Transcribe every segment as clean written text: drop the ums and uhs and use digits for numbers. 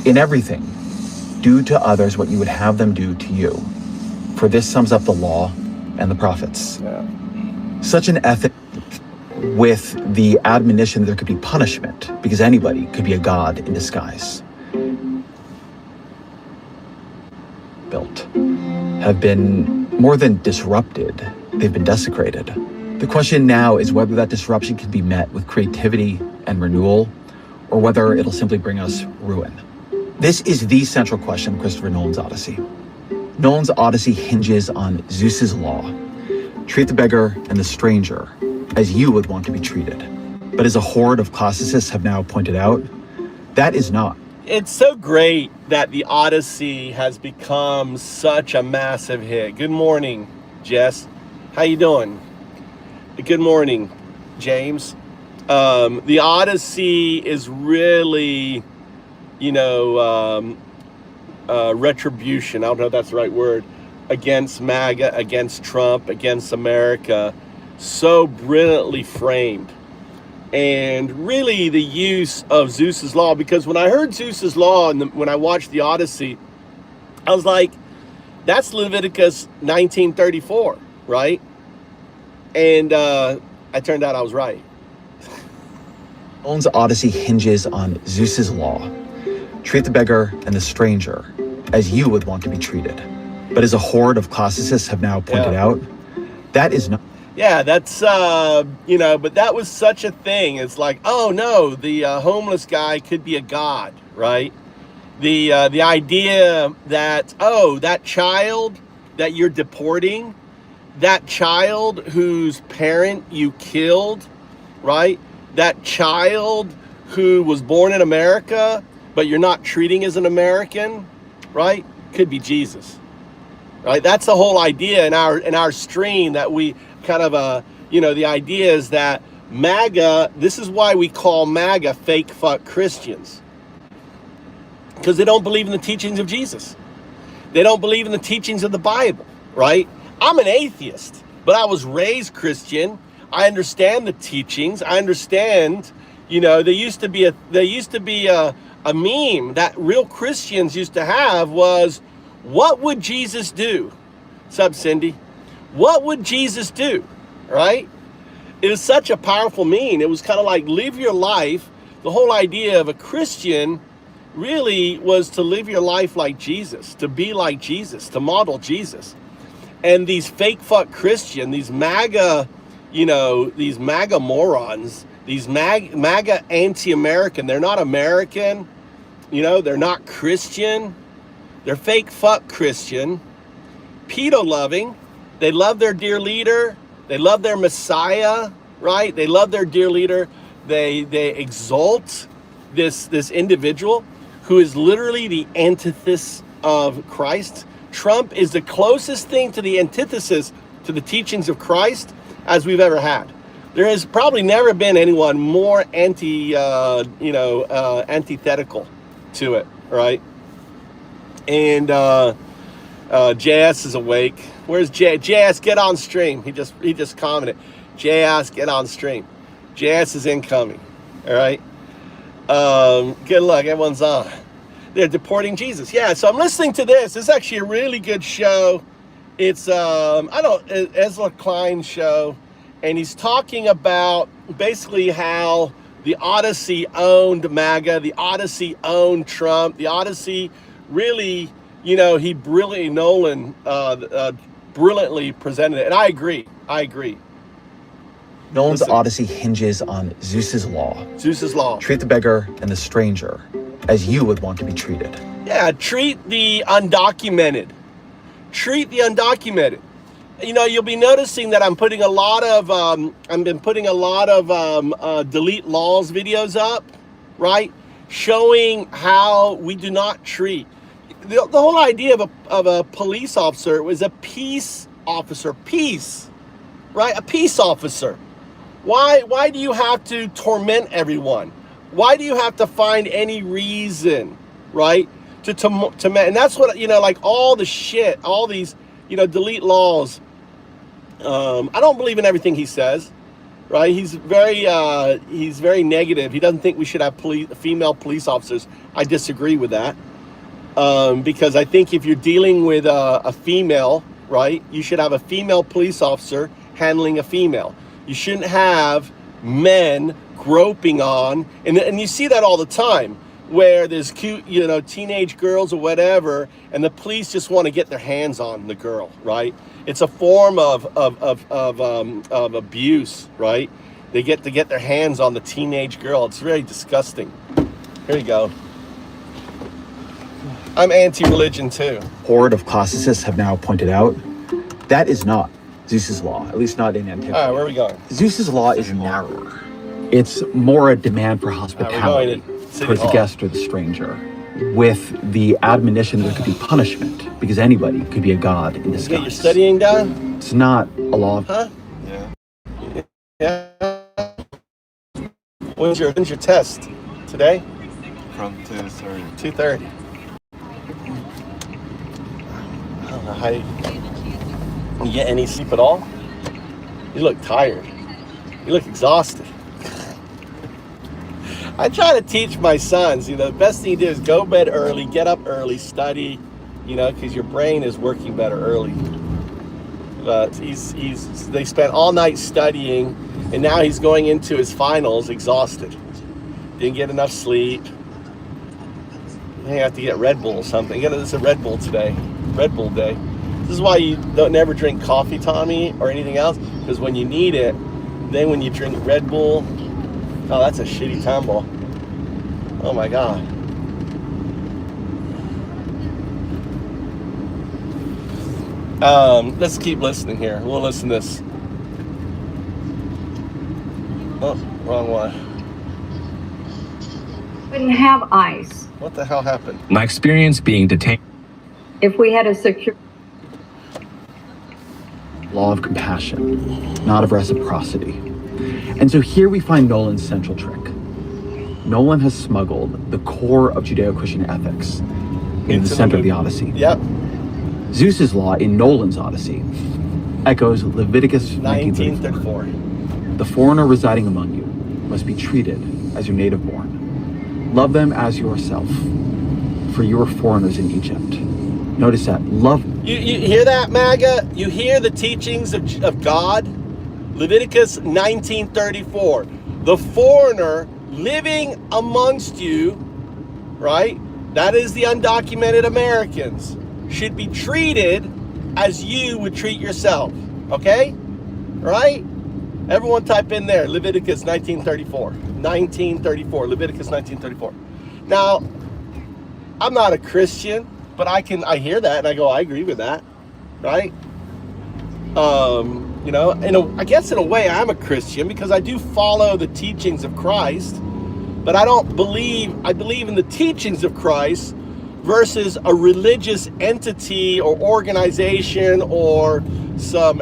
In everything, do to others what you would have them do to you. For this sums up the law and the prophets. Yeah. Such an ethic with the admonition that there could be punishment, because anybody could be a god in disguise. Built have been more than disrupted, they've been desecrated. The question now is whether that disruption can be met with creativity and renewal, or whether it'll simply bring us ruin. This is the central question of Christopher Nolan's Odyssey. Nolan's Odyssey hinges on Zeus's law. Treat the beggar and the stranger as you would want to be treated. But as a horde of classicists have now pointed out, that is not. It's so great that the Odyssey has become such a massive hit. Good morning, Jess. How you doing? Good morning, James. The Odyssey is really, retribution. I don't know if that's the right word. Against MAGA, against Trump, against America. So brilliantly framed. And really the use of Zeus's Law, because when I heard Zeus's Law and when I watched the Odyssey, I was like, that's Leviticus 19:34, right? And I turned out I was right. Nolan's Odyssey hinges on Zeus's law. Treat the beggar and the stranger as you would want to be treated. But as a horde of classicists have now pointed out, that is not. Yeah, that's, but that was such a thing. It's like, oh no, the homeless guy could be a god, right? The idea that, oh, that child that you're deporting, that child whose parent you killed, right? That child who was born in America, but you're not treating as an American, right? Could be Jesus, right? That's the whole idea in our stream that we kind of, the idea is that MAGA, this is why we call MAGA fake fuck Christians. Because they don't believe in the teachings of Jesus. They don't believe in the teachings of the Bible, right? I'm an atheist, but I was raised Christian. I understand the teachings. I understand, there used to be a meme that real Christians used to have was, what would Jesus do? What's up, Cindy? What would Jesus do, right? It was such a powerful meme. It was kind of like live your life. The whole idea of a Christian really was to live your life like Jesus, to be like Jesus, to model Jesus. And these fake fuck Christian, these MAGA, these MAGA morons, these MAGA anti-American, they're not American, they're not Christian, they're fake fuck Christian, pedo-lovin. They love their dear leader. They love their Messiah, right? They love their dear leader. They exalt this individual who is literally the antithesis of Christ. Trump is the closest thing to the antithesis to the teachings of Christ as we've ever had. There has probably never been anyone more antithetical to it, right? And JS is awake. Where's JS? Get on stream. He just commented. JS, get on stream. JS is incoming. All right. Good luck. Everyone's on. They're deporting Jesus. Yeah. So I'm listening to this. It's actually a really good show. It's Ezra Klein's show, and he's talking about basically how the Odyssey owned MAGA, the Odyssey owned Trump, the Odyssey really, Nolan brilliantly presented it. And I agree. Nolan's Odyssey hinges on Zeus's law. Zeus's law. Treat the beggar and the stranger as you would want to be treated. Yeah, treat the undocumented. Treat the undocumented. You'll be noticing that I'm putting a lot of delete laws videos up, right? Showing how we do not treat. The whole idea of a police officer was a peace officer. Peace, right? A peace officer. Why do you have to torment everyone? Why do you have to find any reason, right? To and that's what, like all the shit, all these, delete laws. I don't believe in everything he says, right? He's very negative. He doesn't think we should have female police officers. I disagree with that, because I think if you're dealing with a female, right, you should have a female police officer handling a female. You shouldn't have men groping on, and you see that all the time, where there's cute, teenage girls or whatever, and the police just want to get their hands on the girl, right? It's a form of abuse, right? They get to get their hands on the teenage girl. It's very disgusting. Here you go. I'm anti-religion too. Horde of classicists have now pointed out that is not Zeus's law, at least not in antiquity. All right, where are we going? Zeus's law is narrower. It's more a demand for hospitality towards the guest or the stranger, with the admonition that there could be punishment, because anybody could be a god in disguise. You get your studying done? It's not a law of... Huh? Yeah. When's your test? Today? From 2:30. 2:30. I don't know how you get any sleep at all. You look tired. You look exhausted. I try to teach my sons, the best thing you do is go to bed early, get up early, study, because your brain is working better early. But they spent all night studying, and now he's going into his finals exhausted. Didn't get enough sleep. You have to get Red Bull or something. It's a Red Bull today. Red Bull day. This is why you don't never drink coffee, Tommy, or anything else, because when you need it, then when you drink Red Bull, oh, that's a shitty time ball. Oh my God. Let's keep listening here. We'll listen to this. Oh, wrong one. Wouldn't have ICE. What the hell happened? My experience being detained. If we had a secure law of compassion, not of reciprocity. And so here we find Nolan's central trick. Nolan has smuggled the core of Judeo-Christian ethics in the center of the Odyssey. Yep. Zeus's law in Nolan's Odyssey echoes Leviticus 1934. The foreigner residing among you must be treated as your native born. Love them as yourself, for you are foreigners in Egypt. Notice that. Love. You hear that, MAGA? You hear the teachings of God? Leviticus 19:34. The foreigner living amongst you, right? That is the undocumented Americans, should be treated as you would treat yourself. Okay? Right? Everyone type in there, Leviticus 19:34. 19:34. Leviticus 19:34. Now, I'm not a Christian, but I hear that and I go, I agree with that, right? I guess in a way I'm a Christian because I do follow the teachings of Christ, but I believe in the teachings of Christ versus a religious entity or organization or some,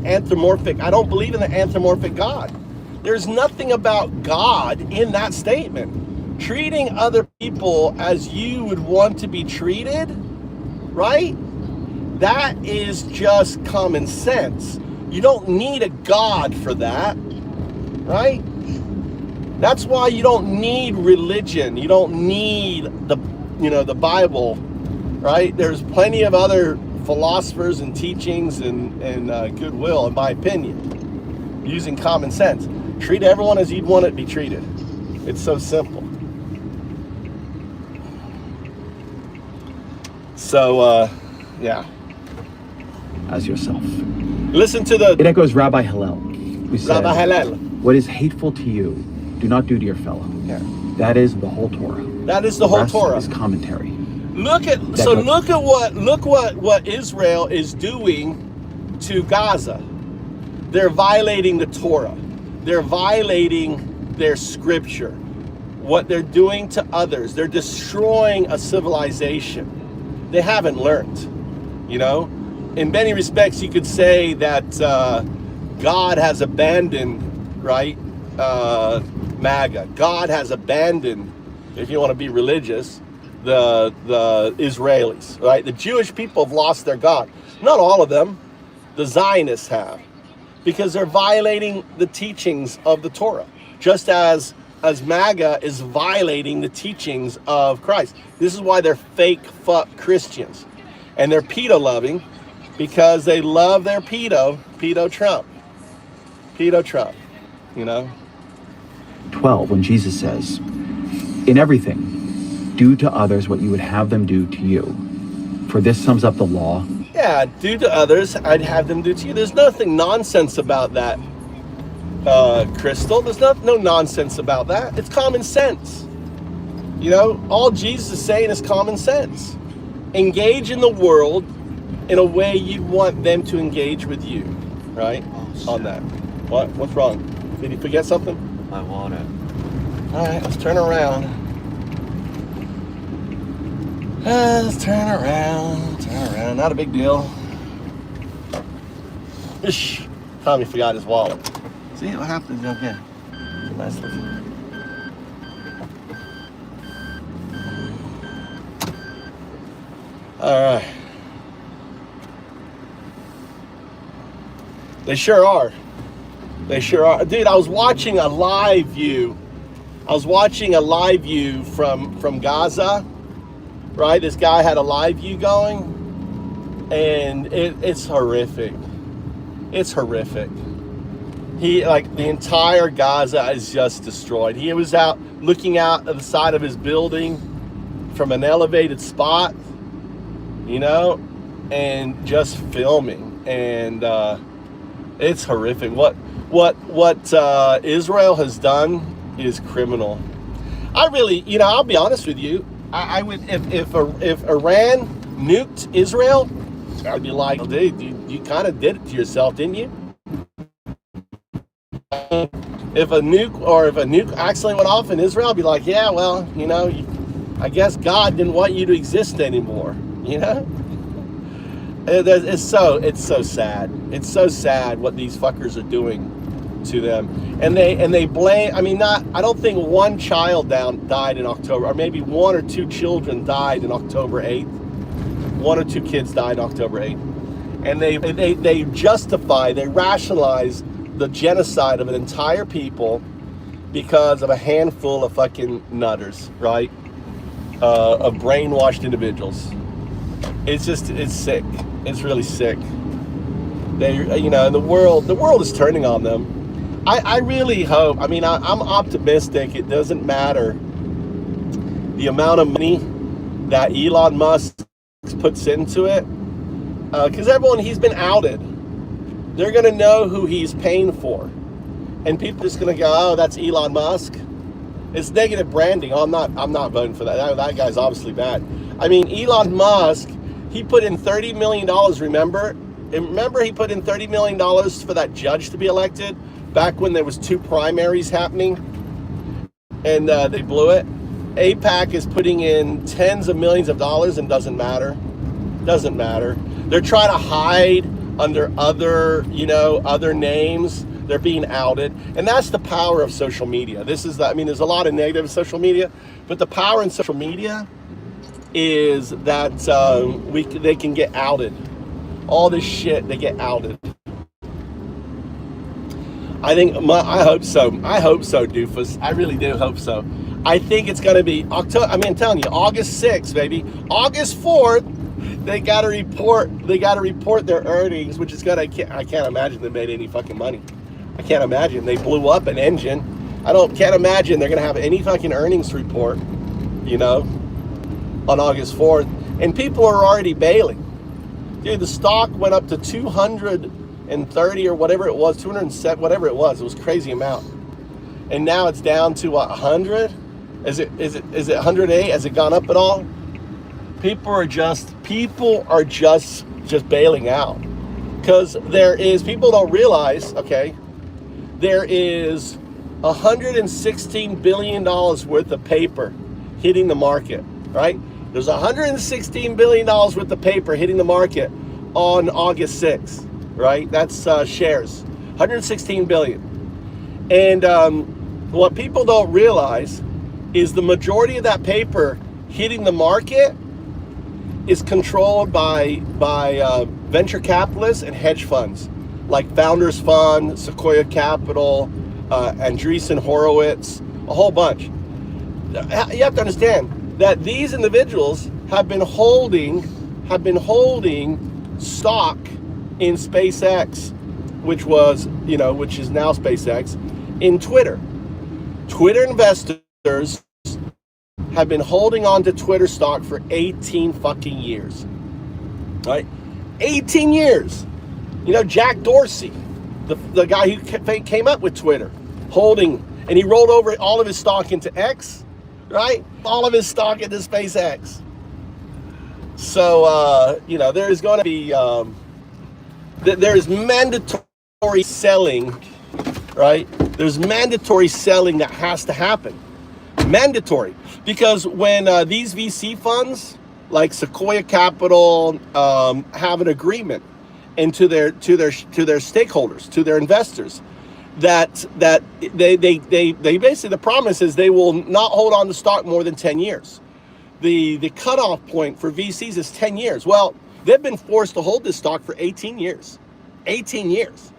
anthropomorphic. I don't believe in the anthropomorphic God. There's nothing about God in that statement. Treating other people as you would want to be treated, right? That is just common sense. You don't need a God for that, right? That's why you don't need religion. You don't need the Bible, right? There's plenty of other philosophers and teachings and goodwill, in my opinion, using common sense. Treat everyone as you'd want it to be treated. It's so simple. So, yeah. As yourself. Listen to the... It echoes Rabbi Hillel, who said, Rabbi Hillel. What is hateful to you, do not do to your fellow. Yeah. That is the whole Torah. That is the whole Torah. Is commentary. Look at what Israel is doing to Gaza. They're violating the Torah. They're violating their scripture. What they're doing to others. They're destroying a civilization. They haven't learned, In many respects, you could say that God has abandoned, right? MAGA. God has abandoned, if you want to be religious, the Israelis, right? The Jewish people have lost their God. Not all of them. The Zionists have. because they're violating the teachings of the Torah, just as MAGA is violating the teachings of Christ. This is why they're fake fuck Christians, and they're pedo-loving because they love their pedo Trump, you know. 12, when Jesus says, "In everything, do to others what you would have them do to you. For this sums up the law." Yeah, do to others, I'd have them do to you. There's nothing nonsense about that, Crystal. There's no nonsense about that. It's common sense. You know, all Jesus is saying is common sense. Engage in the world in a way you'd want them to engage with you, right? On that. What's wrong? Did you forget something? I want it. All right, let's turn around. Let's turn around. Not a big deal. Ish. Tommy forgot his wallet. See what happens again. Nice looking. All right. They sure are. They sure are. Dude, I was watching a live view. From Gaza, right? This guy had a live view going, and it's horrific. It's horrific. The entire Gaza is just destroyed. He was out looking out of the side of his building from an elevated spot, you know, and just filming, and it's horrific. What Israel has done is criminal. I really, you know, I'll be honest with you. I would, if Iran nuked Israel, I'd be like, dude, you kind of did it to yourself, didn't you? If a nuke accidentally went off in Israel, I'd be like, yeah, well, you know, I guess God didn't want you to exist anymore. You know, it's so sad. It's so sad what these fuckers are doing to them, and they blame. I mean, I don't think one child died in October, or maybe one or two children died in October 8th. One or two kids died October 8th, and they rationalize the genocide of an entire people because of a handful of fucking nutters, right? Of brainwashed individuals. It's sick. It's really sick. They, you know, the world is turning on them. I really hope, I mean, I'm optimistic. It doesn't matter the amount of money that Elon Musk puts into it, because he's been outed. They're going to know who he's paying for. And people are just going to go, oh, that's Elon Musk. It's negative branding. Oh, I'm not voting for that. That guy's obviously bad. I mean, Elon Musk, he put in $30 million, remember? Remember he put in $30 million for that judge to be elected back when there was 2 primaries happening, and they blew it. AIPAC is putting in tens of millions of dollars and doesn't matter. Doesn't matter. They're trying to hide under other names. They're being outed, and that's the power of social media. There's a lot of negative in social media, but the power in social media is that they can get outed. All this shit, they get outed. I hope so. I hope so, doofus. I really do hope so. I think it's going to be October. I mean, I'm telling you, August 6th, baby. August 4th, they got to report their earnings, which is I can't imagine they made any fucking money. I can't imagine. They blew up an engine. Can't imagine they're going to have any fucking earnings report, you know, on August 4th. And people are already bailing. Dude, the stock went up to 230 or whatever it was, 207, whatever it was. It was a crazy amount. And now it's down to 100? Is it 108? Has it gone up at all? People are just bailing out. Because people don't realize, okay, there is $116 billion worth of paper hitting the market, right? There's $116 billion worth of paper hitting the market on August 6th, right? That's shares, $116 billion. And what people don't realize is the majority of that paper hitting the market is controlled by venture capitalists and hedge funds. like Founders Fund, Sequoia Capital, Andreessen Horowitz, a whole bunch. You have to understand that these individuals have been holding stock in SpaceX, which is now SpaceX, in Twitter. Twitter investors have been holding on to Twitter stock for 18 fucking years, right? 18 years. Jack Dorsey, the guy who came up with Twitter, and he rolled over all of his stock into X, right? All of his stock into SpaceX. So, there's going to be, there's mandatory selling, right? There's mandatory selling that has to happen. Mandatory. Because when these VC funds, like Sequoia Capital, have an agreement into their stakeholders, to their investors, that they basically, the promise is they will not hold on to stock more than 10 years. The cutoff point for VCs is 10 years. Well, they've been forced to hold this stock for 18 years. 18 years.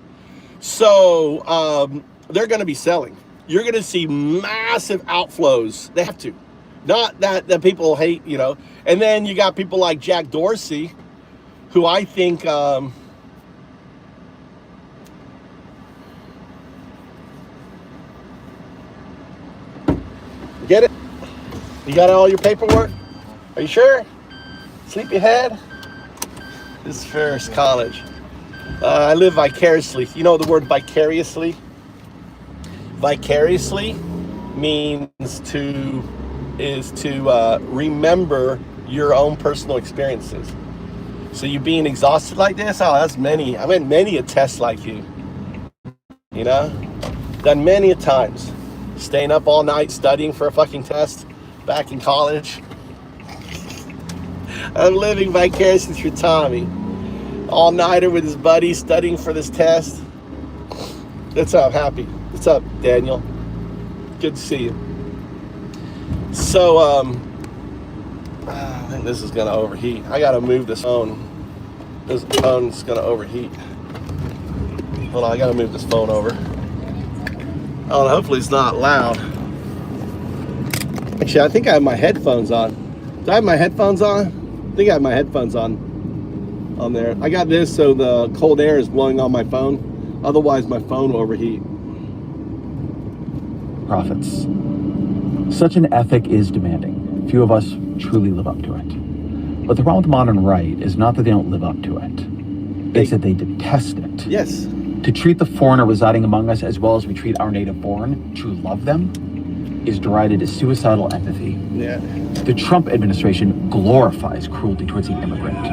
So they're going to be selling. You're going to see massive outflows. They have to. Not that people hate, And then you got people like Jack Dorsey, who I think... Get it? You got all your paperwork? Are you sure? Sleepyhead? This is Ferris College. I live vicariously. You know the word vicariously? Vicariously means to remember your own personal experiences. So you being exhausted like this? Oh, that's many. I've had many a test like you. Done many a times. Staying up all night studying for a fucking test back in college. I'm living vicariously through Tommy. All-nighter with his buddies studying for this test. That's how I'm happy. What's up, Daniel? Good to see you. So, I think this is going to overheat. I got to move this phone. This phone's going to overheat. Hold on, I got to move this phone over. Oh, hopefully it's not loud. Actually, I think I have my headphones on. Do I have my headphones on? I think I have my headphones on there. I got this so the cold air is blowing on my phone. Otherwise, my phone will overheat. Prophets. Such an ethic is demanding. Few of us truly live up to it. But the problem with the modern right is not that they don't live up to it. It's that they detest it. Yes. To treat the foreigner residing among us as well as we treat our native born, to love them, is derided as suicidal empathy. Yeah. The Trump administration glorifies cruelty towards the immigrant,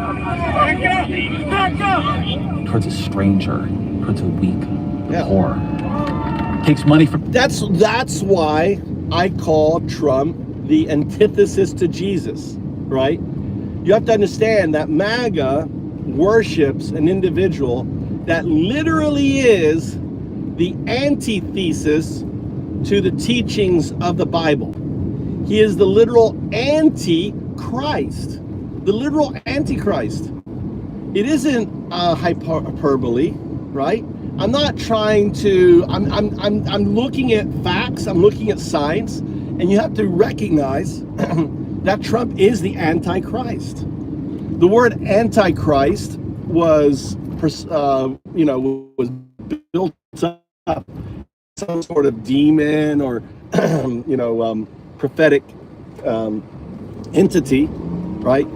towards a stranger, towards a weak, the poor. Takes money from... That's why I call Trump the antithesis to Jesus, right? You have to understand that MAGA worships an individual that literally is the antithesis to the teachings of the Bible. He is the literal antichrist. The literal antichrist. It isn't hyperbole, right? I'm not trying to, I'm looking at facts, I'm looking at science, and you have to recognize that Trump is the Antichrist. The word Antichrist was built up some sort of demon or prophetic entity, right,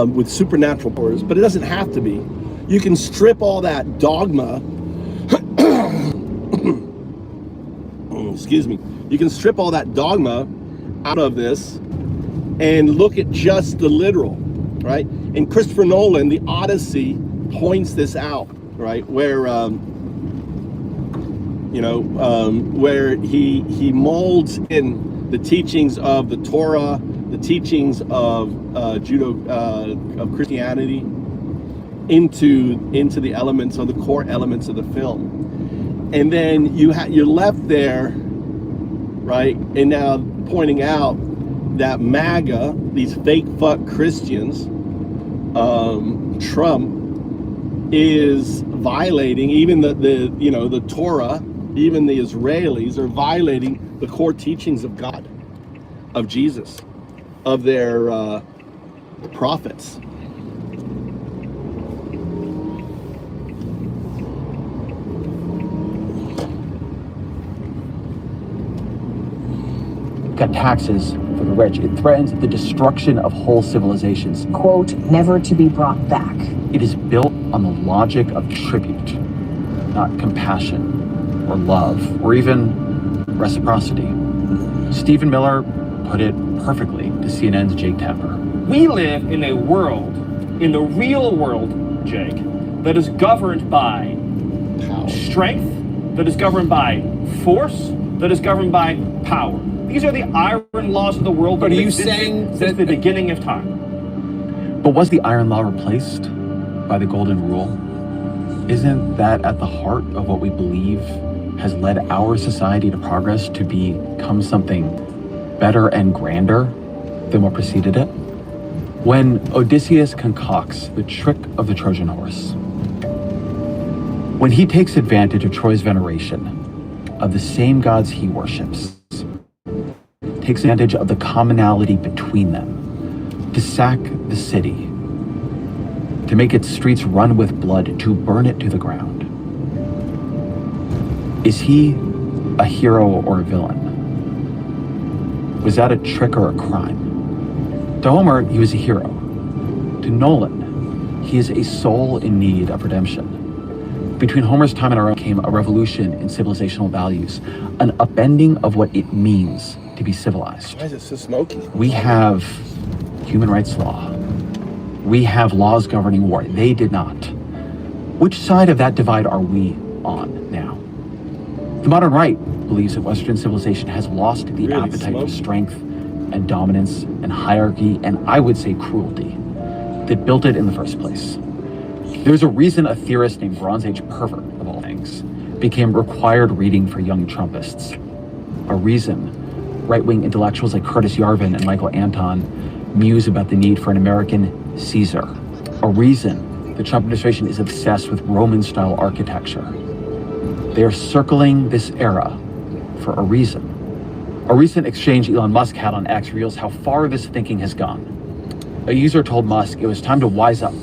with supernatural powers, but it doesn't have to be. You can strip all that dogma excuse me, you can strip all that dogma out of this and look at just the literal, right? And Christopher Nolan, the Odyssey, points this out, right? Where where he molds in the teachings of the Torah, the teachings of of Christianity into the elements, or the core elements of the film. And then you're left there, right? And now pointing out that MAGA, these fake fuck Christians, Trump, is violating even the Torah. Even the Israelis are violating the core teachings of God, of Jesus, of their prophets. Got taxes for the rich. It threatens the destruction of whole civilizations. Quote, never to be brought back. It is built on the logic of tribute, not compassion or love or even reciprocity. Stephen Miller put it perfectly to CNN's Jake Tapper. We live in a world, in the real world, Jake, that is governed by strength, that is governed by force, that is governed by power. These are the iron laws of the world. But are you saying since the beginning of time? But was the iron law replaced by the golden rule? Isn't that at the heart of what we believe has led our society to progress, to become something better and grander than what preceded it? When Odysseus concocts the trick of the Trojan horse, when he takes advantage of Troy's veneration of the same gods he worships, takes advantage of the commonality between them to sack the city, to make its streets run with blood, to burn it to the ground. Is he a hero or a villain? Was that a trick or a crime? To Homer, he was a hero. To Nolan, he is a soul in need of redemption. Between Homer's time and our own came a revolution in civilizational values, an upending of what it means to be civilized. Why is it so smoky? We have human rights law. We have laws governing war. They did not. Which side of that divide are we on now? The modern right believes that Western civilization has lost the Really appetite for smoky. strength and dominance and hierarchy and, I would say, cruelty that built it in the first place. There's a reason a theorist named Bronze Age pervert, of all things, became required reading for young Trumpists. A reason right-wing intellectuals like Curtis Yarvin and Michael Anton muse about the need for an American Caesar. A reason the Trump administration is obsessed with Roman-style architecture. They are circling this era for a reason. A recent exchange Elon Musk had on X reveals how far this thinking has gone. A user told Musk it was time to wise up,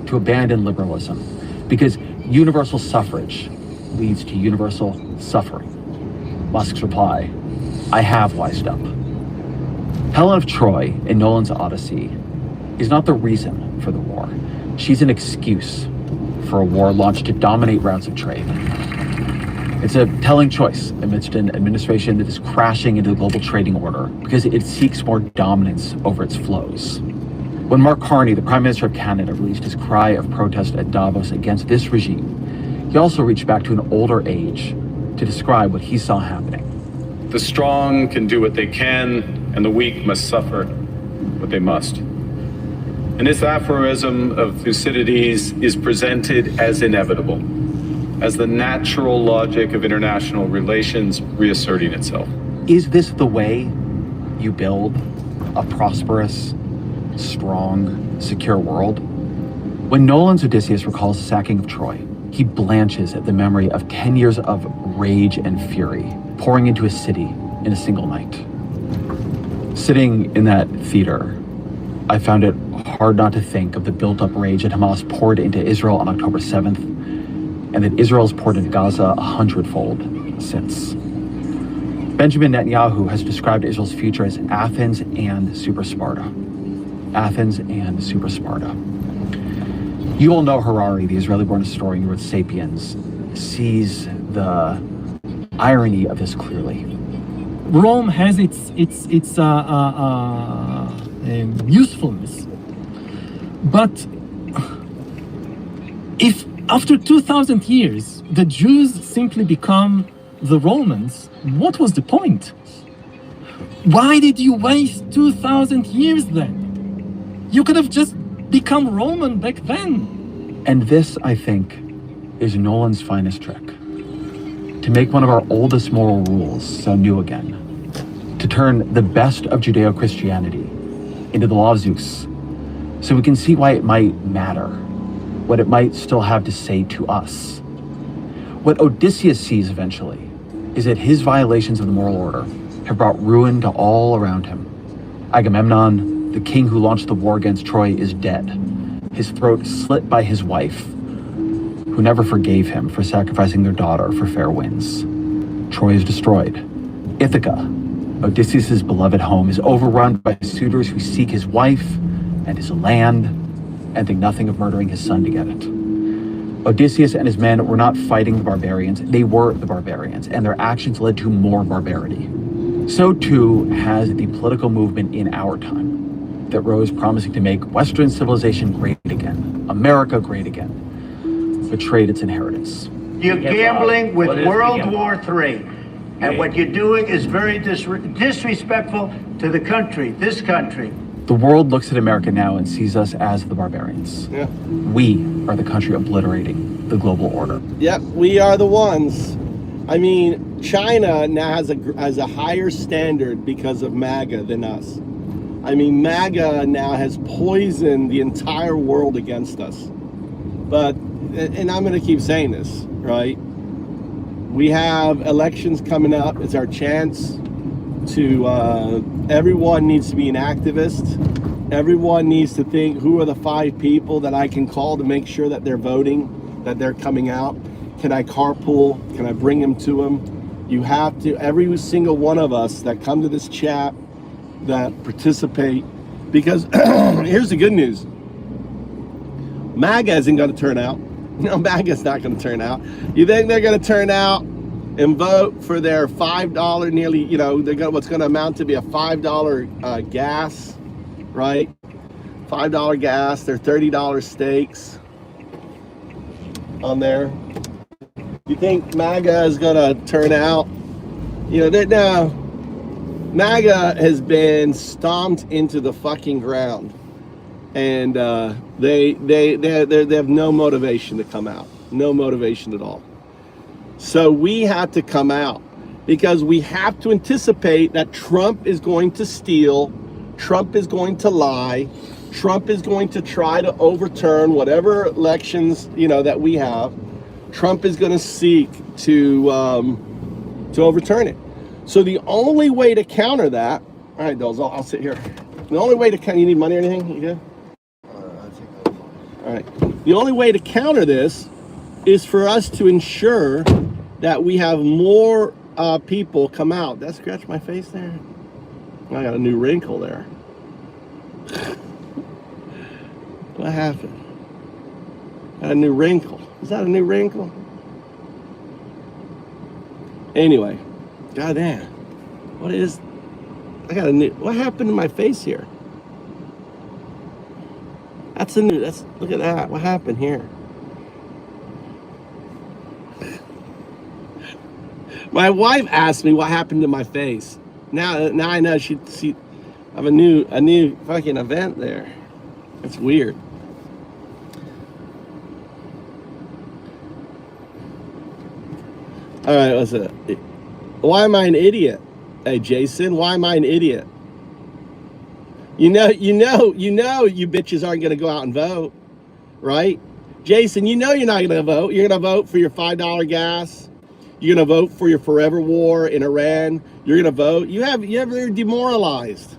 to abandon liberalism, because universal suffrage leads to universal suffering. Musk's reply, I have wised up. Helen of Troy in Nolan's Odyssey is not the reason for the war. She's an excuse for a war launched to dominate routes of trade. It's a telling choice amidst an administration that is crashing into the global trading order because it seeks more dominance over its flows. When Mark Carney, the Prime Minister of Canada, released his cry of protest at Davos against this regime, he also reached back to an older age to describe what he saw happening. The strong can do what they can, and the weak must suffer what they must. And this aphorism of Thucydides is presented as inevitable, as the natural logic of international relations reasserting itself. Is this the way you build a prosperous, strong, secure world? When Nolan's Odysseus recalls the sacking of Troy, he blanches at the memory of 10 years of rage and fury pouring into a city in a single night. Sitting in that theater, I found it hard not to think of the built-up rage that Hamas poured into Israel on October 7th, and that Israel's poured into Gaza 100-fold since. Benjamin Netanyahu has described Israel's future as Athens and Super Sparta. Athens and Super Sparta. You all know Harari, the Israeli-born historian who wrote *Sapiens*, sees the irony of this clearly. Rome has its usefulness, but if after 2,000 years the Jews simply become the Romans, what was the point? Why did you waste 2,000 years then? You could have just become Roman back then. And this, I think, is Nolan's finest trick. To make one of our oldest moral rules sound new again. To turn the best of Judeo-Christianity into the law of Zeus, so we can see why it might matter what it might still have to say to us. What Odysseus sees eventually is that his violations of the moral order have brought ruin to all around him. Agamemnon, the king who launched the war against Troy, is dead, his throat slit by his wife, who never forgave him for sacrificing their daughter for fair winds. Troy is destroyed. Ithaca, Odysseus' beloved home, is overrun by suitors who seek his wife and his land and think nothing of murdering his son to get it. Odysseus and his men were not fighting the barbarians, they were the barbarians, and their actions led to more barbarity. So too has the political movement in our time that rose promising to make Western civilization great again, America great again, betrayed its inheritance. You're gambling with World War III. And what you're doing is very disrespectful to the country, this country. The world looks at America now and sees us as the barbarians. Yeah. We are the country obliterating the global order. Yep, we are the ones. I mean, China now has a higher standard because of MAGA than us. I mean, MAGA now has poisoned the entire world against us. But, and I'm going to keep saying this, right? We have elections coming up. It's our chance to, everyone needs to be an activist. Everyone needs to think, who are the 5 people that I can call to make sure that they're voting, that they're coming out? Can I carpool? Can I bring them to them? You have to, every single one of us that come to this chat, that participate, because here's the good news. MAGA isn't going to turn out. No, MAGA's not going to turn out. You think they're going to turn out and vote for their $5 nearly, you know, they're going, what's going to amount to be a $5 gas, right? $5 gas, their $30 steaks on there. You think MAGA is going to turn out? You know, now MAGA has been stomped into the fucking ground, and they have no motivation to come out, no motivation at all. So we have to come out because we have to anticipate that Trump is going to steal, Trump is going to lie, Trump is going to try to overturn whatever elections, you know, that we have. Trump is going to seek to overturn it. So the only way to counter that, all right, Dolls, I'll sit here. The only way to counter, you need money or anything? You good? I'll take that. All right. The only way to counter this is for us to ensure that we have more people come out. That scratched my face there? I got a new wrinkle there. What happened? Got a new wrinkle. Is that a new wrinkle? Anyway, goddamn. What is, I got a new, what happened to my face here? That's a new, that's, look at that. What happened here? My wife asked me what happened to my face. Now I know she I have a new fucking event there. It's weird. All right, what's it? Why am I an idiot? Hey, Jason, why am I an idiot? You know, you bitches aren't going to go out and vote, right? Jason, you know you're not going to vote. You're going to vote for your $5 gas. You're going to vote for your forever war in Iran. You're going to vote. You're demoralized,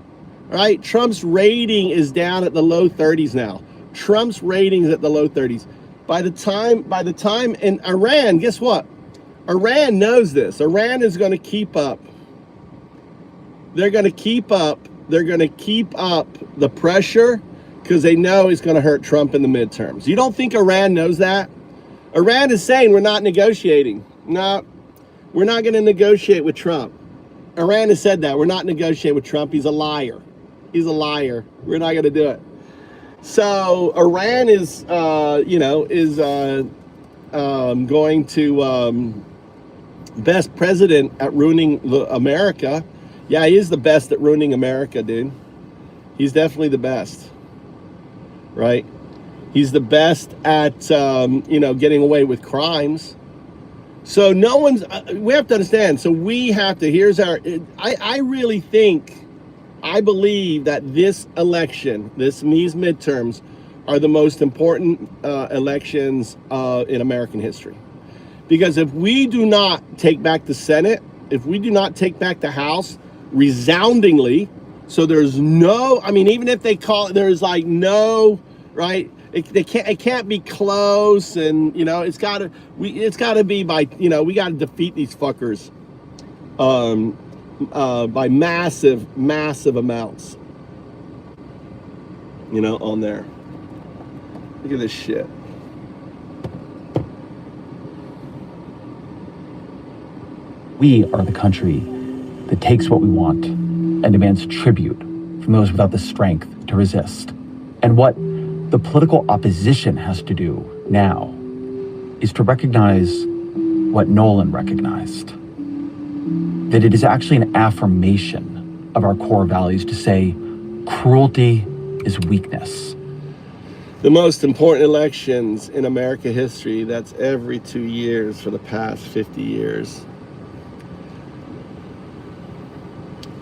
right? Trump's rating is down at the low 30s now. Trump's rating is at the low 30s. By the time, and Iran, guess what? Iran knows this. Iran is going to keep up. They're going to keep up. They're going to keep up the pressure because they know it's going to hurt Trump in the midterms. You don't think Iran knows that? Iran is saying we're not negotiating. No, we're not going to negotiate with Trump. Iran has said that. We're not negotiating with Trump. He's a liar. He's a liar. We're not going to do it. So Iran is, going to best president at ruining America. Yeah, he is the best at ruining America, dude. He's definitely the best, right? He's the best at, getting away with crimes. So no one's, we have to understand. So we have to, here's our, I really think, I believe that this election, these midterms are the most important elections in American history. Because if we do not take back the Senate, if we do not take back the House resoundingly, so there's no, I mean, even if they call it, there's like no, right? It can't be close, and you know, it's gotta be by, you know, we gotta defeat these fuckers by massive amounts, you know, on there. Look at this shit. We are the country that takes what we want and demands tribute from those without the strength to resist. And what the political opposition has to do now is to recognize what Nolan recognized, that it is actually an affirmation of our core values to say cruelty is weakness. The most important elections in American history, that's every 2 years for the past 50 years.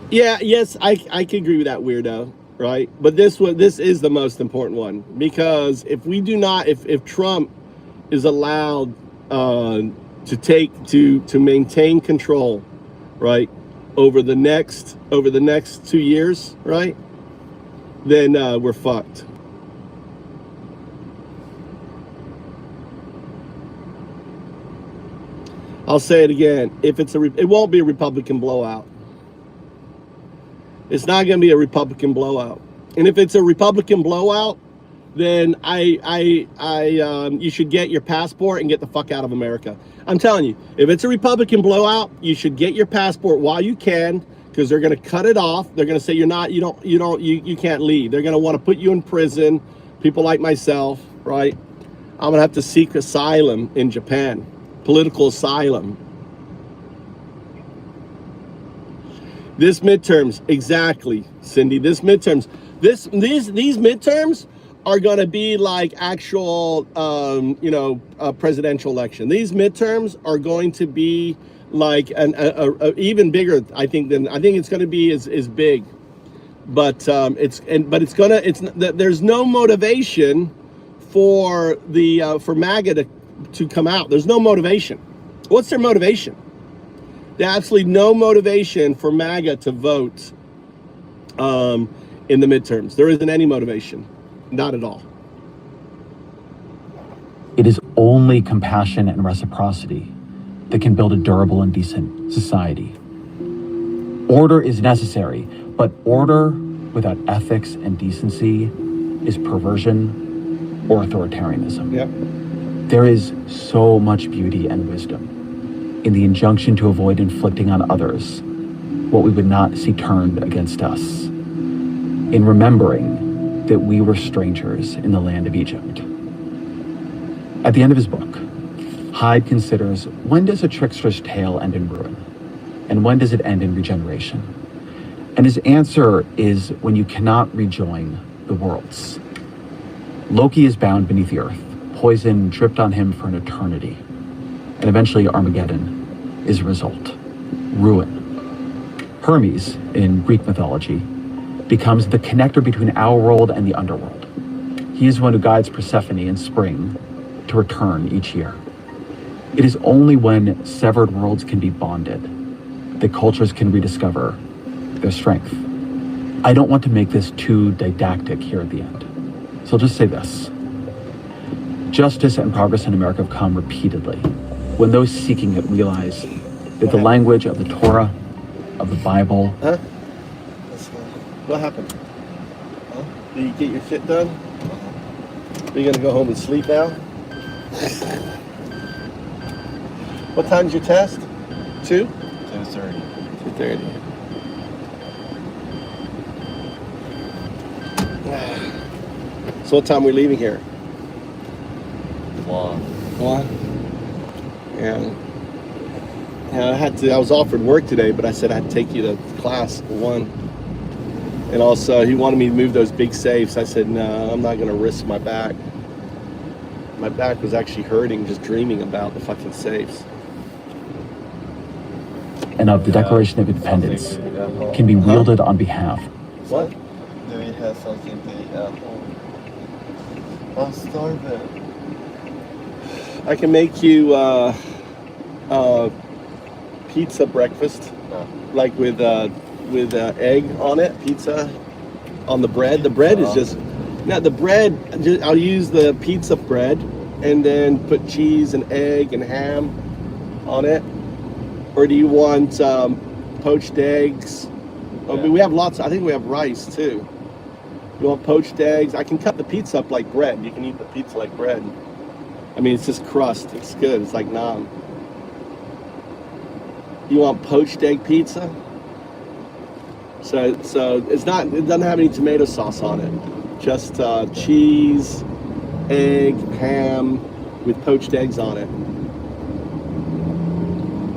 Yeah, yes, I can agree with that, weirdo, right? But this is the most important one, because if we do not, if Trump is allowed to maintain control, right, over the next 2 years, right, then we're fucked. I'll say it again. If it won't be a Republican blowout. It's not going to be a Republican blowout. And if it's a Republican blowout, then you should get your passport and get the fuck out of America. I'm telling you, if it's a Republican blowout, you should get your passport while you can, because they're going to cut it off. They're going to say you can't leave. They're going to want to put you in prison. People like myself, right? I'm going to have to seek asylum in Japan, political asylum. This midterms, exactly, Cindy. These midterms are going to be like actual, presidential election. These midterms are going to be like a even bigger, I think it's going to be as big, but there's no motivation for MAGA to come out. There's no motivation. What's their motivation? There's absolutely no motivation for MAGA to vote in the midterms. There isn't any motivation, not at all. It is only compassion and reciprocity that can build a durable and decent society. Order is necessary, but order without ethics and decency is perversion or authoritarianism. Yep. There is so much beauty and wisdom in the injunction to avoid inflicting on others what we would not see turned against us, in remembering that we were strangers in the land of Egypt. At the end of his book, Hyde considers, when does a trickster's tale end in ruin? And when does it end in regeneration? And his answer is when you cannot rejoin the worlds. Loki is bound beneath the earth, poison dripped on him for an eternity. And eventually Armageddon is a result. Ruin. Hermes, in Greek mythology, becomes the connector between our world and the underworld. He is one who guides Persephone in spring to return each year. It is only when severed worlds can be bonded that cultures can rediscover their strength. I don't want to make this too didactic here at the end, so I'll just say this. Justice and progress in America have come repeatedly when those seeking it realize that the language of the Torah, of the Bible... Huh? What happened? Huh? Did you get your shit done? Are you going to go home and sleep now? What time's your test? 2? 2:30. 2:30. So what time are we leaving here? 1. Yeah. I was offered work today, but I said I'd take you to class 1. And also, he wanted me to move those big safes. I said, no, I'm not going to risk my back. My back was actually hurting just dreaming about the fucking safes. And of the Declaration of Independence can be wielded on behalf. What? Do we have something to eat at home? I'm starving. I can make you pizza breakfast, like with egg on it. Pizza on the bread. The bread is just the bread. I'll use the pizza bread and then put cheese and egg and ham on it. Or do you want poached eggs? I mean, we have lots. I think we have rice too. You want poached eggs? I can cut the pizza up like bread. You can eat the pizza like bread. I mean, it's just crust. It's good. It's like naan. You want poached egg pizza? So it's not. It doesn't have any tomato sauce on it. Just cheese, egg, ham, with poached eggs on it.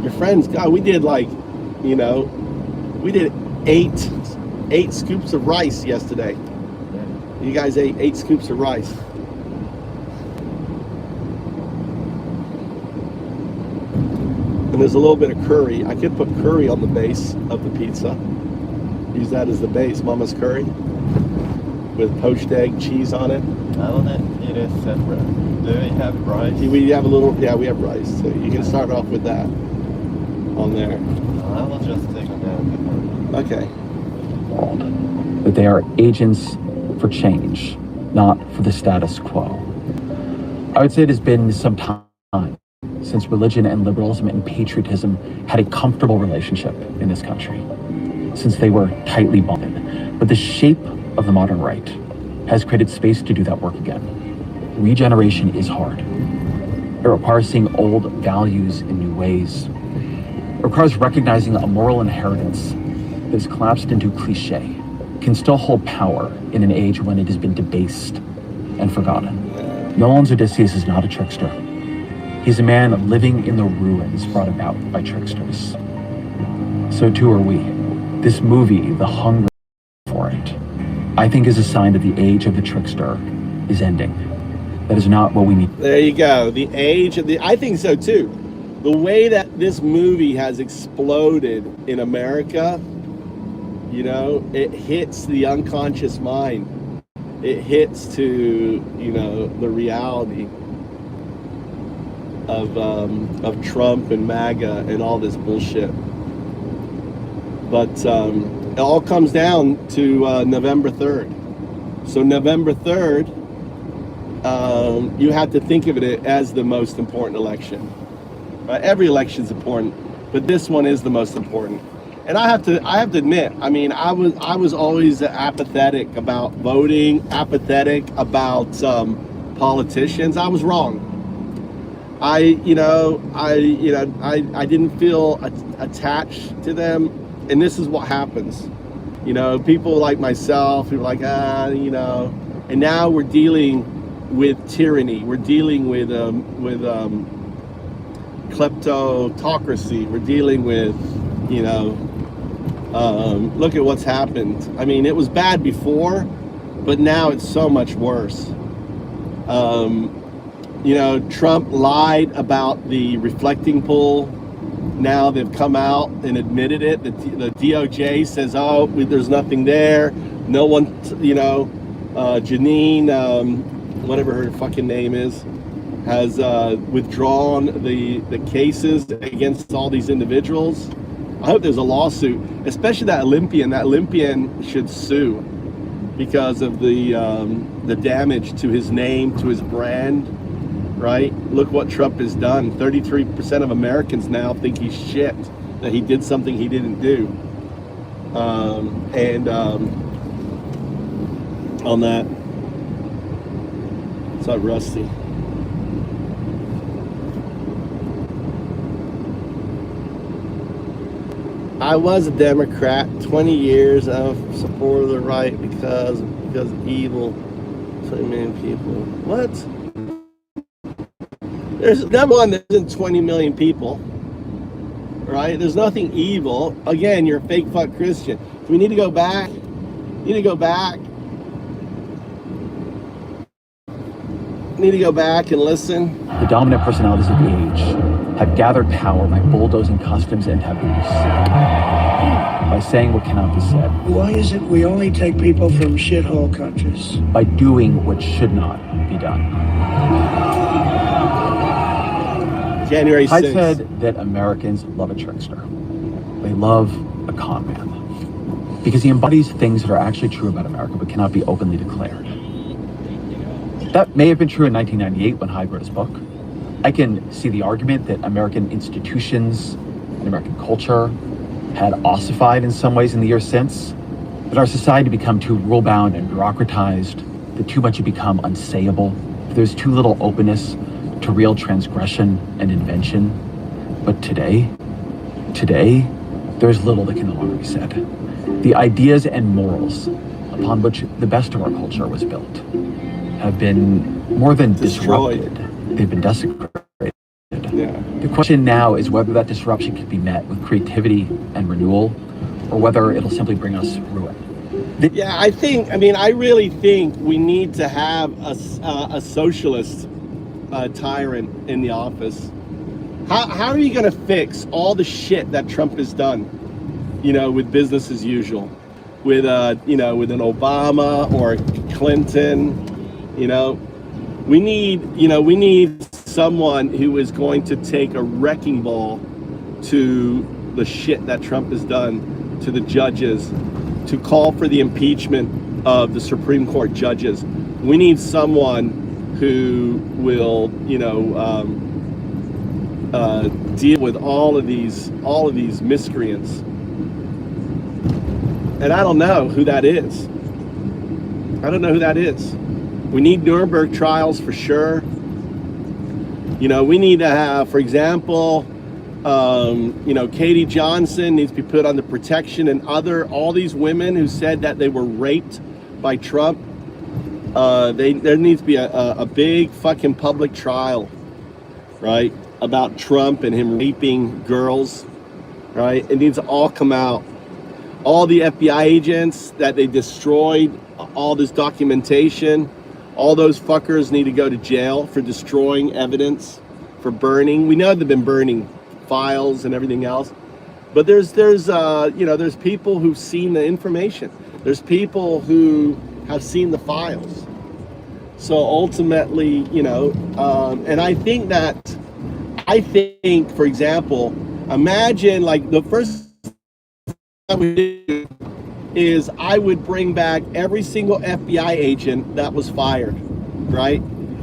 Your friends, God, we did like, we did eight scoops of rice yesterday. You guys ate 8 scoops of rice. And there's a little bit of curry. I could put curry on the base of the pizza. Use that as the base, Mama's curry. With poached egg, cheese on it. I want to eat it separate. Do we have rice? We have a little, we have rice. So you can start off with that on there. I will just take a nap. Okay. That they are agents for change, not for the status quo. I would say it has been some time since religion and liberalism and patriotism had a comfortable relationship in this country, since they were tightly bonded. But the shape of the modern right has created space to do that work again. Regeneration is hard. It requires seeing old values in new ways. It requires recognizing a moral inheritance that is collapsed into cliche, can still hold power in an age when it has been debased and forgotten. Nolan's Odysseus is not a trickster. He's a man living in the ruins brought about by tricksters. So too are we. This movie, the hunger for it, I think is a sign that the age of the trickster is ending. That is not what we need. There you go. The age of I think so too. The way that this movie has exploded in America, it hits the unconscious mind. It hits to, the reality of Trump and MAGA and all this bullshit. But it all comes down to November 3rd. So November 3rd, you have to think of it as the most important election. Every election is important, but this one is the most important. And I have to admit, I mean, I was always apathetic about voting, apathetic about politicians. I was wrong. I didn't feel attached to them, and this is what happens. People like myself who are like, and now we're dealing with tyranny. We're dealing with kleptocracy. We're dealing with, look at what's happened. I mean, it was bad before, but now it's so much worse. Trump lied about the reflecting pool. Now they've come out and admitted it. The DOJ says, there's nothing there. No one, Janine, whatever her fucking name is, has withdrawn the cases against all these individuals. I hope there's a lawsuit, especially that Olympian. That Olympian should sue because of the damage to his name, to his brand, right? Look what Trump has done. 33% of Americans now think he's shit, that he did something he didn't do. On that, it's not Rusty. I was a Democrat, 20 years of support of the right because evil, so many people. What? There's number one, there isn't 20 million people, right? There's nothing evil. Again, you're a fake fuck Christian. So we need to go back. Need to go back and listen. The dominant personalities of the age have gathered power by bulldozing customs and taboos, by saying what cannot be said, Why is it we only take people from shithole countries? by doing what should not be done. January 6th. Hyde said that Americans love a trickster. They love a con man, because he embodies things that are actually true about America but cannot be openly declared. That may have been true in 1998 when Hyde wrote his book. I can see the argument that American institutions and American culture had ossified in some ways in the years since, that our society become too rule-bound and bureaucratized, that too much had become unsayable, that there's too little openness to real transgression and invention. But today, there's little that can no longer be said. The ideas and morals upon which the best of our culture was built have been more than disrupted. They've been desecrated. Yeah. The question now is whether that disruption can be met with creativity and renewal, or whether it'll simply bring us ruin. Yeah, I really think we need to have a socialist tyrant in the office. How are you going to fix all the shit that Trump has done, with business as usual, with an Obama or Clinton? We need someone who is going to take a wrecking ball to the shit that Trump has done to the judges, to call for the impeachment of the Supreme Court judges. We need someone who will, deal with all of these miscreants. And I don't know who that is. We need Nuremberg trials for sure. We need to have, for example, Katie Johnson needs to be put under protection, and all these women who said that they were raped by Trump. There needs to be a big fucking public trial, right, about Trump and him raping girls, right? It needs to all come out. All the FBI agents that they destroyed, all this documentation, all those fuckers need to go to jail for destroying evidence, for burning. We know they've been burning files and everything else, but there's people who've seen the information. There's people who have seen the files. So ultimately, and I think, for example, imagine like the first I would do is I would bring back every single FBI agent that was fired, right?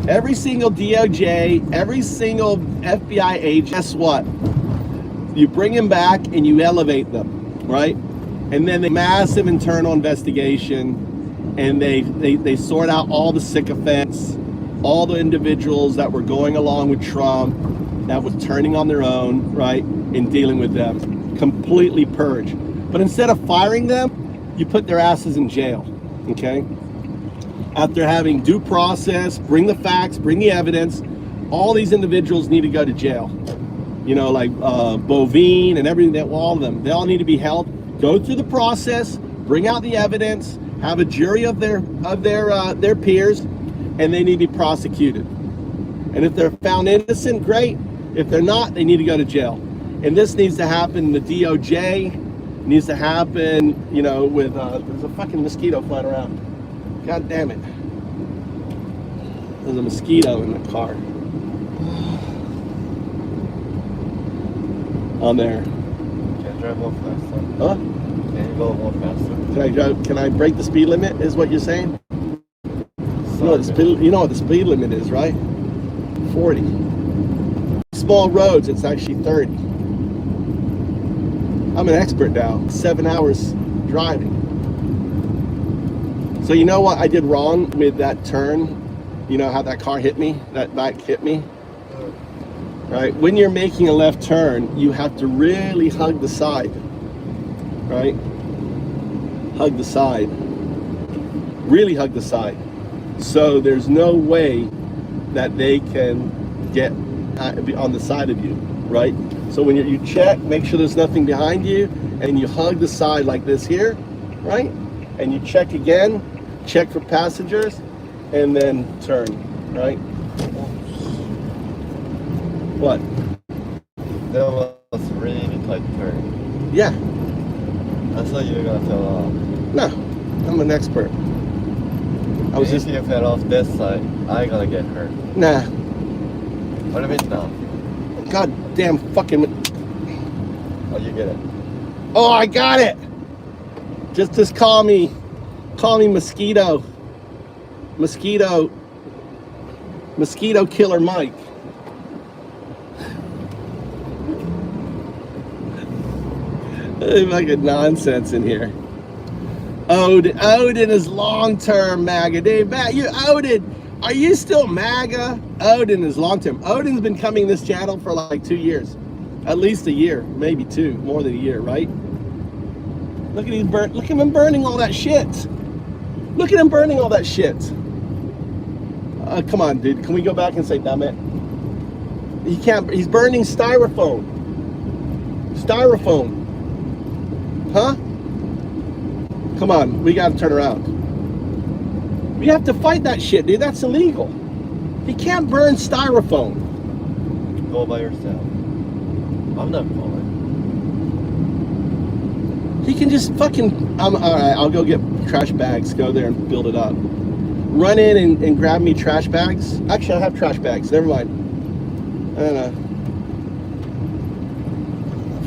Every single DOJ, every single FBI agent. Guess what? You bring them back and you elevate them, right? And then the massive internal investigation, and they sort out all the sycophants, all the individuals that were going along with Trump, that was turning on their own, right? And dealing with them, completely purge. But instead of firing them, you put their asses in jail, okay? After having due process, bring the facts, bring the evidence, all these individuals need to go to jail. Like Bovine and everything, all of them, they all need to be held, go through the process, bring out the evidence, have a jury of their peers, and they need to be prosecuted. And if they're found innocent, great. If they're not, they need to go to jail. And this needs to happen in the DOJ, needs to happen, with, there's a fucking mosquito flying around. God damn it. There's a mosquito in the car. On there. Can I drive a little faster? Huh? Can you go a little faster? Can I break the speed limit, is what you're saying? You know what the speed limit is, right? 40. Small roads, it's actually 30. I'm an expert now. 7 hours driving. So you know what I did wrong with that turn? You know how that car hit me? That bike hit me? Right? When you're making a left turn, you have to really hug the side. Right? Hug the side. Really hug the side. So there's no way that they can get on the side of you, right? So when you check, make sure there's nothing behind you, and you hug the side like this here, right? And you check again, check for passengers, and then turn, right? What? That was really tight turn. Yeah. I thought you were gonna fell off. No, I'm an expert. I was just. If you fell off this side, I gonna get hurt. Nah. What a bit now. God damn fucking. Oh, you get it. Oh, I got it. Just call me Mosquito Killer Mike. Fucking nonsense in here. Odin is long-term MAGA. Dave, Odin, are you still MAGA? Odin is long-term. Odin's been coming this channel for like 2 years. At least a year, maybe 2, more than a year, right? Look at him burning all that shit. Look at him burning all that shit. Come on, dude. Can we go back and say, damn it? He can't. He's burning styrofoam. Styrofoam. Huh? Come on. We got to turn around. We have to fight that shit, dude. That's illegal. He can't burn styrofoam. Go by yourself. I'm not going. He can just fucking. All right. I'll go get trash bags. Go there and build it up. Run in and grab me trash bags. Actually, I have trash bags. Never mind. I don't know.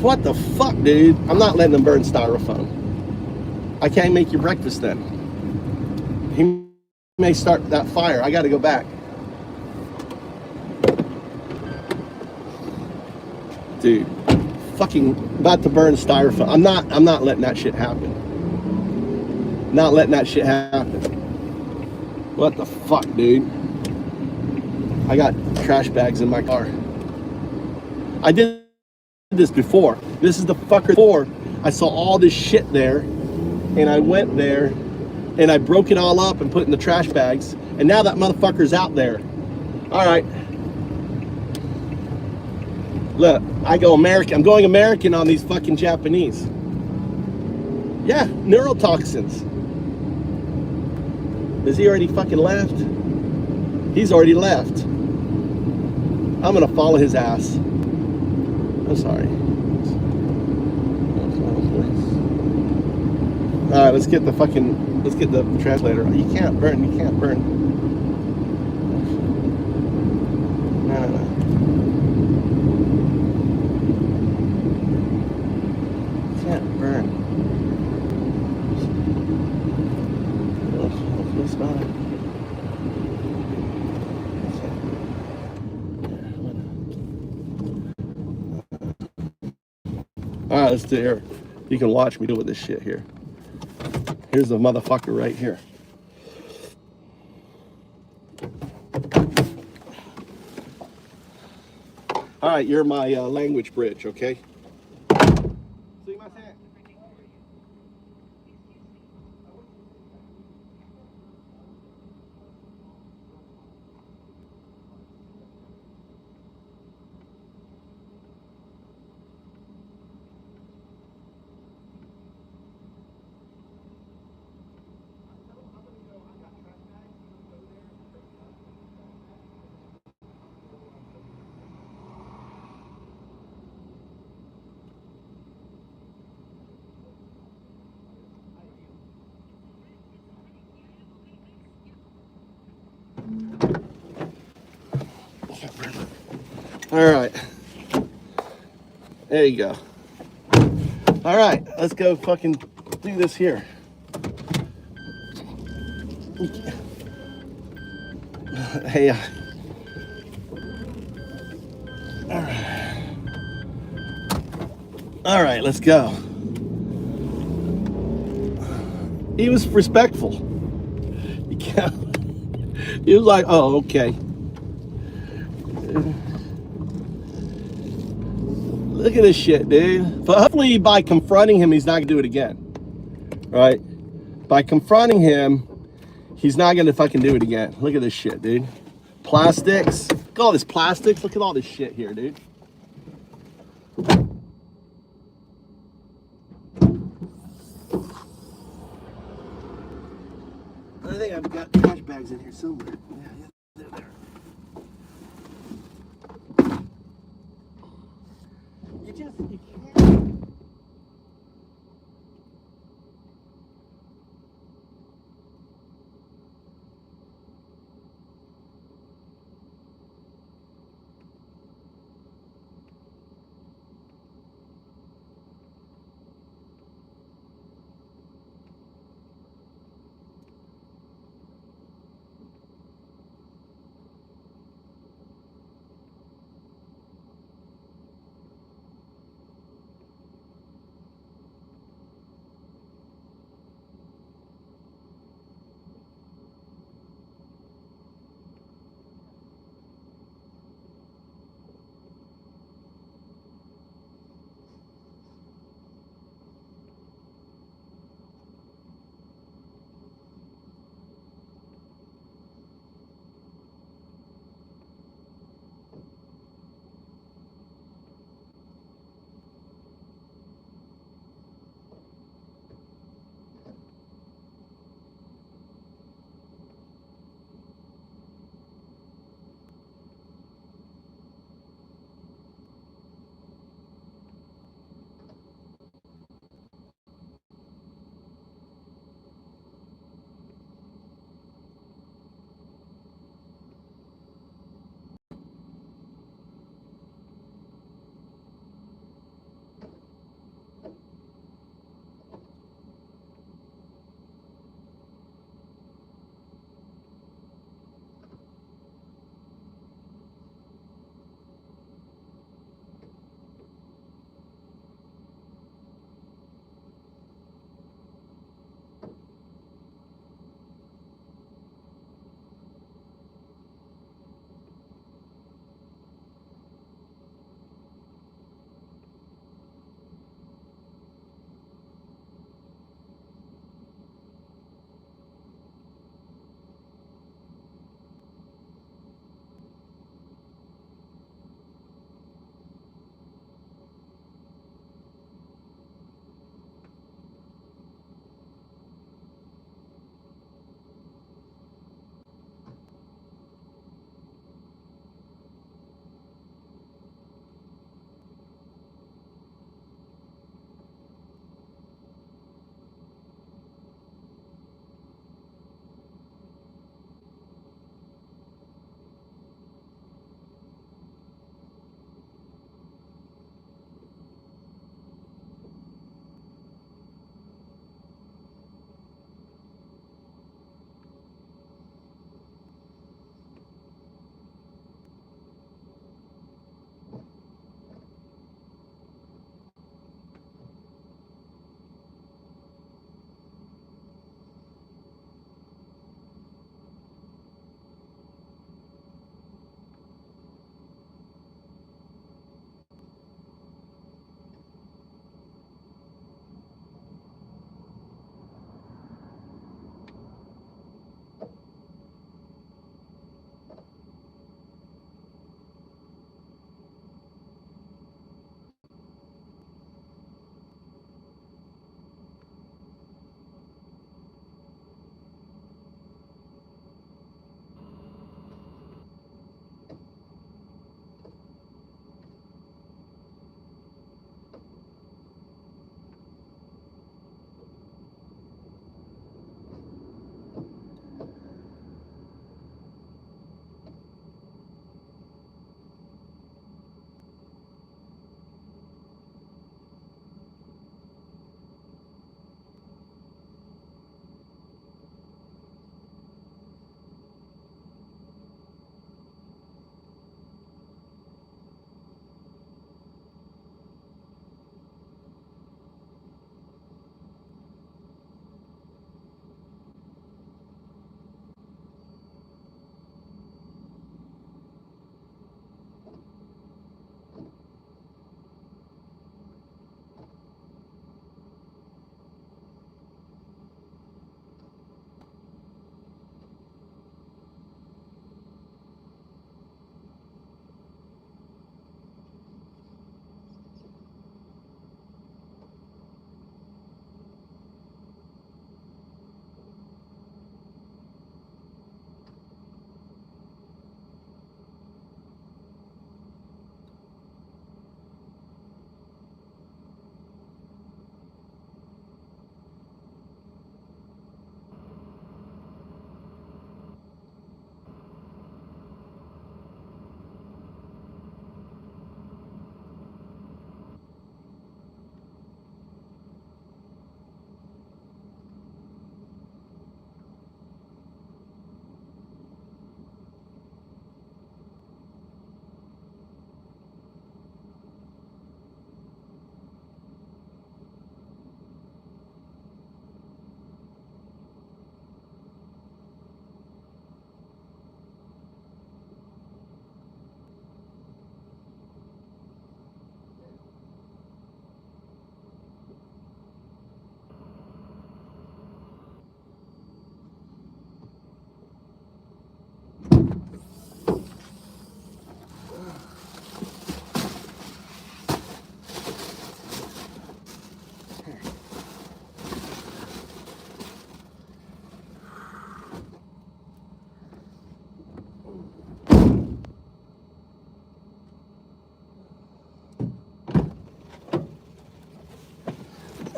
What the fuck, dude? I'm not letting them burn styrofoam. I can't make your breakfast then. He may start that fire. I got to go back. Dude, fucking about to burn styrofoam. I'm not letting that shit happen. Not letting that shit happen. What the fuck, dude? I got trash bags in my car. I did this before. This is the fucker before. I saw all this shit there, and I went there, and I broke it all up and put it in the trash bags, and now that motherfucker's out there. All right. Look, I go American. I'm going American on these fucking Japanese. Yeah, neurotoxins. Is he already fucking left? He's already left. I'm gonna follow his ass. I'm sorry. All right, let's get the translator. You can't burn. No. Can't burn. All right, let's do it here. You can watch me deal with this shit here. Here's the motherfucker right here. All right, you're my language bridge, okay? All right. There you go. All right, let's go fucking do this here. Hey, all right, let's go. He was respectful. He was like, oh, okay. Look at this shit, dude. But hopefully by confronting him, he's not gonna do it again. Right? By confronting him, he's not gonna fucking do it again. Look at this shit, dude. Plastics. Look at all this plastics. Look at all this shit here, dude. I think I've got trash bags in here somewhere. Yeah, they're there.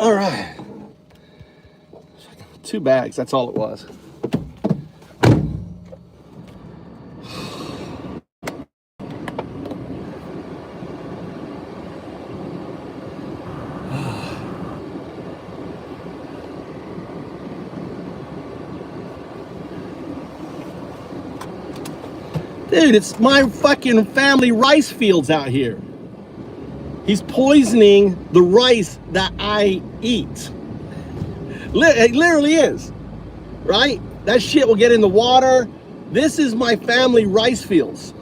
All right. 2 bags, that's all it was. Dude, it's my fucking family rice fields out here. He's poisoning the rice that I eat. It literally is, right? That shit will get in the water. This is my family rice fields.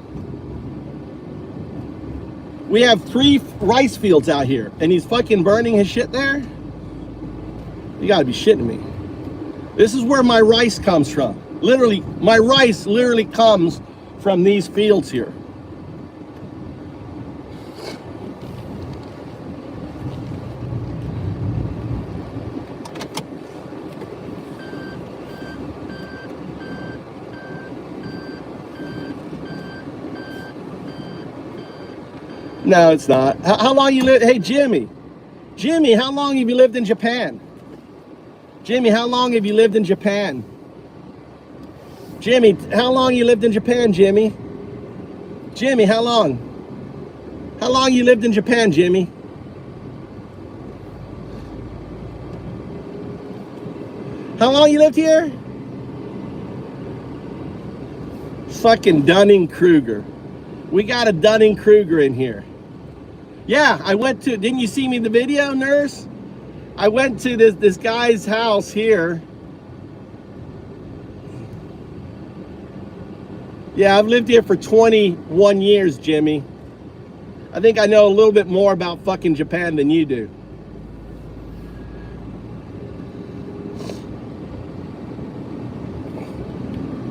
We have 3 rice fields out here, and he's fucking burning his shit there? You gotta be shitting me. This is where my rice comes from. Literally, my rice literally comes from these fields here. No, it's not. How long you live? Hey, Jimmy, how long have you lived in Japan? Jimmy, how long have you lived in Japan? Jimmy, how long you lived in Japan, Jimmy? Jimmy, how long? How long you lived in Japan, Jimmy? How long you lived here? Fucking Dunning-Kruger. We got a Dunning-Kruger in here. Yeah, I went to, didn't you see me in the video, nurse? I went to this guy's house here. Yeah, I've lived here for 21 years, Jimmy. I think I know a little bit more about fucking Japan than you do.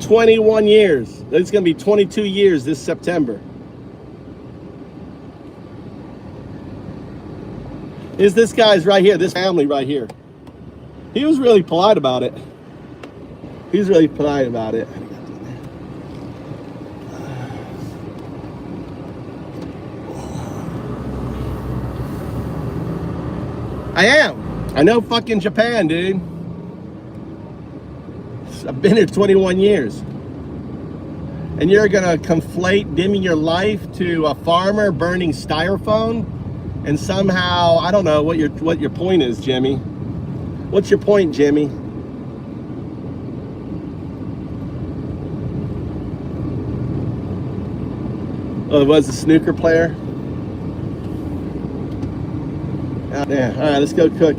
"21 years. It's gonna be 22 years this September. Is this guy's right here, this family right here. He was really polite about it. He's really polite about it. I am. I know fucking Japan, dude. I've been here 21 years. And you're gonna conflate dimming your life to a farmer burning styrofoam, and somehow, I don't know what your point is, Jimmy. What's your point, Jimmy? Oh, it was a snooker player? Oh, yeah. All right, let's go cook.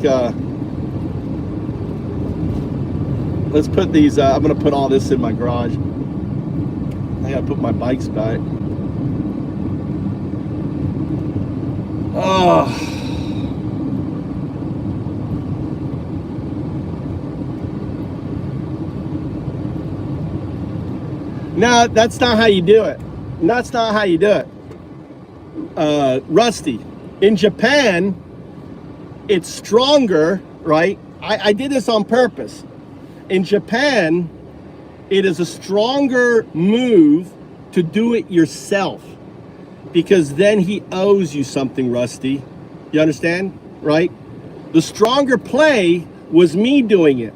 Let's put these, I'm gonna put all this in my garage. I gotta put my bikes back. Oh. No, that's not how you do it. That's not how you do it. Rusty, in Japan, it's stronger, right? I did this on purpose. In Japan, it is a stronger move to do it yourself, because then he owes you something, Rusty. You understand, right? The stronger play was me doing it,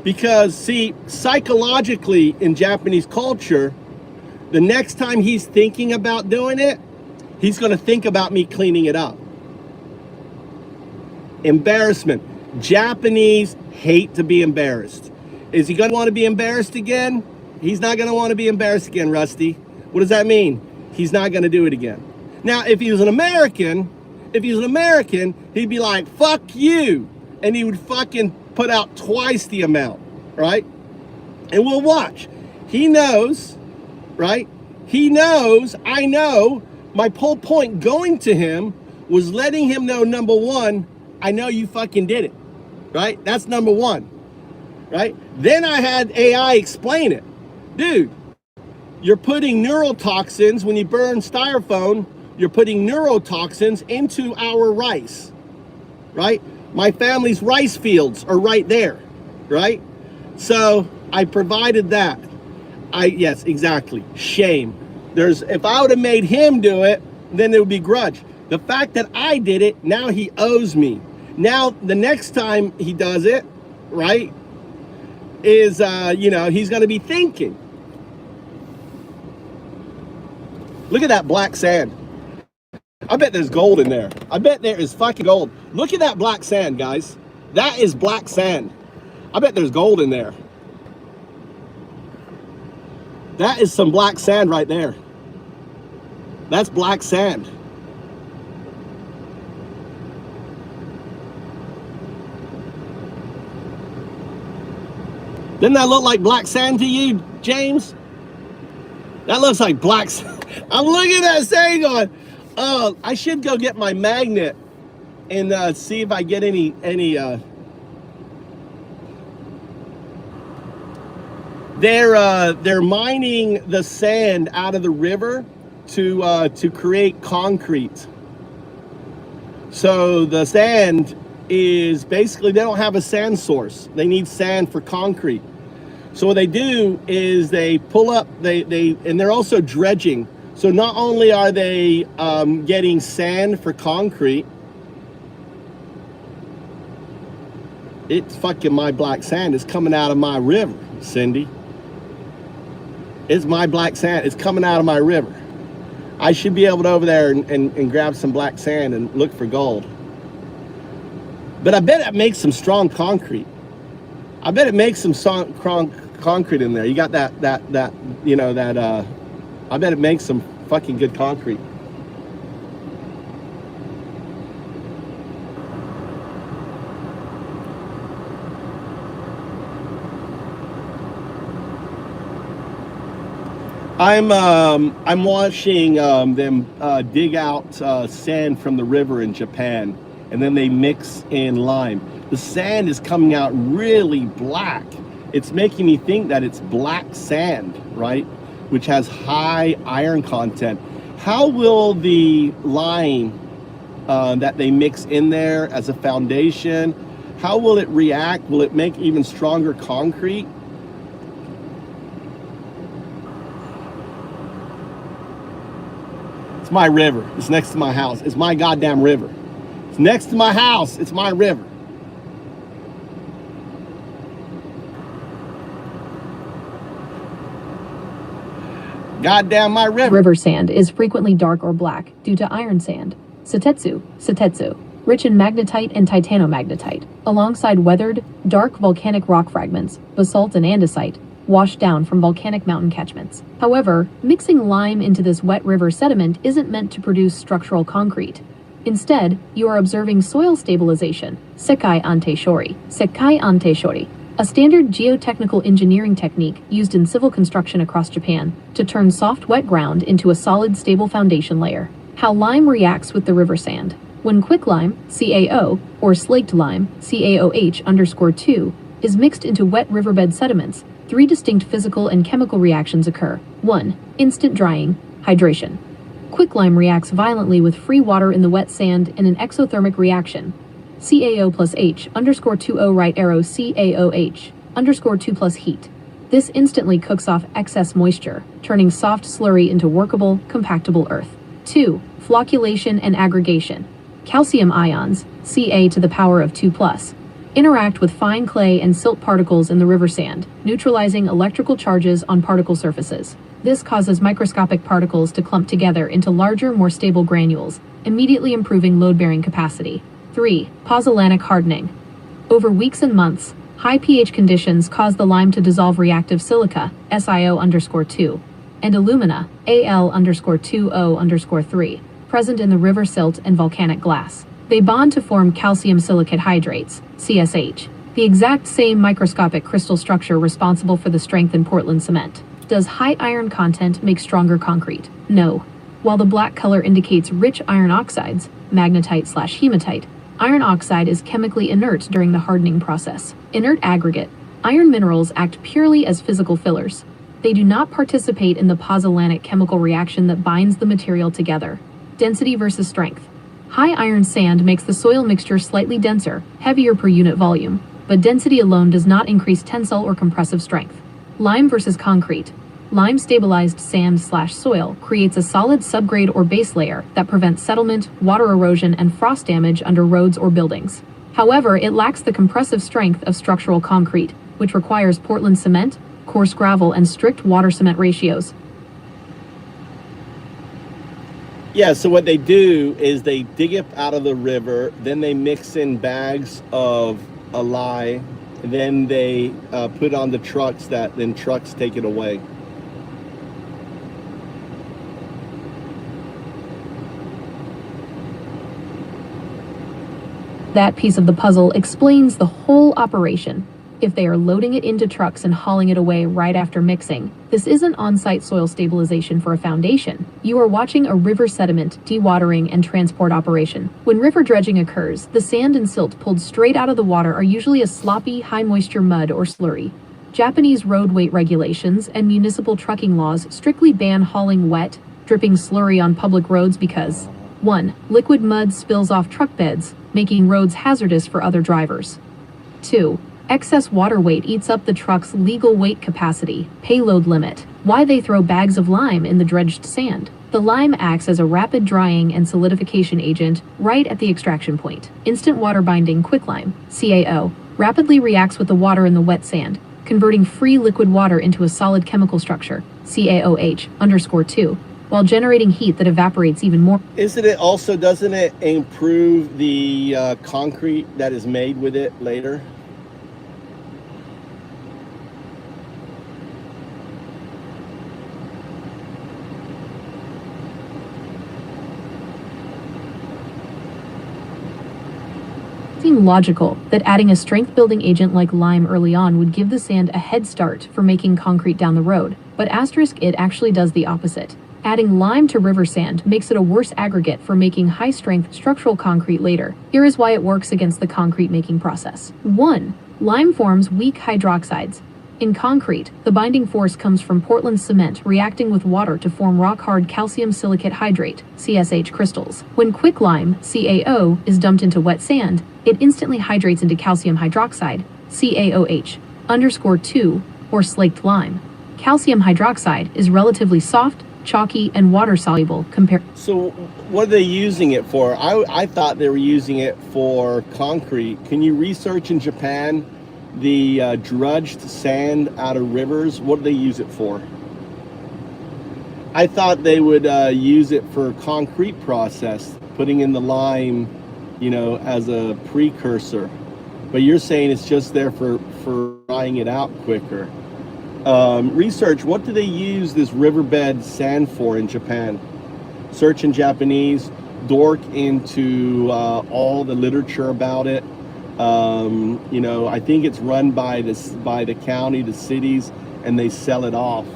because see, psychologically in Japanese culture, the next time he's thinking about doing it, he's going to think about me cleaning it up. Embarrassment. Japanese hate to be embarrassed. Is he going to want to be embarrassed again? He's not going to want to be embarrassed again, Rusty. What does that mean? He's not going to do it again. Now, if he was an American, he'd be like, fuck you. And he would fucking put out twice the amount, right? And we'll watch. He knows, right? He knows, I know. My whole point going to him was letting him know, number one, I know you fucking did it, right? That's number one, right? Then I had AI explain it. Dude, you're putting neurotoxins, when you burn styrofoam, you're putting neurotoxins into our rice, right? My family's rice fields are right there, right? So I provided that. Yes, exactly. Shame. If I would have made him do it, then there would be grudge. The fact that I did it, now he owes me. Now, the next time he does it, right, is, he's going to be thinking. Look at that black sand. I bet there's gold in there. I bet there is fucking gold. Look at that black sand, guys. That is black sand. I bet there's gold in there. That is some black sand right there. That's black sand. Doesn't that look like black sand to you, James? That looks like black sand. I'm looking at that sand going, oh, I should go get my magnet and see if I get any they're mining the sand out of the river to create concrete. So the sand is basically, they don't have a sand source. They need sand for concrete. So what they do is they pull up, and they're also dredging. So not only are they getting sand for concrete, it's fucking my black sand. It's coming out of my river, Cindy. It's my black sand. It's coming out of my river. I should be able to go over there and grab some black sand and look for gold. But I bet it makes some strong concrete. I bet it makes some concrete in there. You got that I bet it makes some fucking good concrete. I'm watching them dig out sand from the river in Japan, and then they mix in lime. The sand is coming out really black. It's making me think that it's black sand, right? Which has high iron content. How will the lime that they mix in there as a foundation, how will it react? Will it make even stronger concrete? It's my river. It's next to my house. It's my goddamn river. It's next to my house. It's my river. Goddamn my river. River sand is frequently dark or black due to iron sand, setetsu, rich in magnetite and titanomagnetite, alongside weathered, dark volcanic rock fragments, basalt and andesite, washed down from volcanic mountain catchments. However, mixing lime into this wet river sediment isn't meant to produce structural concrete. Instead, you are observing soil stabilization, sekai ante shori, a standard geotechnical engineering technique used in civil construction across Japan to turn soft wet ground into a solid stable foundation layer. How lime reacts with the river sand. When quicklime, CaO, or slaked lime, CaOH_2, is mixed into wet riverbed sediments, 3 distinct physical and chemical reactions occur. 1. Instant drying, hydration. Quicklime reacts violently with free water in the wet sand in an exothermic reaction. CaO plus H_2O right arrow CaOH_2 plus heat. This instantly cooks off excess moisture, turning soft slurry into workable, compactable earth. 2. Flocculation and aggregation. Calcium ions, Ca to the power of 2+, interact with fine clay and silt particles in the river sand, neutralizing electrical charges on particle surfaces. This causes microscopic particles to clump together into larger, more stable granules, immediately improving load-bearing capacity. 3. Pozzolanic hardening. Over weeks and months, high pH conditions cause the lime to dissolve reactive silica, SiO_2, and alumina, Al_2O_3, present in the river silt and volcanic glass. They bond to form calcium silicate hydrates, CSH, the exact same microscopic crystal structure responsible for the strength in Portland cement. Does high iron content make stronger concrete? No. While the black color indicates rich iron oxides, magnetite/hematite, iron oxide is chemically inert during the hardening process. Inert aggregate. Iron minerals act purely as physical fillers. They do not participate in the pozzolanic chemical reaction that binds the material together. Density versus strength. High iron sand makes the soil mixture slightly denser, heavier per unit volume, but density alone does not increase tensile or compressive strength. Lime versus concrete. Lime stabilized sand/soil creates a solid subgrade or base layer that prevents settlement, water erosion, and frost damage under roads or buildings. However, it lacks the compressive strength of structural concrete, which requires Portland cement, coarse gravel, and strict water-cement ratios. Yeah, so what they do is they dig it out of the river, then they mix in bags of a lye, then they put on the trucks that then trucks take it away. That piece of the puzzle explains the whole operation. If they are loading it into trucks and hauling it away right after mixing, this isn't on-site soil stabilization for a foundation. You are watching a river sediment, dewatering, and transport operation. When river dredging occurs, the sand and silt pulled straight out of the water are usually a sloppy, high-moisture mud or slurry. Japanese road weight regulations and municipal trucking laws strictly ban hauling wet, dripping slurry on public roads because 1. Liquid mud spills off truck beds, making roads hazardous for other drivers. 2. Excess water weight eats up the truck's legal weight capacity, payload limit. Why they throw bags of lime in the dredged sand? The lime acts as a rapid drying and solidification agent right at the extraction point. Instant water binding quicklime, CaO, rapidly reacts with the water in the wet sand, converting free liquid water into a solid chemical structure, CaOH_2, while generating heat that evaporates even more. Doesn't it improve the concrete that is made with it later? Logical that adding a strength-building agent like lime early on would give the sand a head start for making concrete down the road, but it actually does the opposite. Adding lime to river sand makes it a worse aggregate for making high-strength structural concrete later. Here is why it works against the concrete making process. 1. Lime forms weak hydroxides. In concrete, the binding force comes from Portland cement reacting with water to form rock-hard calcium silicate hydrate, CSH crystals. When quicklime, CaO, is dumped into wet sand, it instantly hydrates into calcium hydroxide, CaOH_2, or slaked lime. Calcium hydroxide is relatively soft, chalky, and water-soluble compared. So what are they using it for? I thought they were using it for concrete. Can you research in Japan the dredged sand out of rivers? What do they use it for? I thought they would use it for concrete process, putting in the lime, as a precursor. But you're saying it's just there for drying it out quicker. Research, what do they use this riverbed sand for in Japan? Search in Japanese, dork into all the literature about it. I think it's run by the county, the cities, and they sell it off.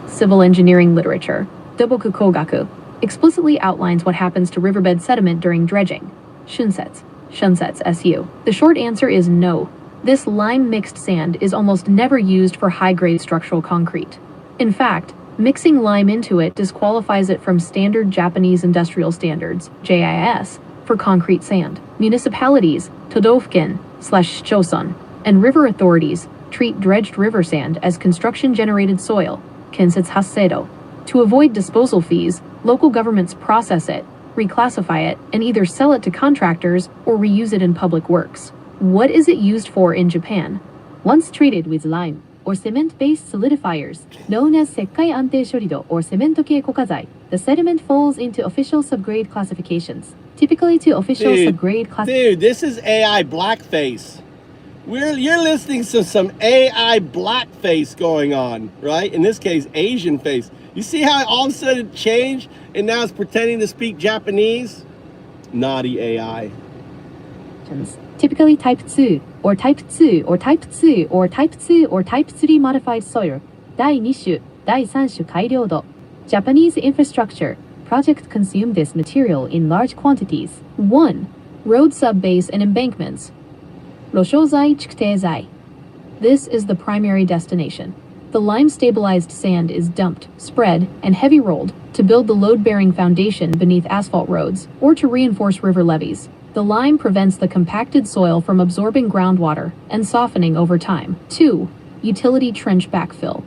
Civil engineering literature, Doboku Kogaku, explicitly outlines what happens to riverbed sediment during dredging. Shunsets SU. The short answer is no. This lime-mixed sand is almost never used for high-grade structural concrete. In fact, mixing lime into it disqualifies it from standard Japanese industrial standards, JIS, for concrete sand. Municipalities, Todofken/Shoson, and river authorities treat dredged river sand as construction-generated soil, Kensetsu. To avoid disposal fees, local governments process it, reclassify it, and either sell it to contractors or reuse it in public works. What is it used for in Japan? Once treated with lime or cement-based solidifiers, known as Sekkai Ante Shorido or Cement-kei Kokazai, the sediment falls into official subgrade classifications. Typically to official subgrade classifications. Dude, this is AI blackface. You're listening to some AI blackface going on, right? In this case, Asian face. You see how all of a sudden it changed and now it's pretending to speak Japanese? Naughty AI. Typically type 2 or type 2 or type 2 or type 2 or type 3 modified soil. 第2種、第3種改良度. Japanese infrastructure project consume this material in large quantities. 1. Road subbase and embankments. 路商材築堤材. This is the primary destination. The lime-stabilized sand is dumped, spread, and heavy rolled to build the load-bearing foundation beneath asphalt roads or to reinforce river levees. The lime prevents the compacted soil from absorbing groundwater and softening over time. 2. Utility trench backfill.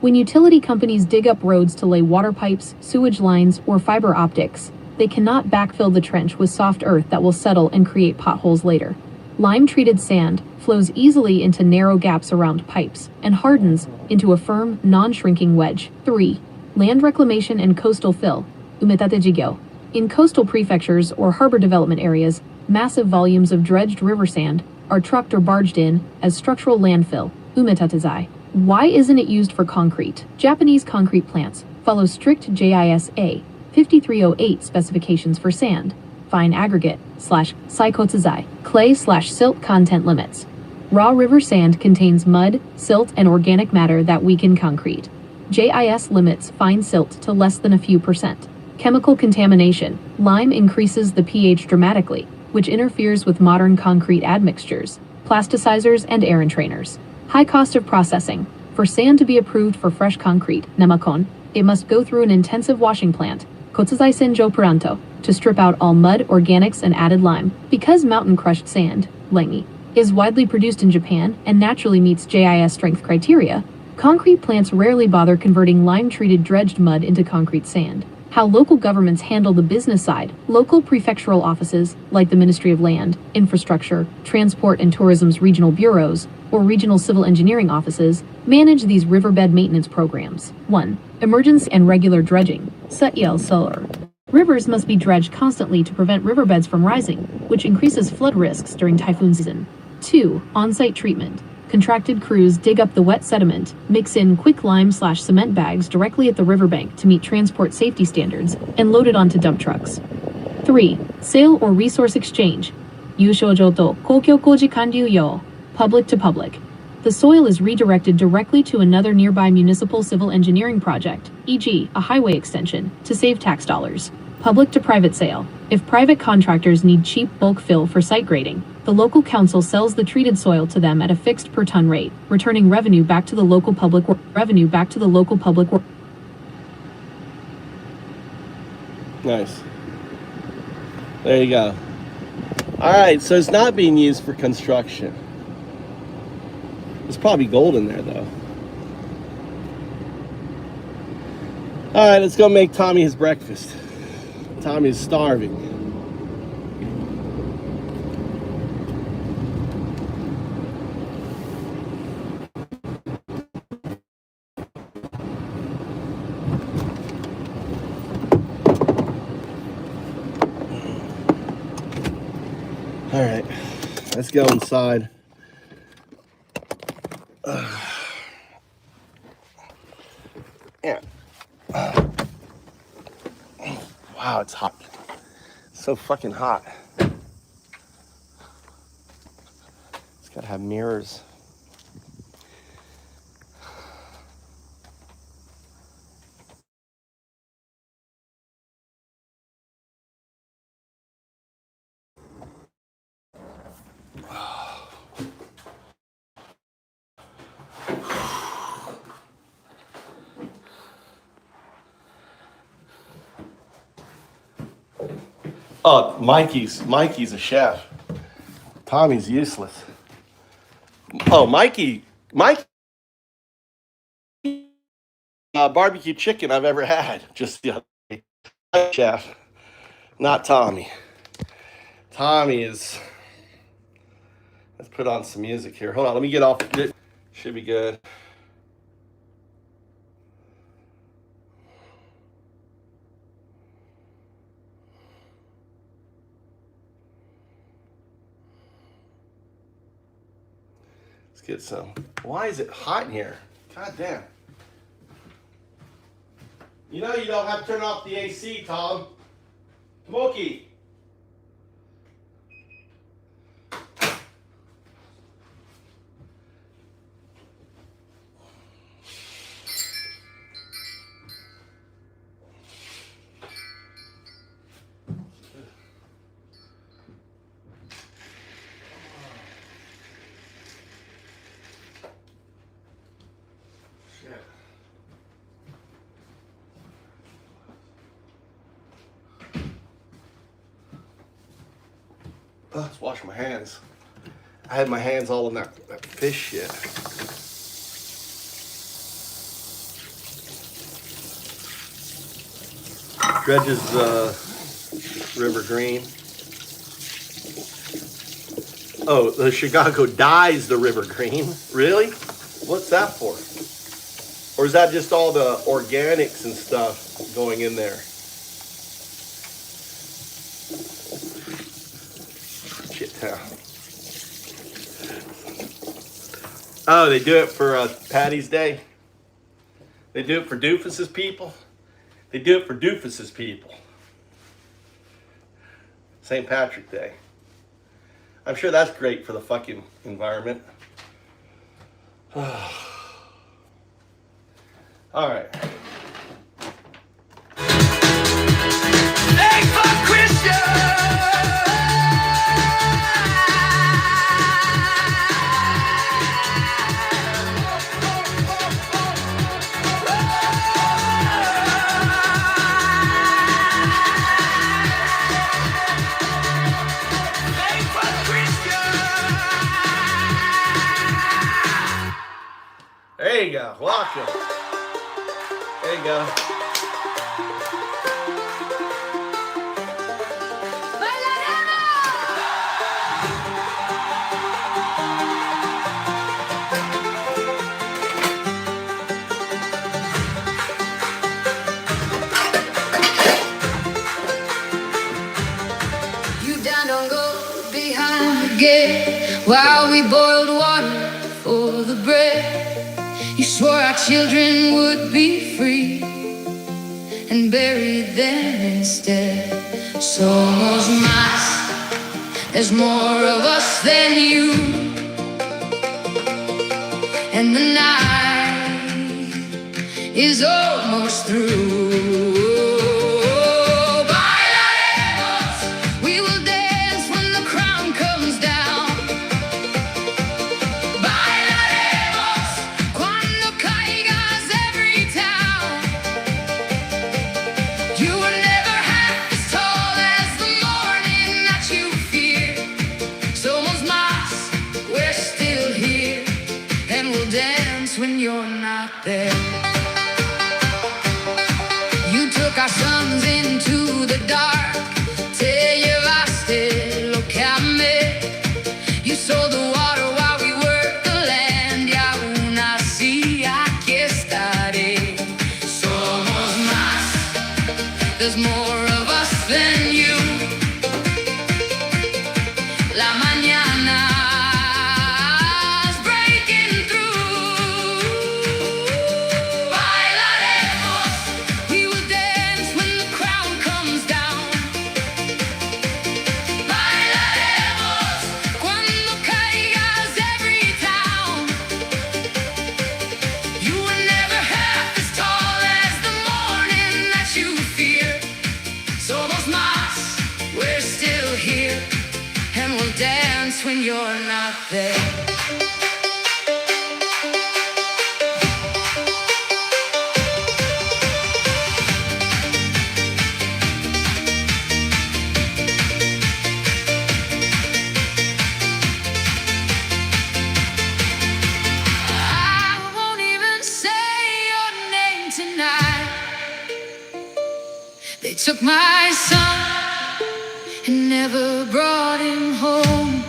When utility companies dig up roads to lay water pipes, sewage lines, or fiber optics, they cannot backfill the trench with soft earth that will settle and create potholes later. Lime-treated sand flows easily into narrow gaps around pipes and hardens into a firm, non-shrinking wedge. 3. Land reclamation and coastal fill. Umetate-jigyo. In coastal prefectures or harbor development areas, massive volumes of dredged river sand are trucked or barged in as structural landfill. Umetatezai. Why isn't it used for concrete? Japanese concrete plants follow strict JISA 5308 specifications for sand, fine aggregate / saikotazai, clay / silt content limits. Raw river sand contains mud, silt, and organic matter that weaken concrete. JIS limits fine silt to less than a few percent. Chemical contamination. Lime increases the pH dramatically, which interferes with modern concrete admixtures, plasticizers, and air entrainers. High cost of processing. For sand to be approved for fresh concrete, namakon, it must go through an intensive washing plant, kotsuzai senjo puranto, to strip out all mud, organics, and added lime. Because mountain crushed sand, lengi, is widely produced in Japan and naturally meets JIS strength criteria, concrete plants rarely bother converting lime-treated dredged mud into concrete sand. How local governments handle the business side. Local prefectural offices, like the Ministry of Land, Infrastructure, Transport and Tourism's regional bureaus, or regional civil engineering offices, manage these riverbed maintenance programs. 1. Emergency and regular dredging. Sutiel solar. Rivers must be dredged constantly to prevent riverbeds from rising, which increases flood risks during typhoon season. 2. On-site treatment. Contracted crews dig up the wet sediment, mix in quick lime / cement bags directly at the riverbank to meet transport safety standards, and load it onto dump trucks. 3. Sale or resource exchange. Yushojoto kokyo koji kanryu yo. Public to public. The soil is redirected directly to another nearby municipal civil engineering project, e.g., a highway extension, to save tax dollars. Public to private sale. If private contractors need cheap bulk fill for site grading, the local council sells the treated soil to them at a fixed per ton rate, returning revenue back to the local public work. Nice. There you go. All right, so it's not being used for construction. There's probably gold in there, though. All right, let's go make Tommy his breakfast. Tommy's starving. All right, let's go inside. Yeah. Wow, it's hot. So fucking hot. It's gotta have mirrors. Oh, Mikey's a chef. Tommy's useless. Oh, Mikey, barbecue chicken I've ever had. Just the other day. Chef, not Tommy. Tommy is. Let's put on some music here. Hold on, let me get off. Should be good. Get some. Why is it hot in here? God damn. You know you don't have to turn off the AC, Tom. Smokey. Oh, let's wash my hands. I had my hands all in that fish shit. dredges the river green. Oh, the Chicago dyes the river green. Really? What's that for? Or is that just all the organics and stuff going in there? Shit town. Oh, they do it for Patty's Day. They do it for Doofus's people. They do it for Doofus's people. St. Patrick's Day. I'm sure that's great for the fucking environment. All right. There you go. Welcome. There you go. You down, don't go behind the gate while we boiled water for the bread. You swore our children would be free and buried them instead. Somos más, there's more of us than you. And the night is almost through. Our sons into the dark. Te llevaste lo que amé. You sold the water while we worked the land. Y aún así aquí estaré. Somos más. There's more of us than you. La mañana is breaking through. Bailaremos. We will dance when the crown comes down. Bailaremos cuando caigas every town. You were never half as tall as the morning that you fear. Somos más, we're still here, and we'll dance when you're not there. I won't even say your name tonight. They took my son and never brought him home.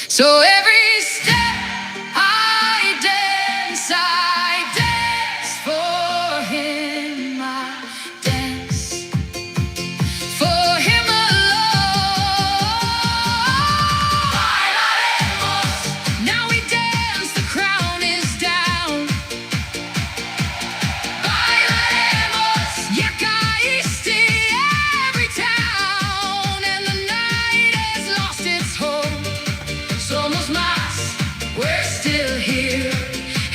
So every step I dance for him. I dance for him alone. Bailaremos. Now we dance, the crown is down. Bailaremos. Ya caíste every town, and the night has lost its home. Somos más, we're still here,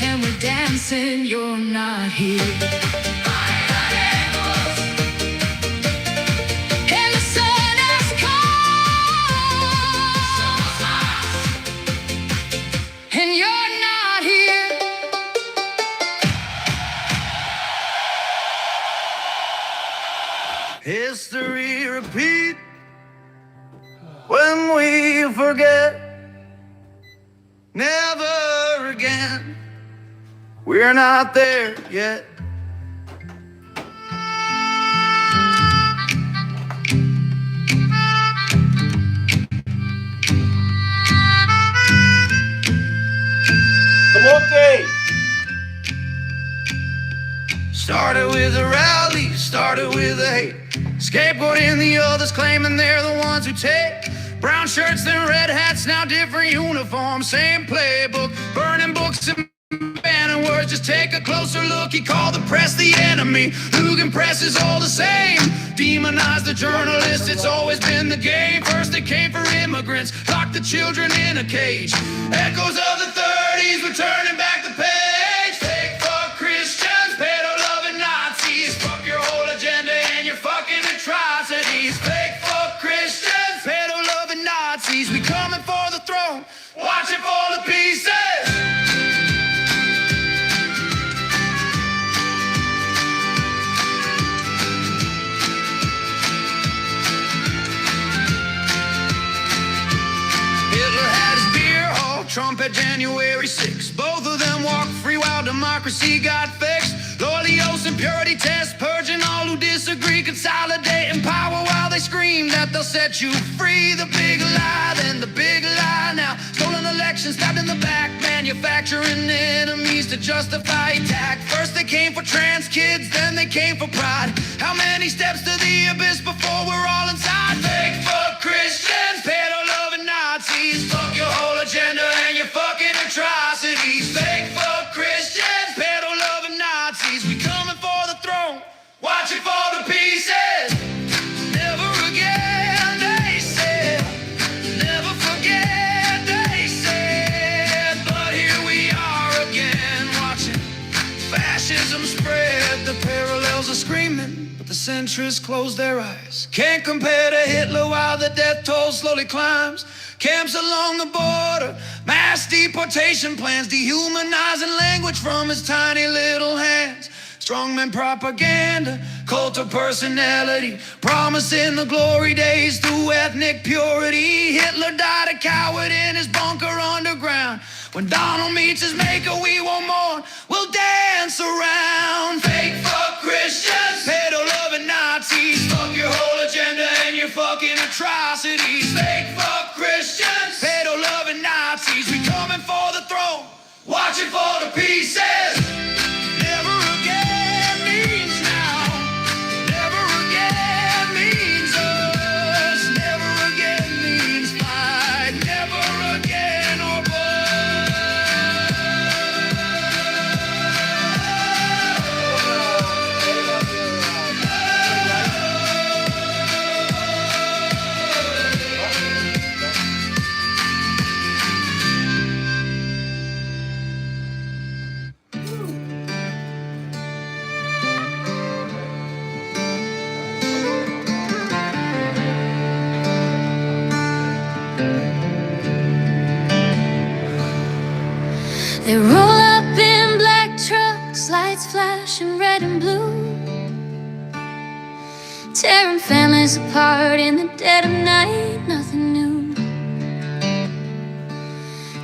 and we're dancing, you're not here. Bailaremos. And the sun has come. Somos más, and you're not here. History repeat when we forget. Never again. We're not there yet. Okay. Started with a rally, started with a hate. Scapegoating the others, claiming they're the ones who take. Brown shirts, then red hats, now different uniforms. Same playbook, burning books and banning words. Just take a closer look. He called the press the enemy. Lugan press is all the same. Demonize the journalists, it's always been the game. First it came for immigrants, locked the children in a cage. Echoes of the 30s, we're turning back the page. Fake fuck Christians, pedo-lovin Nazis. Fuck your whole agenda and your fucking atrocities. Fake fuck Christians, pedo-lovin Nazis. We coming for the throne, watch it fall to pieces. Trump at January 6th. Both of them walked free while democracy got fixed. Loyalios and purity tests, purging all who disagree. Consolidating power while they scream that they'll set you free. The big lie, then the big lie now. Stolen elections, stabbed in the back. Manufacturing enemies to justify attack. First they came for trans kids, then they came for pride. How many steps to the abyss before we're all inside? Fake fuck Christians, pedo-lovin Nazis. Fuck your whole agenda and your fucking atrocities. Fake fuck Christians, pedo-lovin Nazis. We coming for the throne, watch it fall to pieces. Never again, they said. Never forget, they said. But here we are again, watching fascism spread. The parallels are screaming, but the centrists close their eyes. Can't compare to Hitler while the death toll slowly climbs. Camps along the border, mass deportation plans, dehumanizing language from his tiny little hands. Strongman propaganda, cult of personality, promising the glory days through ethnic purity. Hitler died a coward in his bunker underground. When Donald meets his maker, we won't mourn, we'll dance around. Fake fuck Christians, pedo-lovin Nazis. Fuck your whole agenda and your fucking atrocities. Fake fuck Christians, pedo-lovin Nazis. We coming for the throne, watch it fall to pieces. Never again means now. Never again means us. Never again means fight. Never again or They roll up in black trucks, lights flashing red and blue, tearing families apart in the dead of night, nothing new.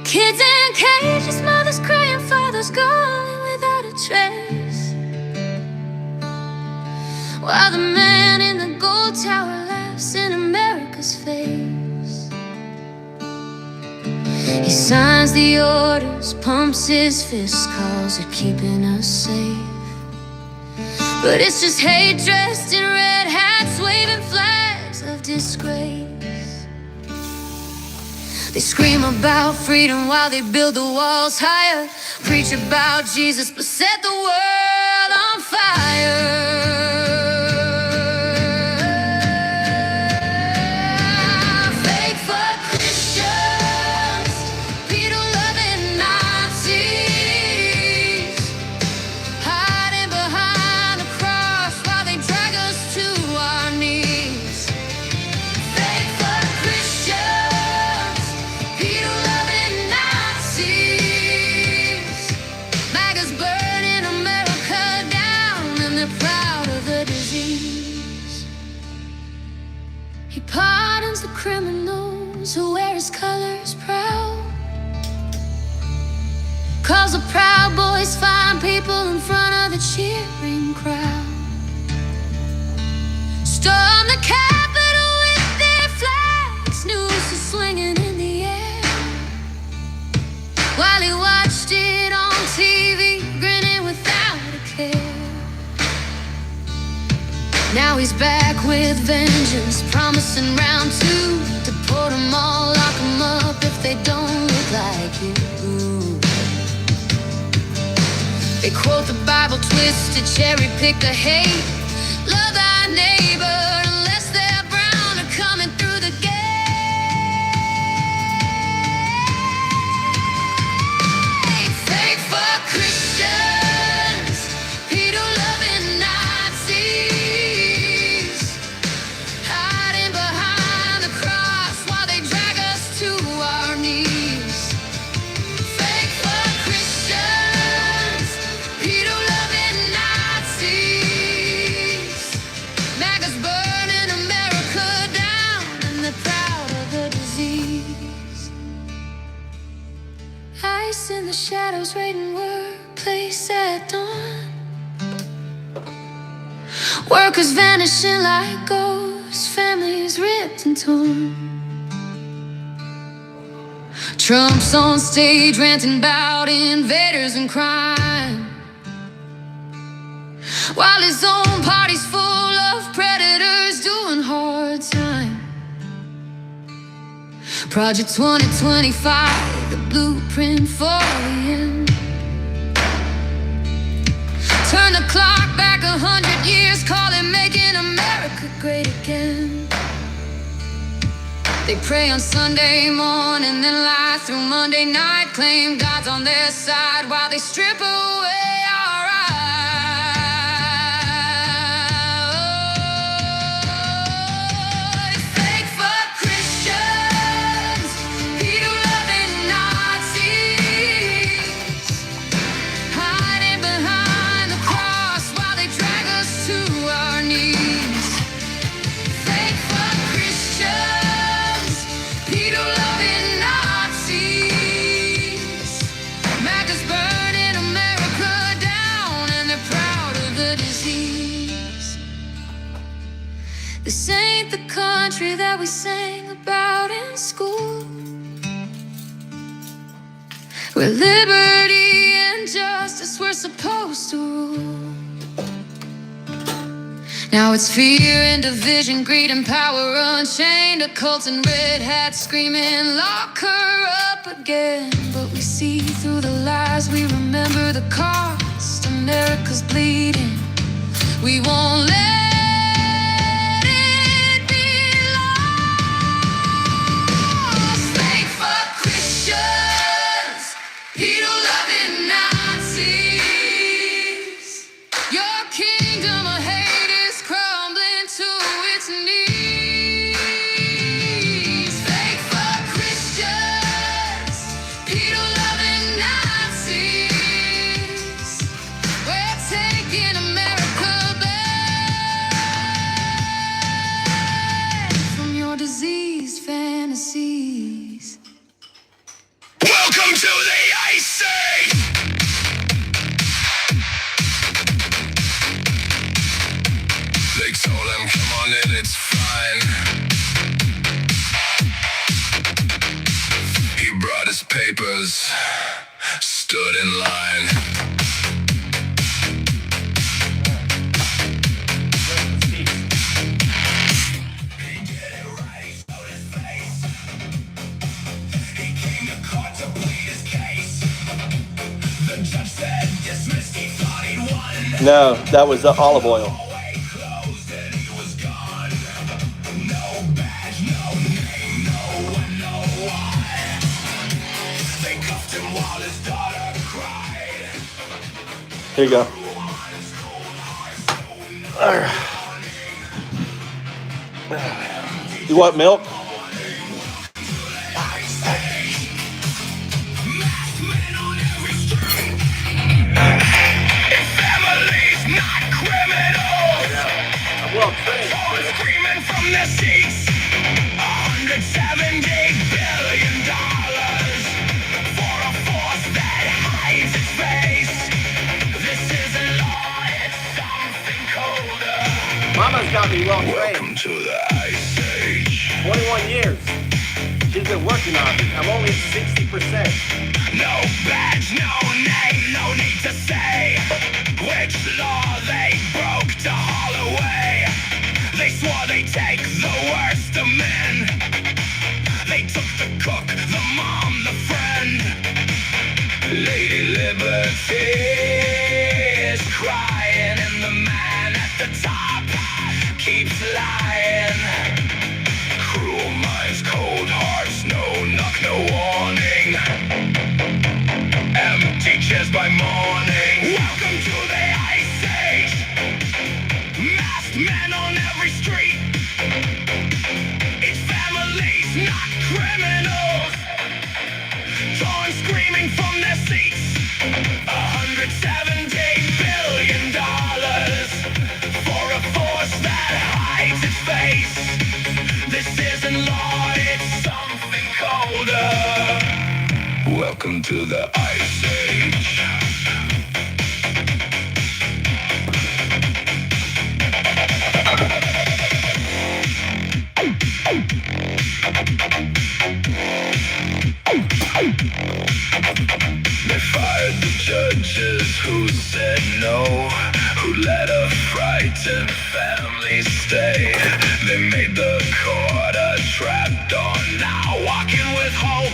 Kids in cages, mothers crying, fathers gone without a trace, while the man in the gold tower laughs in America's face. He signs the orders, pumps his fist, calls it keeping us safe. But it's just hate dressed in red hats, waving flags of disgrace. They scream about freedom while they build the walls higher, preach about Jesus but set the world on fire. Criminals who wear his colors proud, calls the Proud Boys fine people in front of the cheering crowd. Storm the Capitol with their flags, nooses swinging in the air, while he watched it on with vengeance, promising round two. Deport them all, lock them up if they don't look like you. They quote the Bible twisted, cherry pick the hate. Love thy neighbor unless they're brown or coming through the gate. Fake for Christians, Pedo-lovin Nazis, hiding behind the cross while they drag us to our knees. Fake for Christians, Pedo-lovin Nazis, MAGA's burning America down and they're proud of the disease. Ice in the shadows, waiting workplace at dawn. Workers vanishing like ghosts, families ripped and torn. Trump's on stage ranting about invaders and crime, while his own party's full of predators doing hard time. Project 2025, the blueprint for the end. Turn the clock back 100 years, call it making America great again. They pray on Sunday morning, then lie through Monday night, claim God's on their side while they strip away our eyes. Fake for Christians, Pedo-lovin Nazis, hiding behind the cross while they drag us to our knees. Fake for Christians, Pedo-lovin Nazis, MAGA's burning America down and they're proud of the disease. This ain't the country that we sang about in school, where liberty and justice were supposed to rule. Now it's fear and division, greed and power unchained, a cult and red hats screaming, lock her up again. But we see through the lies, we remember the cost. America's bleeding, we won't let it be lost. Fake for Christians, Pedo-lovin Nazis, your kingdom of hate is crumbling to its knees. Fake for Christians, Pedo-lovin Nazis, we're taking America back from your diseased fantasies. Welcome to the Ice Age! They told him, come on in, it's fine. He brought his papers, stood in line. He did it right, he showed his face. He came to court to plead his case. The judge said dismissed, he thought he'd won. No, that was the olive oil. Hallway closed and he was gone. No badge, no name, no one, no why. They cuffed him while his daughter cried. Here you go. You want milk? Masked men on every street. Families, not criminals. Screaming from their seats. $170 billion for a force that hides its face. This isn't law, it's something colder. Mama's got me well Welcome trained. to the Ice Age. 21 years. She's been working on it. I'm only at 60%. No badge, no name, no need to say which law they broke to haul away. They swore liberty is crying, and the man at the top keeps lying. Cruel minds, cold hearts, no knock, no warning. Empty chairs by morning. Welcome to the Ice Age. Masked men on every street. It's families, not criminals. Torn screaming from their seats. $170 billion for a force that hides its face. This isn't law, it's something colder. Welcome to the Ice Age. They fired the judges who said no, who let a frightened family stay. They made the court a trapdoor, now walking with hope.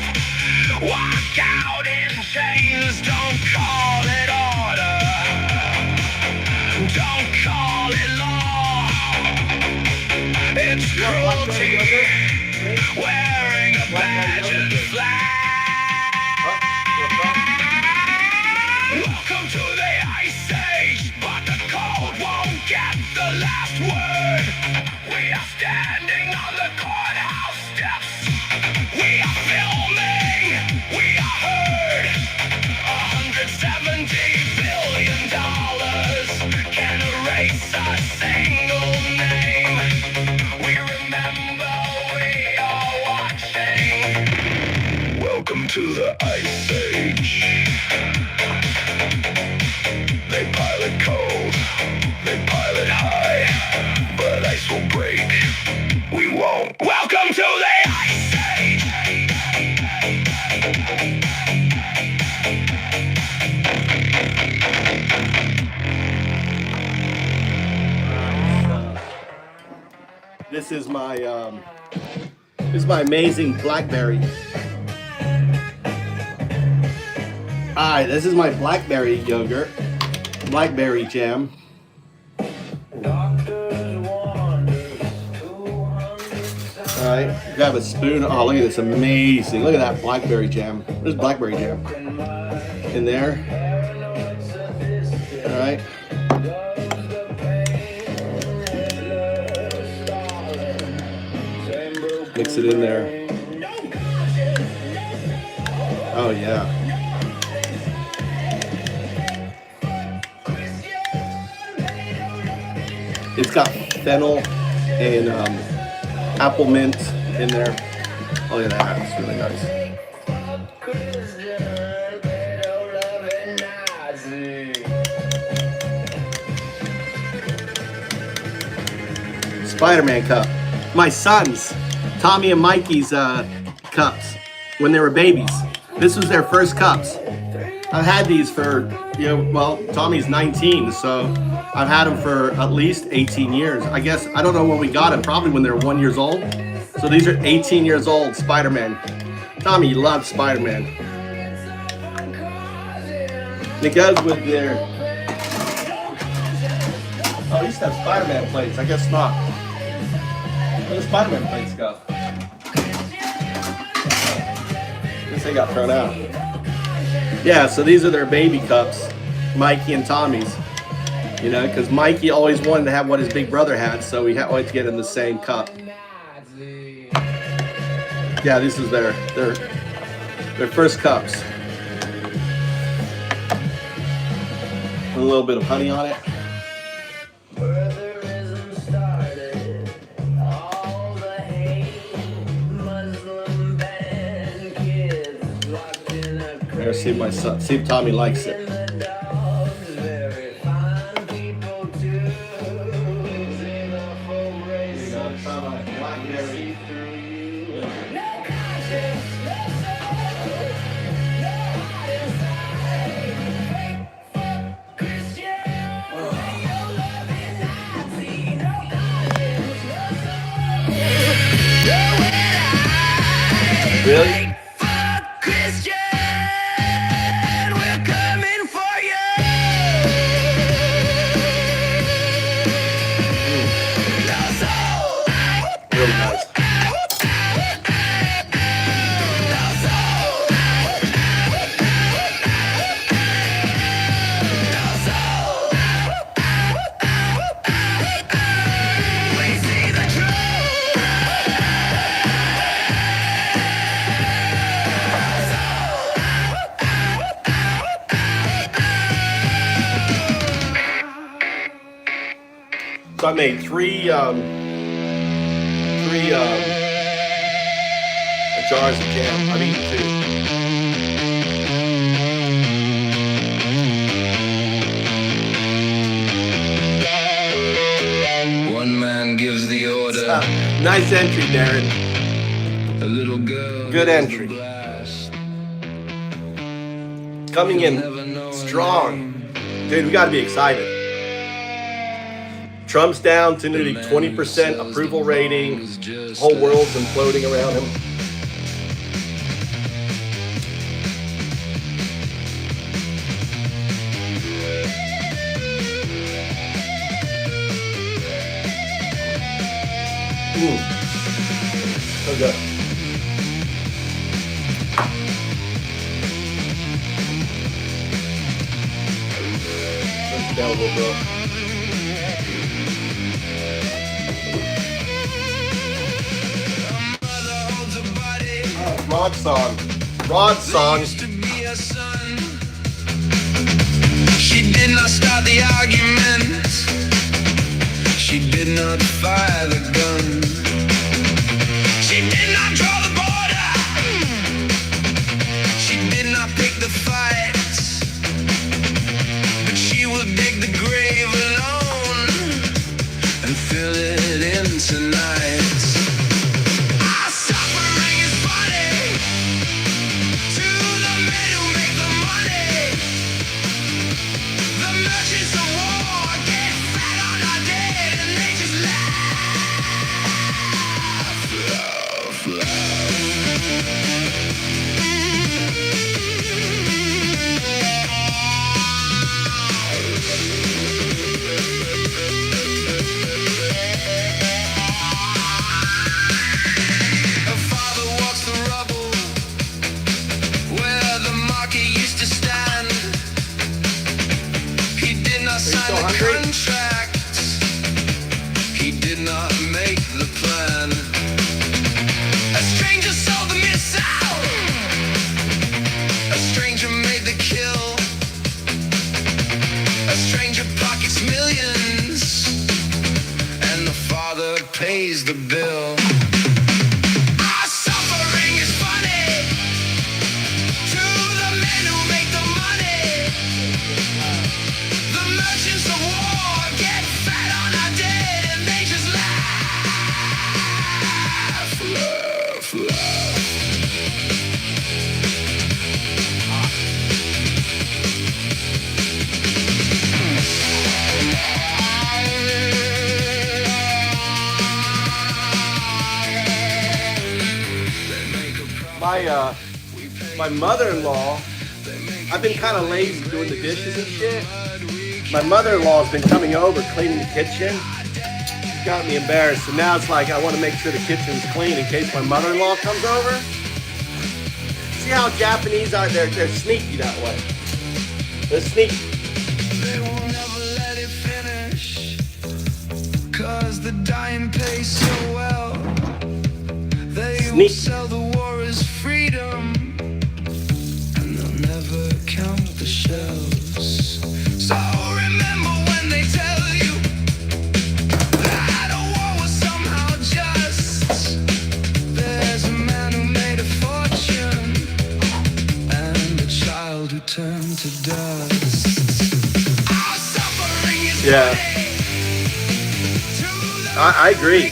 Walk out in chains, don't call it order. Don't call it law. It's cruelty, wearing a badge and flag. Welcome to the Ice Age, but the cold won't get the last word. We are standing on the courthouse steps. We are filming, we are heard. $170 billion can erase a single name. We remember, we are watching. Welcome to the Ice Age. They pile it cold, they pile it high, but ice will break, we won't. Welcome to the Ice Age! This is my amazing blackberry. Hi, this is my blackberry yogurt, blackberry jam. All right, grab a spoon. Oh, look at this, amazing. Look at that blackberry jam. There's blackberry jam in there. All right. Mix it in there. Oh yeah. It's got fennel and apple mint in there. Look at that, it's really nice. Spider-Man cup. My sons, Tommy and Mikey's cups when they were babies. This was their first cups. I've had these for, well, Tommy's 19, so I've had them for at least 18 years. I guess, I don't know when we got them, probably when they were 1 year old. So these are 18 years old, Spider-Man. Tommy loves Spider-Man. It goes with their, oh, these have Spider-Man plates, I guess not. Where the Spider-Man plates go? I guess they got thrown out. Yeah, so these are their baby cups, Mikey and Tommy's. You know, because Mikey always wanted to have what his big brother had, so we always get in the same cup. Yeah, this is their first cups. A little bit of honey on it. There, see my son, see if Tommy likes it. Really? Christian, we're coming I made three jars of jam. I've eaten 2. One man gives the order. Nice entry, Darren. A little girl. Good entry. Coming in strong. Dude, we got to be excited. Trump's down to nearly 20% approval rating. Whole world's imploding around him. So good. Let's down a little bit. Rod song. Rod song. She did not start the argument. She did not fire the gun. She did not draw the border. She did not pick the fight. But she will dig the grave alone and fill it in tonight. Our suffering is funny to the men who make the money. The merchants of war get fat on our dead and they just pays the bill. Our suffering is funny to the men who make the money. The merchants of war get fat on our dead and they just laugh. Laugh, laugh. My mother-in-law, I've been kind of lazy doing the dishes and shit. My mother-in-law's been coming over, cleaning the kitchen. It's got me embarrassed. So now it's like I want to make sure the kitchen's clean in case my mother-in-law comes over. See how Japanese are? They're sneaky that way. They're sneaky. They will never let it finish, 'cause the dying pay so well. They will sell the war as freedom, and they'll never count the shells. So remember when they tell you that a war was somehow just. There's a man who made a fortune and a child who turned to dust. Our suffering is yeah. I agree.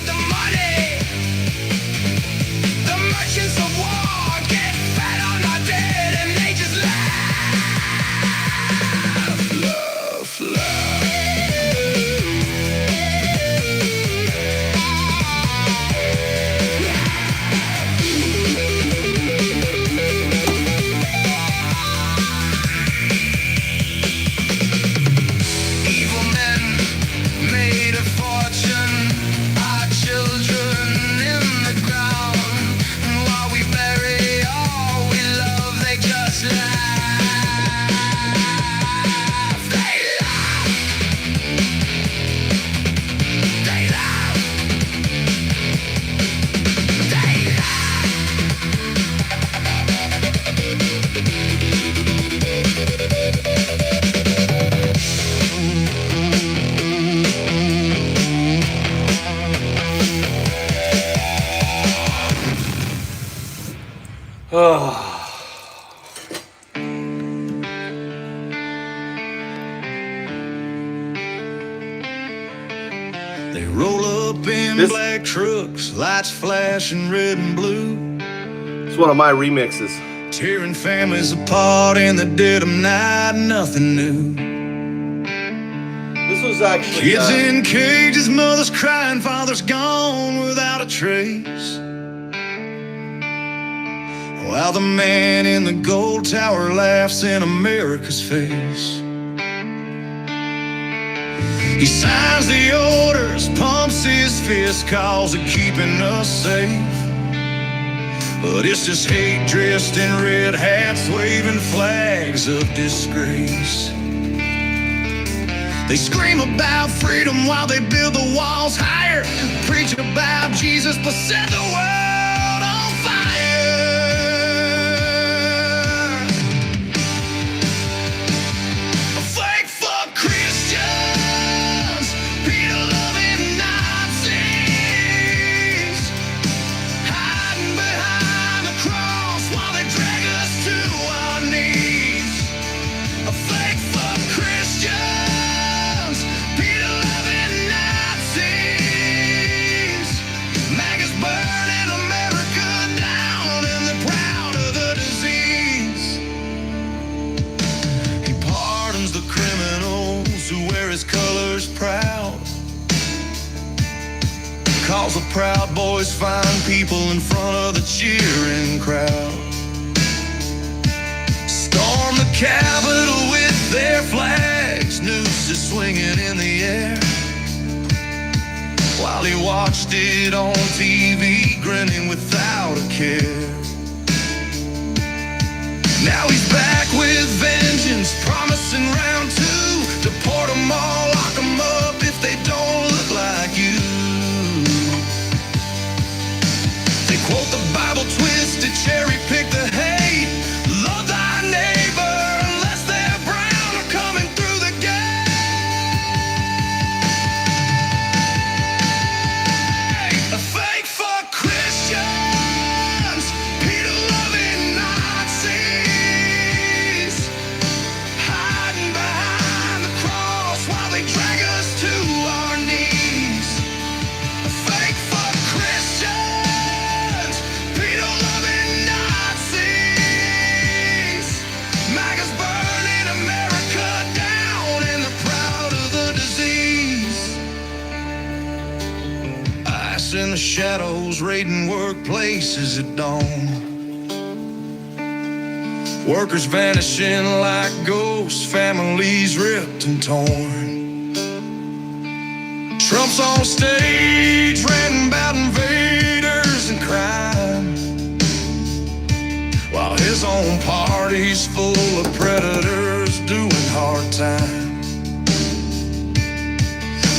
They roll up in black trucks, lights flashing red and blue. It's one of my remixes. Tearing families apart in the dead of night, nothing new. This was actually kids in cages, mothers crying, fathers gone without a trace. While the man in the gold tower laughs in America's face. He signs the orders, pumps his fist, calls it keeping us safe. But it's just hate dressed in red hats, waving flags of disgrace. They scream about freedom while they build the walls higher, preach about Jesus, but set the world on fire. Fake fuck Christians, Pedo-lovin Nazis, hiding behind the cross while they drag us to our knees. Fake fuck Christians, Pedo-lovin Nazis, maggots burning America down, and they're proud of the disease. He pardons the criminals who wear his colors proud, calls the Proud Boys fine people in front of the cheering crowd. Storm the Capitol with their flags, nooses swinging in the air, while he watched it on TV, grinning without a care. Now he's back with vengeance, promising round two, deport them all, lock them up if they don't look like you. They quote the Bible twisted, cherry pick the hate, love thy neighbor unless they're brown or coming through the gate. A fake fuck Christians, Pedo-lovin Nazis, hiding behind the cross while they drag us to our knees. A fake fuck Christians, Pedo-lovin Nazis, maggots burning America down, and they're proud of the disease. Ice in the shadows, raiding workplaces at dawn. Workers vanishing like ghosts, families ripped and torn. Trump's on stage, ranting about invaders and crime, while his own party's full of predators doing hard time.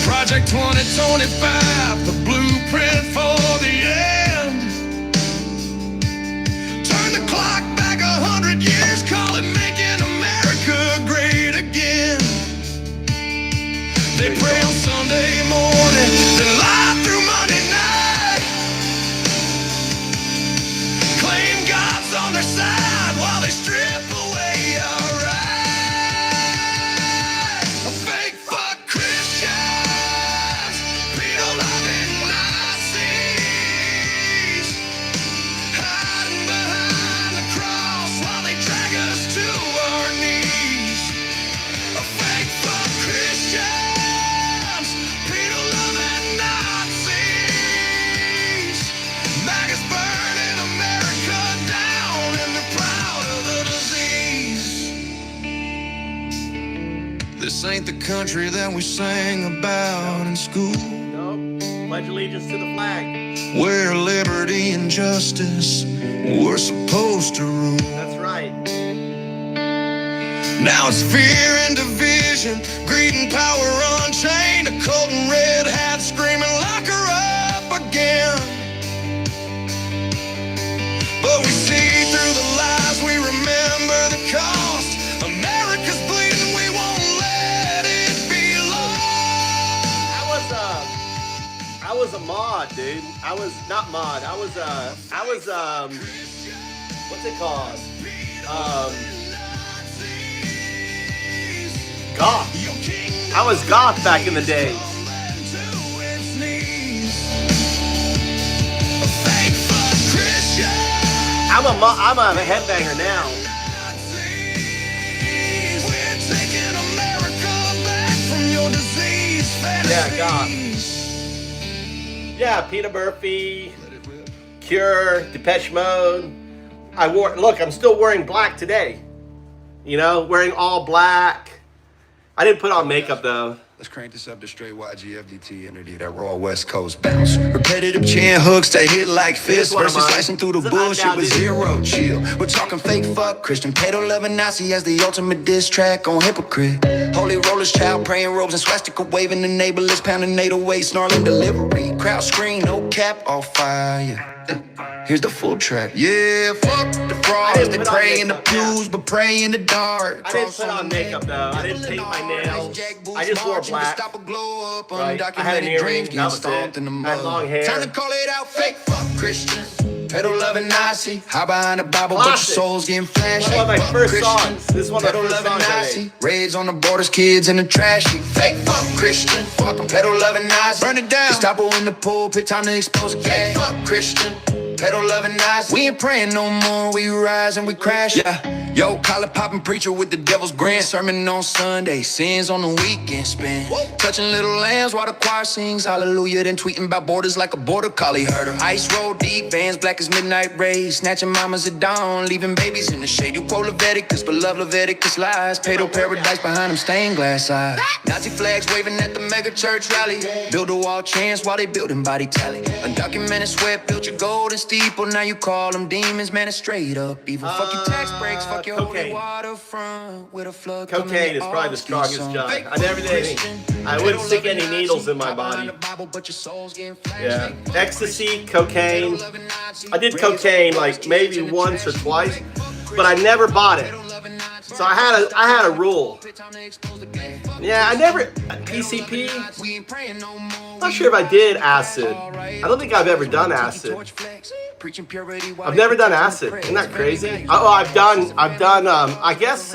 Project 2025, the blueprint for the end. Turn the clock back 100 years, call it making America great again. They pray on Sunday morning, then lie through Monday night. Claim God's on their side while they strip away our rights. A fake fuck Christians, Pedo-lovin Nazis, hiding behind the cross while they drag us to our knees. A fake fuck Christians, Pedo-lovin Nazis, maggots burning America down, and they're proud of the disease. This ain't the country that we sang about in school, Nope. Pledge allegiance to the flag. where liberty and justice were supposed to rule. That's right. Now it's fear and division, greed and power unchained, a coat and red hat screaming, lock her up again. But we see through the lies, we remember the cost. America's bleeding, we won't let it be lost. I was a mod, dude. I was not mod. I was what's it called? Goth. I was goth back in the day. I'm a headbanger now. Yeah, goth. Yeah, Peter Murphy, Cure, Depeche Mode. I'm still wearing black today. You know, wearing all black. I didn't put on makeup though. Let's crank this up to straight YGFDT energy, that raw West Coast bounce. Repetitive chin hooks that hit like fists versus slicing through the bullshit with zero chill. We're talking fake fuck, Christian Pedo-lovin Nazi as the ultimate diss track on hypocrite. Holy rollers, child praying robes and swastika waving, enablers pounding 808, snarling delivery. Crowd scream, no cap, all fire. Here's the full track. Yeah, fuck the frauds. They pray in the pews, but pray in the dark. I didn't put on makeup though. I didn't paint my nails. I just wore black. Right. I had an earring. That was it. I had long hair. Time to call it out. Fake fuck Christian. Pedo-lovin Nazi. Hide behind the Bible, but your soul's getting flashy. One of my first songs. This is one of my first songs I made. Raids on the borders, kids in the trashy. Fake fuck Christian. Fuck Pedo-lovin Nazi. Burn it down. Stop in the pulpit, time to expose it. Fake fuck Christian. Pedo-lovin Nazi. We ain't praying no more, we rise and we crash. Yeah. Yo, collar popping preacher with the devil's grin. Sermon on Sunday, sins on the weekend spin. Touching little lambs while the choir sings hallelujah. Then tweeting about borders like a border collie herder. Ice roll deep, vans black as midnight rays. Snatching mamas at dawn, leaving babies in the shade. You quote Leviticus, but love Leviticus lies. Pedo paradise behind them stained glass eyes. Nazi flags waving at the mega church rally. Build a wall chance while they building body tally. Undocumented sweat built your golden steeple. Now you call them demons, man, it's straight up evil. Fuck your tax breaks, fuck your holy waterfront with a flood. Cocaine is probably the strongest drug. I never did anything. I wouldn't stick any needles in my body. Yeah. Ecstasy, cocaine. I did cocaine like maybe once or twice, but I never bought it. So I had a rule. Yeah, I never PCP. Not sure if I did acid. I don't think I've ever done acid. I've never done acid. Isn't that crazy? Oh, I've done. I guess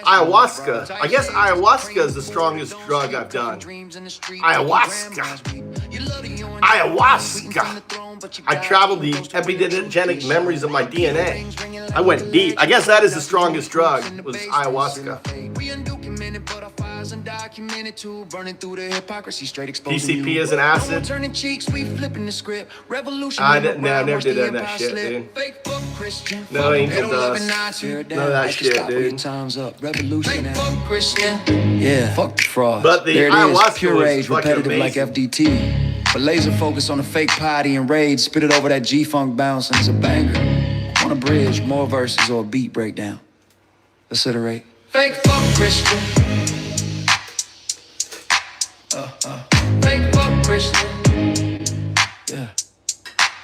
ayahuasca. I guess ayahuasca is the strongest drug I've done. Ayahuasca. I traveled the epigenetic memories of my DNA. I went deep. I guess that is the strongest drug. Was ayahuasca. PCP is an acid. I never did that shit, dude. No angel dust. None of that shit, dude. Yeah, fuck the fraud. But the there it ayahuasca is, pure rage, repetitive amazing. like FDT. But laser focus on the fake potty and rage. Spit it over that G-funk bounce and it's a banger. On a bridge, more verses or a beat breakdown. Let's iterate. Fake fuck Christian. Fake fuck Christian.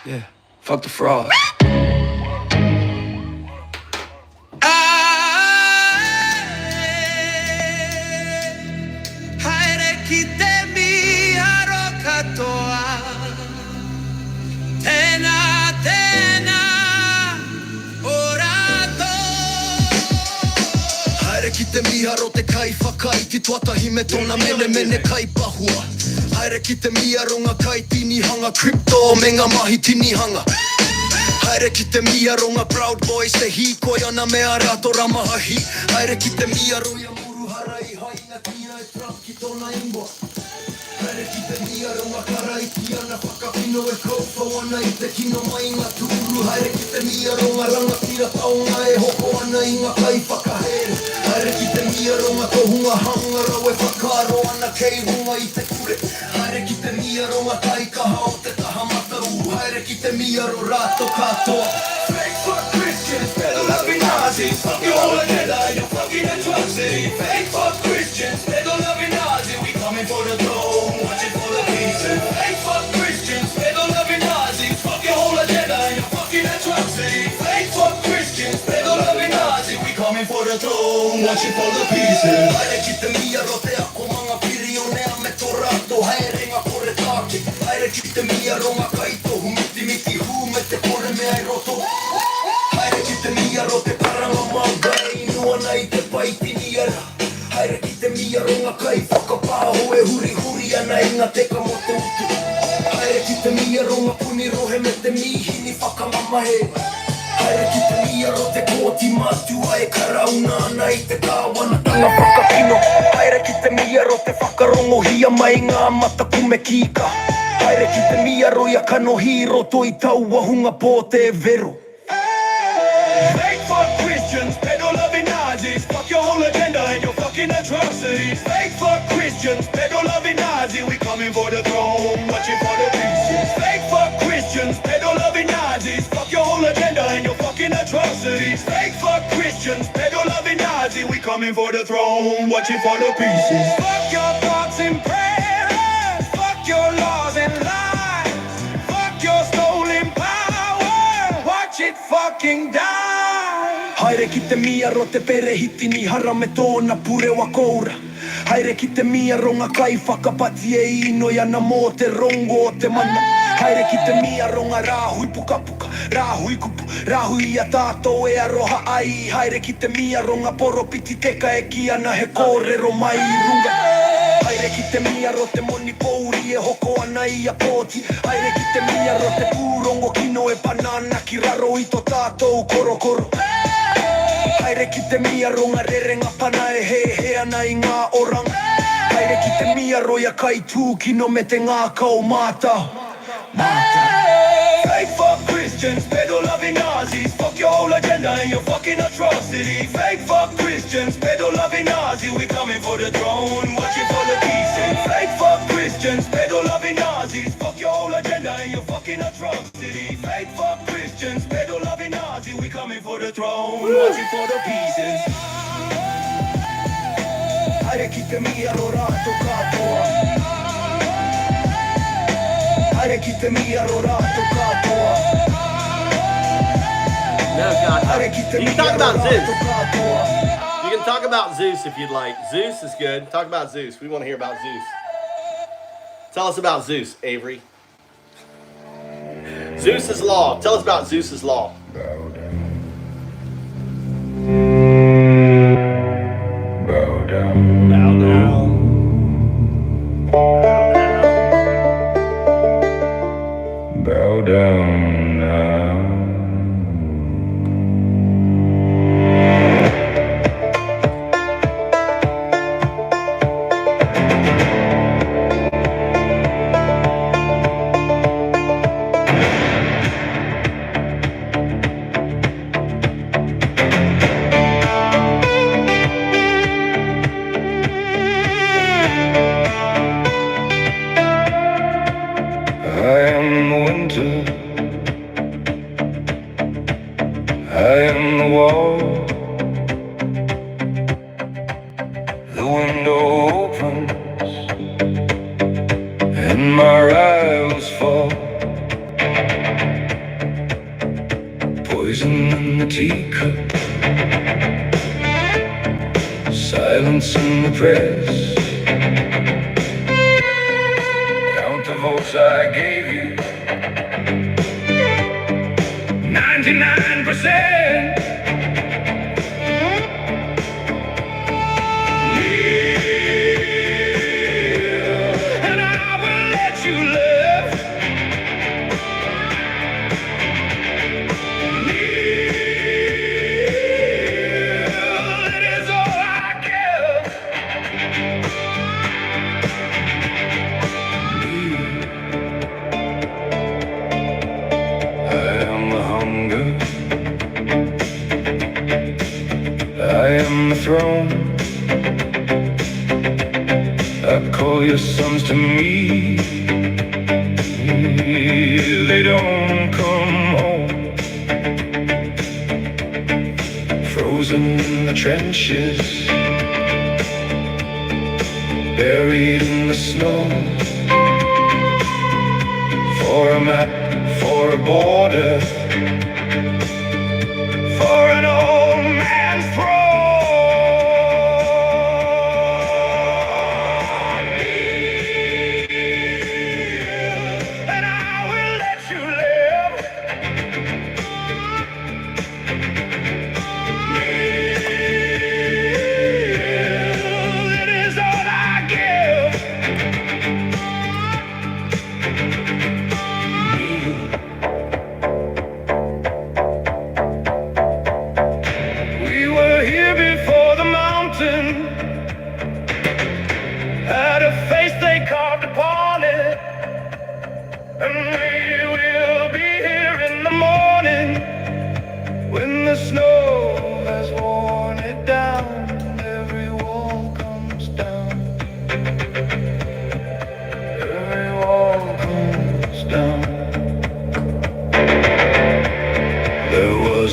Yeah. Fuck the fraud. Kite miharo te kai whakai ti tuata hime tona mene kai pahua. Haere kite miaronga kai tini hanga crypto menga mahi tini hanga. Haere kite miaronga proud boys te hikoi ana mea rato ramahahi. Haere kite miaro ya muru harai haina kia e traki tona imbo. Haere kite miaronga karai ti ana whakapino e kaupa wana I te kino mai ngā tūru. Haere kite miaronga ranga tira taonga e hoko ana I ngā kai whakahere. Haere ki te miaronga tohunga hangara we whakaro ana kei runga I te kure. Haere ki te miaronga tai kaha o te tahamata u. Haere ki te miaro rato katoa. Fake fuck Christians, pedo-lovin Nazis. Fuck your whole agenda, you're fucking atrocity. Fake fuck Christians, pedo-lovin Nazis. We coming for the throne, watching for the pieces. Fake fuck Christians, pedo-lovin Nazis. Fuck your whole agenda, you're fucking atrocity. Fake fuck Christians, pedo-lovin Nazis. We coming for the throne, watching for the pieces. Haere ki te miaro te ako mga pirionea me tō rato. Haere ngā kore tāke. Haere ki te miaronga kai tohu miti hu me te kore mea I roto. mahe Haere ki te mia ro te kōti mātua e karauna ana I te kāwana tanga whakakino Haere ki te mia ro te whakarongo hia mai ngā mata kume kika Haere ki te mia ro ia kano hiro to I tau wahunga pō te vero Fake fuck Christians, pedo-loving Nazis. Fuck your whole agenda and your fucking atrocities. Fake fuck Christians, pedo-loving Nazis. We coming for the throne, watching for the pieces. Fake fuck Christians, pedo-loving Nazis. Fuck your whole agenda and your fucking atrocities. Fake fuck Christians, pedo-loving Nazis. We coming for the throne, watching for the pieces. Fuck your thoughts and prayers. Fuck your laws and lies. Fuck your stolen power. Watch it fucking die. Haere ki te mia ro te perehiti ni hara me tōna pure wa koura Haere ki te mia ro ngā kai whakapati e ino iana mō te rongo o te mana Haere ki te mia ro ngā rāhui puka puka, rāhui kupu, rāhui a tātou e aroha ai Haere ki te mia ro ngā poro piti teka e ki ana he kōrero mai runga Haere ki te mia ro te moni pouri e hoko ana I a pōti Haere ki te mia ro te pūrongo kino e banana ki raro I tō tātou korokoro Haere ki te mia ro ngā rerenga pana e he ana I ngā orang Haere ki te mia ro ia kai tū kino me te ngā kau māta Fake fuck Christians, pedo-loving Nazis. Fuck your whole agenda and your fucking atrocity. Fake fuck Christians, pedo-loving Nazis. We coming for the throne, watching for the pieces. Fake fuck Christians, pedo-loving Nazis. Fuck your whole agenda and your fucking atrocity. Fake fuck Christians, pedo-loving Nazis. We coming for the throne, watching for the pieces. Haere ki te mia ro rātou katoa Haere ki te mia ro rātou katoa No, God. Haere ki te You can mia talk ro about Zeus. rātou katoa You can talk about Zeus if you'd like. Zeus is good. Talk about Zeus. We want to hear about Zeus. Tell us about Zeus, Avery. Zeus's Law. Tell us about Zeus's Law. Bow down. Bow down. Bow down now.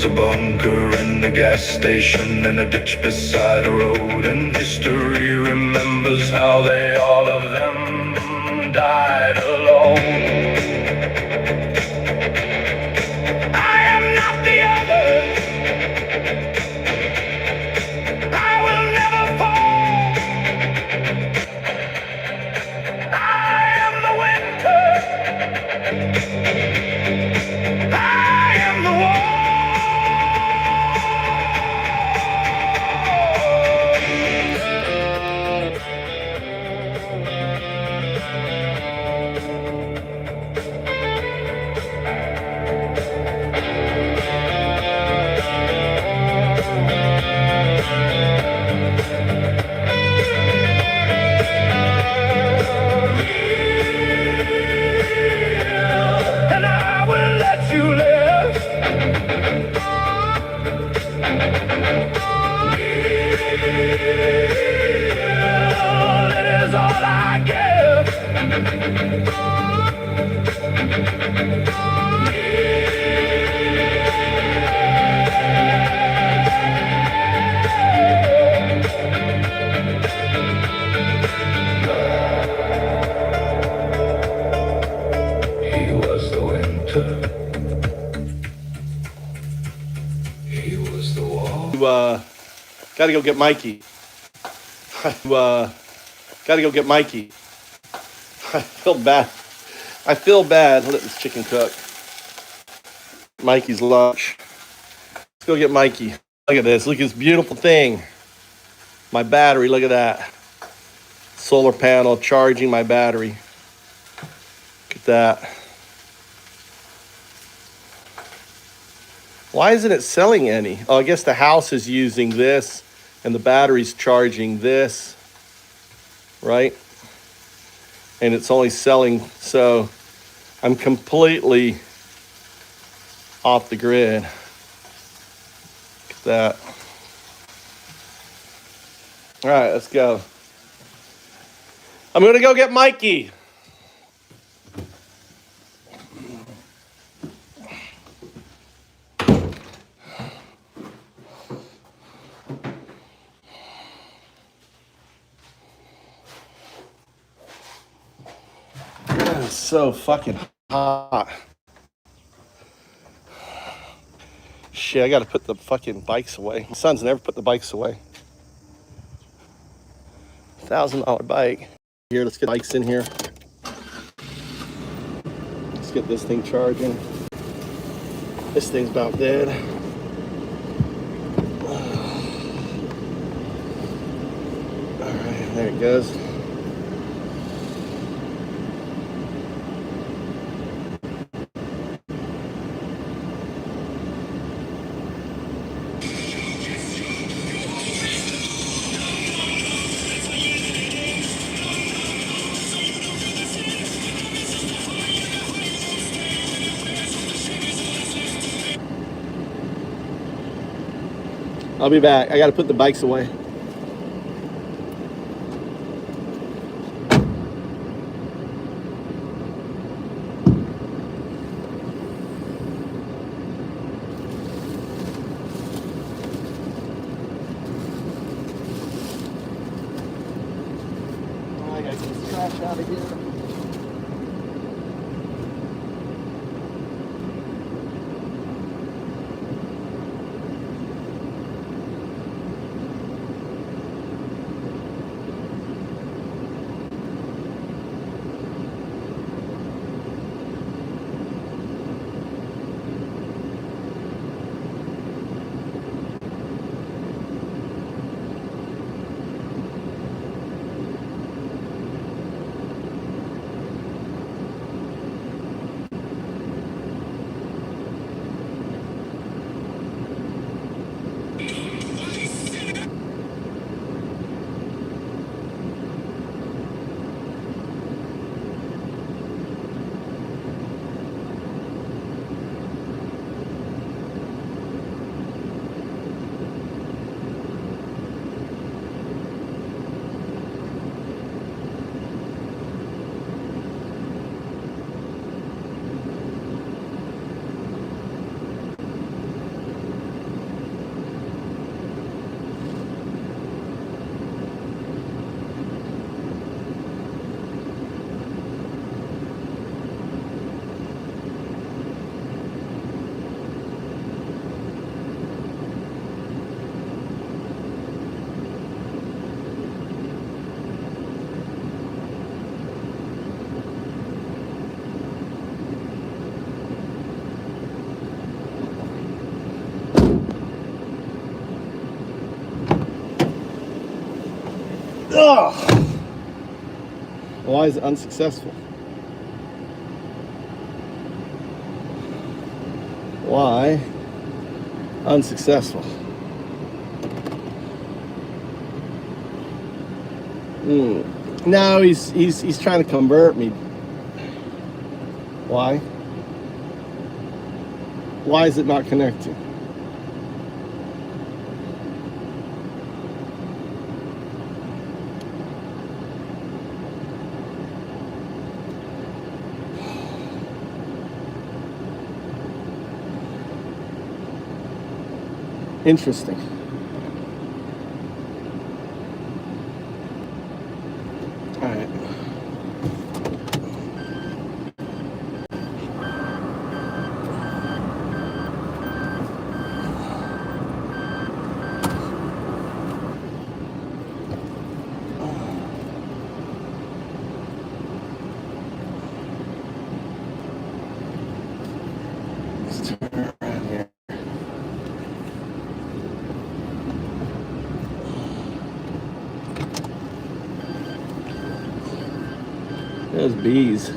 was a bunker in the gas station in a ditch beside a road, and history remembers how they all of them died alone. I am not the others. I will never fall. I am the winter. I am the wall. And I will let you live. It is all I give. He was the winter. He was the wall. Gotta go get Mikey. Gotta go get Mikey. I feel bad. Let this chicken cook. Mikey's lunch. Let's go get Mikey. Look at this. Look at this beautiful thing. My battery. Look at that. Solar panel charging my battery. Look at that. Why isn't it selling any? Oh, I guess the house is using this and the battery's charging this, right? And it's only selling, so I'm completely off the grid. Look at that. All right, let's go. I'm gonna go get Mikey. It's so fucking hot. Shit, I gotta put the fucking bikes away. My son's never put the bikes away. $1,000 bike. Here, let's get bikes in here. Let's get this thing charging. This thing's about dead. All right, there it goes. I'll be back. I got to put the bikes away. I got to get this trash out of here. Oh. Why is it unsuccessful? Why unsuccessful? No, he's trying to convert me. Why? Why is it not connecting? Interesting. All right. Let's turn around here. There's bees.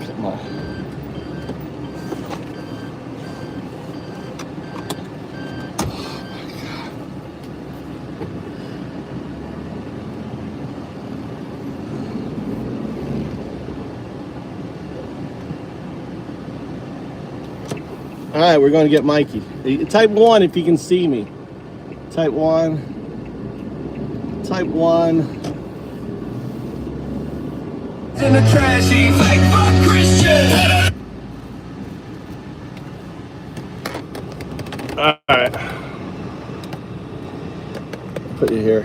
Come on. All right, we're going to get Mikey. Type 1 if you can see me. Type 1. Type 1. In the trash, he like fuck Christian. All right. Put you here.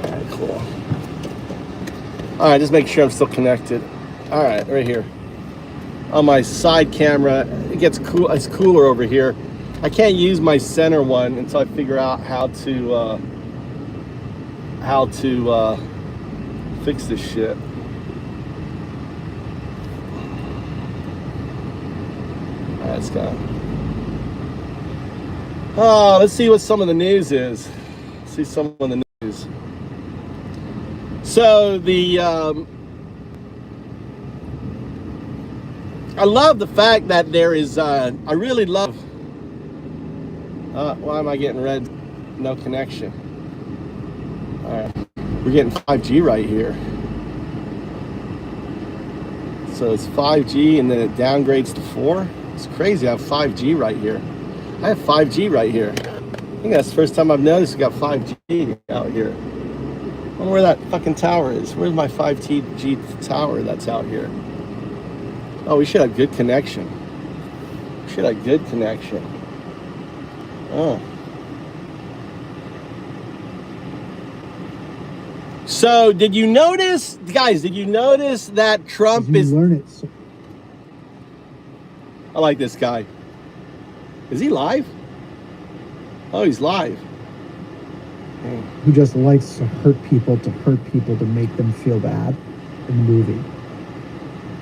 All right, cool. All right, just make sure I'm still connected. All right, right here. On my side camera, it gets cool. It's cooler over here. I can't use my center one until I figure out how to fix this shit. All right, let's go. Oh, let's see what some of the news is. Let's see some of the news. So the I love the fact that there is, I really love, why am I getting red? No connection. All right, we're getting 5G right here. So it's 5G and then it downgrades to 4. It's crazy, I have 5G right here. I have 5G right here. I think that's the first time I've noticed we got 5G out here. I wonder where that fucking tower is. Where's my 5G tower that's out here? Oh, we should have good connection. We should have good connection. Oh. So, did you notice, guys, did you notice that Trump is... learn it. I like this guy. Is he live? Oh, he's live. Who just likes to hurt people to make them feel bad in the movie.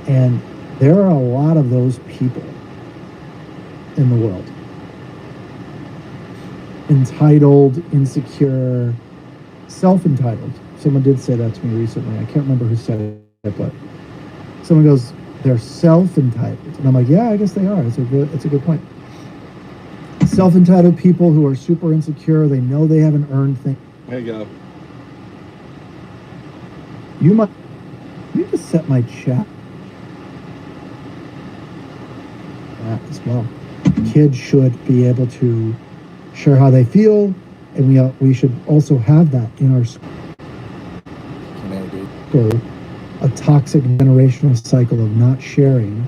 And there are a lot of those people in the world. Entitled, insecure, self-entitled. Someone did say that to me recently. I can't remember who said it, but someone goes, they're self-entitled. And I'm like, yeah, I guess they are. It's a good point. Self-entitled people who are super insecure, they know they haven't earned things. There you go. You just set my chat as well. Kids should be able to share how they feel, and we should also have that in our school. A toxic generational cycle of not sharing,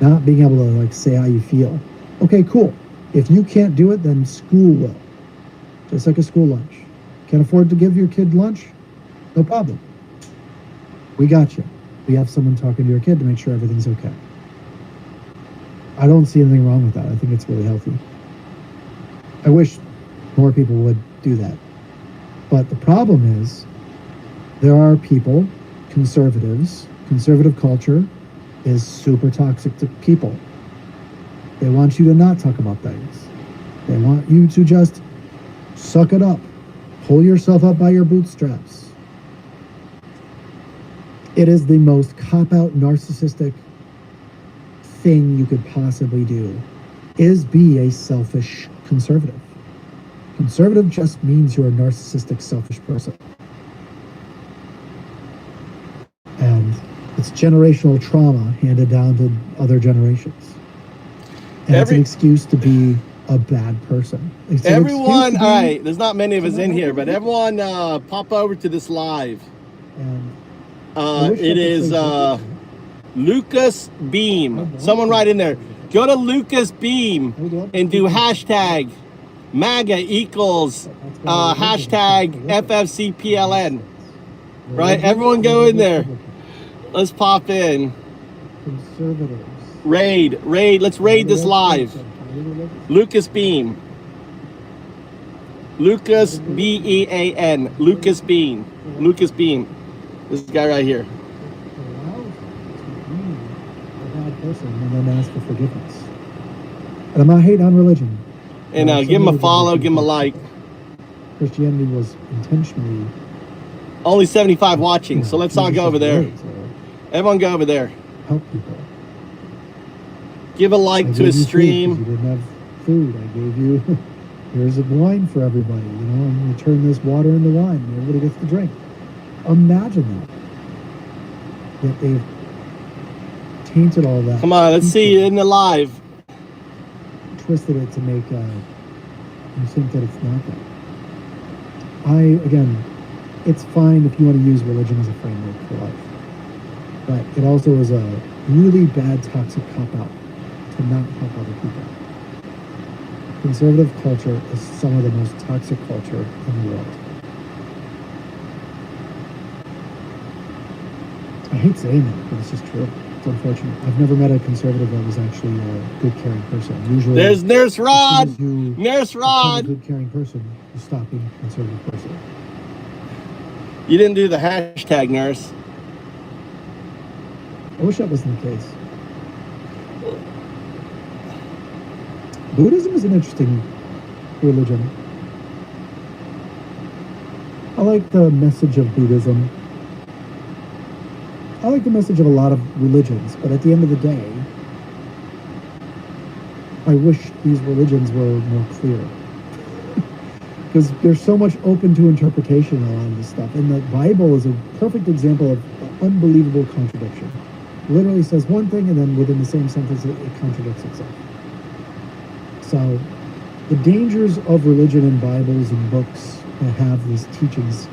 not being able to say how you feel. Okay, cool. If you can't do it, then school will. Just like a school lunch. Can't afford to give your kid lunch? No problem. We got you. We have someone talking to your kid to make sure everything's okay. I don't see anything wrong with that. I think it's really healthy. I wish more people would do that. But the problem is, there are people, conservatives, Conservative culture is super toxic to people. They want you to not talk about things. They want you to just suck it up. Pull yourself up by your bootstraps. It is the most cop-out, narcissistic thing you could possibly do, is be a selfish conservative. Conservative just means you're a narcissistic, selfish person. And it's generational trauma handed down to other generations. And it's an excuse to be a bad person. Everyone, all right, there's not many of us in here, but everyone pop over to this live. It is Lucas Beam. Someone write in there. Go to Lucas Beam and do hashtag MAGA equals hashtag FFCPLN. Right? Everyone go in there. Let's pop in. Conservatives. Raid. Let's raid this live. Lucas Beam. Lucas B-E-A-N. Lucas Beam. Lucas Beam. This guy right here. Person and then ask for forgiveness. And I'm not hating on religion. And give him a follow, give him a like. Christianity was intentionally only 75 watching, so let's all go over there. Everyone go over there. Help people. Give a like to his stream. You didn't have food. I gave you here's a wine for everybody, you know, and you turn this water into wine and everybody gets to drink. Imagine that they've tainted all that. Come on, let's see it in the live. Twisted it to make you think that it's not that. Again, it's fine if you want to use religion as a framework for life, but it also is a really bad toxic cop-out to not help other people. Conservative culture is some of the most toxic culture in the world. I hate saying that, but it's just true. It's unfortunate. I've never met a conservative that was actually a good, caring person. Usually, there's Nurse Rod. Nurse Rod. A good, caring person, you stop being a conservative person. You didn't do the hashtag, Nurse. I wish that wasn't the case. Buddhism is an interesting religion. I like the message of Buddhism. I like the message of a lot of religions, but at the end of the day, I wish these religions were more clear. Because there's so much open to interpretation in a lot of this stuff. And the Bible is a perfect example of unbelievable contradiction. It literally says one thing, and then within the same sentence, it contradicts itself. So, the dangers of religion in Bibles and books that have these teachings.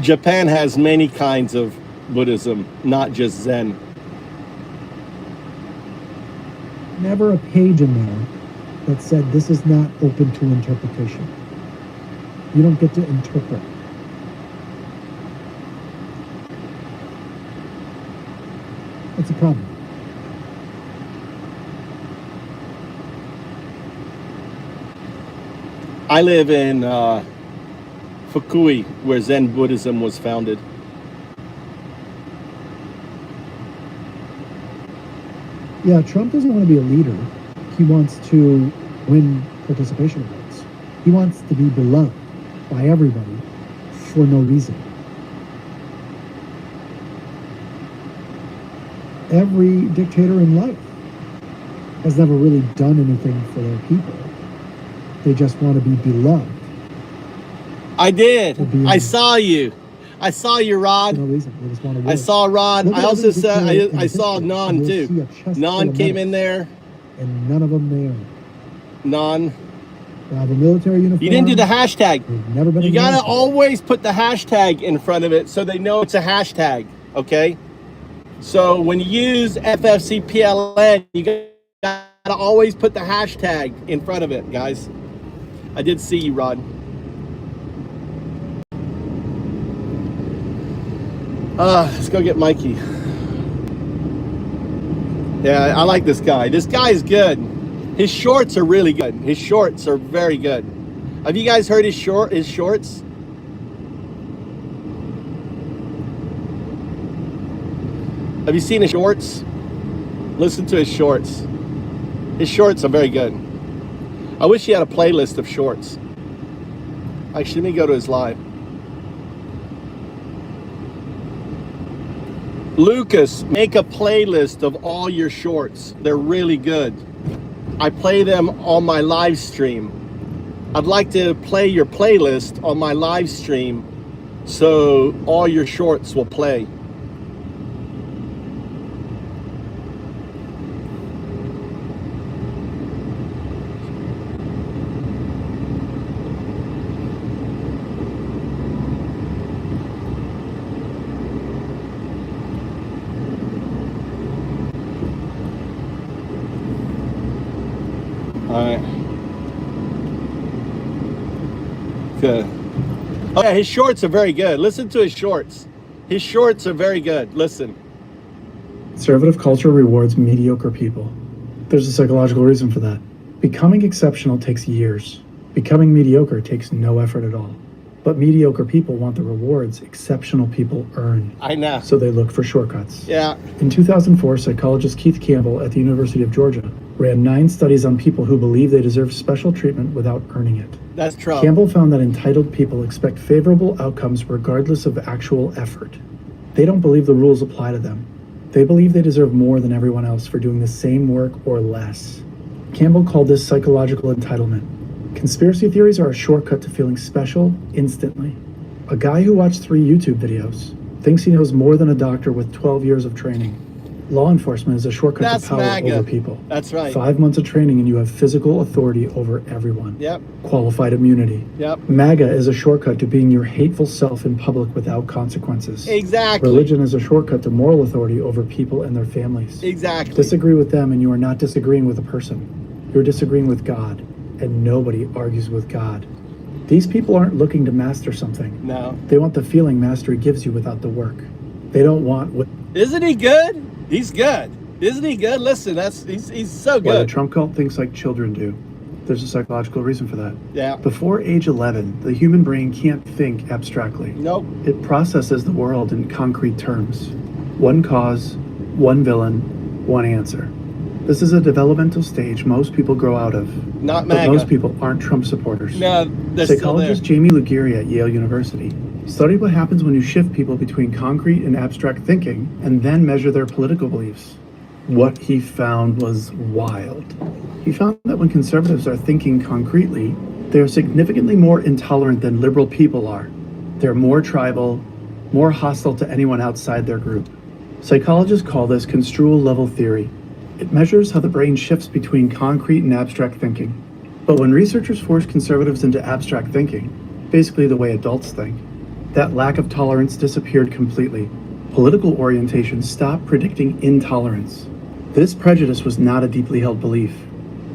Japan has many kinds of Buddhism, not just Zen. Never a page in there that said this is not open to interpretation. You don't get to interpret. That's a problem. I live in Fcuk, where Zen Buddhism was founded. Yeah, Trump doesn't want to be a leader. He wants to win participation votes. He wants to be beloved by everybody for no reason. Every dictator in life has never really done anything for their people. They just want to be beloved. I did. I saw you. I saw you, Rod. For no reason. They just want to win. I saw Rod. I also saw. I saw Non too. Non came in there. And none of them there. Non. They have a military uniform. You didn't do the hashtag. Never been. You gotta always put the hashtag in front of it so they know it's a hashtag. Okay. So when you use FFCPLN, you gotta always put the hashtag in front of it, guys. I did see you, Rod. Let's go get Mikey. Yeah, I like this guy. This guy is good. His shorts are really good. His shorts are very good. Have you guys heard his shorts? Have you seen his shorts? Listen to his shorts. His shorts are very good. I wish he had a playlist of shorts. Actually, let me go to his live. Lucas, make a playlist of all your shorts. They're really good. I play them on my live stream. I'd like to play your playlist on my live stream so all your shorts will play. Alright. Good. Oh yeah, his shorts are very good. Listen to his shorts. His shorts are very good. Listen. Conservative culture rewards mediocre people. There's a psychological reason for that. Becoming exceptional takes years. Becoming mediocre takes no effort at all. But mediocre people want the rewards exceptional people earn. I know. So they look for shortcuts. Yeah. In 2004, psychologist Keith Campbell at the University of Georgia ran 9 studies on people who believe they deserve special treatment without earning it. That's Trump. Campbell found that entitled people expect favorable outcomes regardless of actual effort. They don't believe the rules apply to them. They believe they deserve more than everyone else for doing the same work or less. Campbell called this psychological entitlement. Conspiracy theories are a shortcut to feeling special instantly. A guy who watched 3 YouTube videos thinks he knows more than a doctor with 12 years of training. Law enforcement is a shortcut to power over people. That's right. 5 months of training and you have physical authority over everyone. Yep. Qualified immunity. Yep. MAGA is a shortcut to being your hateful self in public without consequences. Exactly. Religion is a shortcut to moral authority over people and their families. Exactly. Disagree with them and you are not disagreeing with a person. You're disagreeing with God, and nobody argues with God. These people aren't looking to master something. No. They want the feeling mastery gives you without the work. They don't want what... Isn't he good? He's good. Isn't he good? Listen, he's so good. Why the Trump cult thinks like children do. There's a psychological reason for that. Yeah. Before age 11, the human brain can't think abstractly. Nope. It processes the world in concrete terms. One cause, one villain, one answer. This is a developmental stage most people grow out of. Not but MAGA. most people aren't Trump supporters. No, they're still Psychologist there. Jamie Lugeri at Yale University studied what happens when you shift people between concrete and abstract thinking and then measure their political beliefs. What he found was wild. He found that when conservatives are thinking concretely, they are significantly more intolerant than liberal people are. They're more tribal, more hostile to anyone outside their group. Psychologists call this construal level theory. It measures how the brain shifts between concrete and abstract thinking. But when researchers force conservatives into abstract thinking, basically the way adults think, that lack of tolerance disappeared completely. Political orientation stopped predicting intolerance. This prejudice was not a deeply held belief.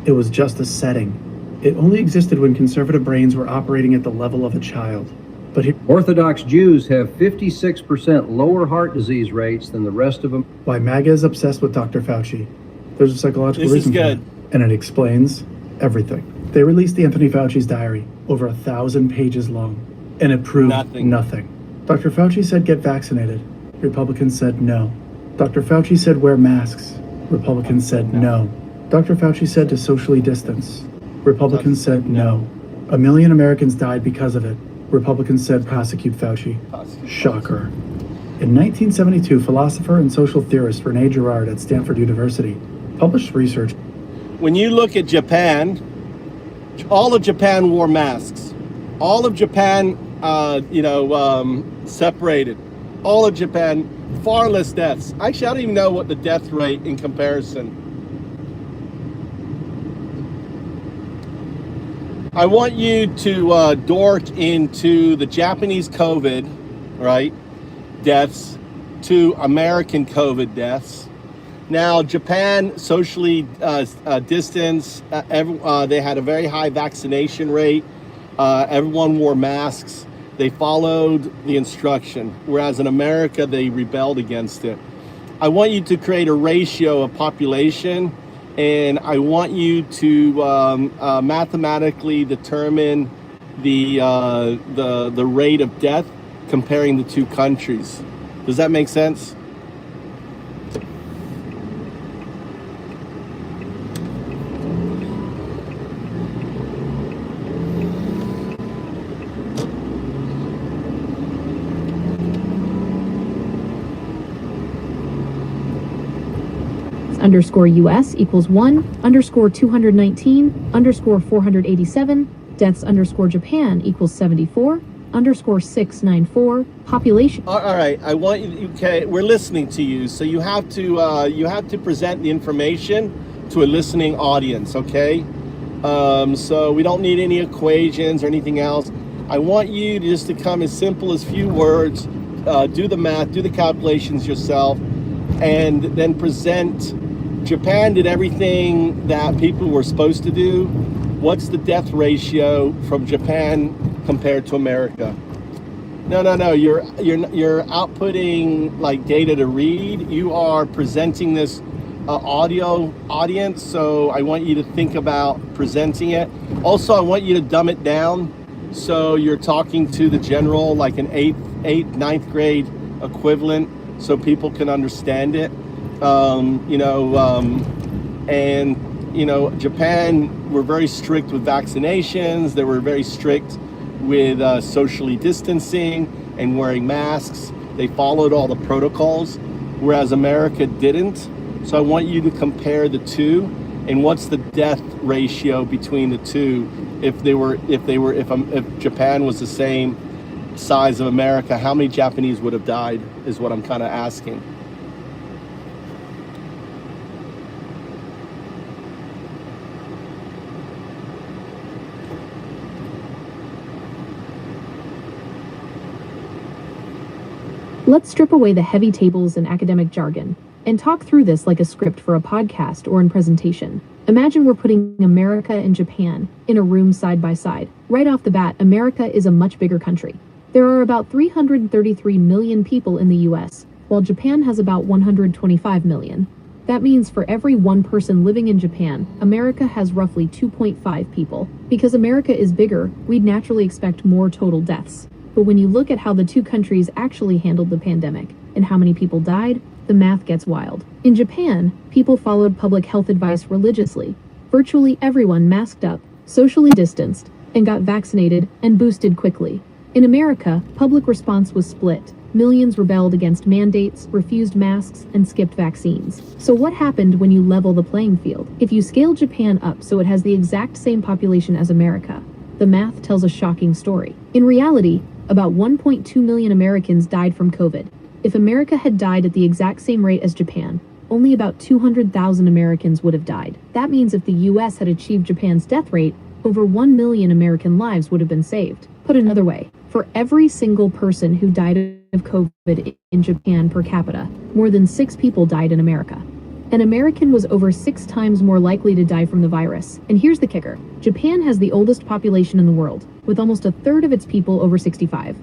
It was just a setting. It only existed when conservative brains were operating at the level of a child. But Orthodox Jews have 56% lower heart disease rates than the rest of them. Why MAGA is obsessed with Dr. Fauci. There's a psychological This is reason for good. that, and it explains everything. They released Anthony Fauci's diary, over 1,000 pages long, and it proved nothing. Dr. Fauci said get vaccinated. Republicans said no. Dr. Fauci said wear masks. Republicans said no. Dr. Fauci said to socially distance. Republicans said no. 1 million Americans died because of it. Republicans said prosecute Fauci. Shocker. In 1972, philosopher and social theorist Rene Girard at Stanford University published research. When you look at Japan, all of Japan wore masks. All of Japan, separated. All of Japan, far less deaths. Actually, I don't even know what the death rate in comparison. I want you to dork into the Japanese COVID, right, deaths to American COVID deaths. Now, Japan socially distanced. They had a very high vaccination rate. Everyone wore masks. They followed the instruction, whereas in America, they rebelled against it. I want you to create a ratio of population, and I want you to mathematically determine the rate of death comparing the two countries. Does that make sense? deaths_US equals 1_219_487, deaths_Japan equals 74_694, population. All right, I want you. Okay, we're listening to you, so you have to present the information to a listening audience. Okay, so we don't need any equations or anything else. I want you just to come as simple as few words, do the math, do the calculations yourself, and then present. Japan did everything that people were supposed to do. What's the death ratio from Japan compared to America? No. You're outputting like data to read. You are presenting this audio audience, so I want you to think about presenting it. Also, I want you to dumb it down, so you're talking to the general, like an ninth grade equivalent, so people can understand it. Japan were very strict with vaccinations. They were very strict with socially distancing and wearing masks. They followed all the protocols, whereas America didn't. So I want you to compare the two, and what's the death ratio between the two if Japan was the same size of America, how many Japanese would have died is what I'm kind of asking. Let's strip away the heavy tables and academic jargon and talk through this like a script for a podcast or in presentation. Imagine we're putting America and Japan in a room side by side. Right off the bat, America is a much bigger country. There are about 333 million people in the US, while Japan has about 125 million. That means for every one person living in Japan, America has roughly 2.5 people. Because America is bigger, we'd naturally expect more total deaths. But when you look at how the two countries actually handled the pandemic and how many people died, the math gets wild. In Japan, people followed public health advice religiously. Virtually everyone masked up, socially distanced, and got vaccinated and boosted quickly. In America, public response was split. Millions rebelled against mandates, refused masks, and skipped vaccines. So what happened when you level the playing field? If you scale Japan up so it has the exact same population as America, the math tells a shocking story. In reality, about 1.2 million Americans died from COVID. If America had died at the exact same rate as Japan, only about 200,000 Americans would have died. That means if the US had achieved Japan's death rate, over 1 million American lives would have been saved. Put another way, for every single person who died of COVID in Japan per capita, more than 6 people died in America. An American was over 6 times more likely to die from the virus. And here's the kicker. Japan has the oldest population in the world, with almost a third of its people over 65.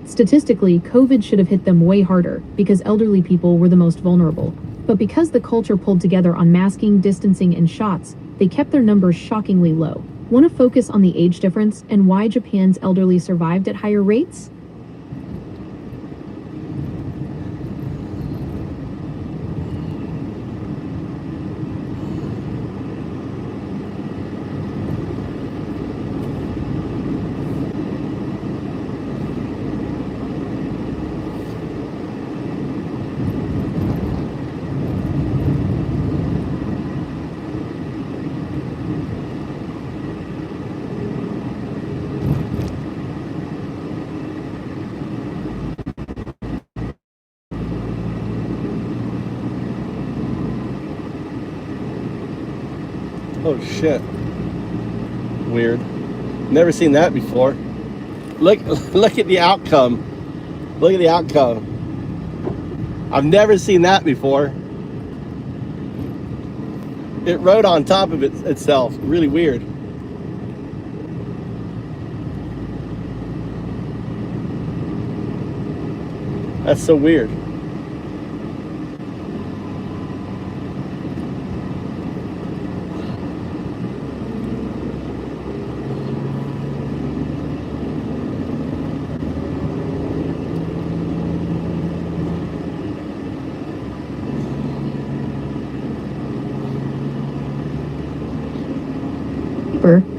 Statistically, COVID should have hit them way harder, because elderly people were the most vulnerable. But because the culture pulled together on masking, distancing, and shots, they kept their numbers shockingly low. Want to focus on the age difference and why Japan's elderly survived at higher rates? Oh shit. Weird. Never seen that before. Look at the outcome. Look at the outcome. I've never seen that before. It wrote on top of itself. Really weird. That's so weird.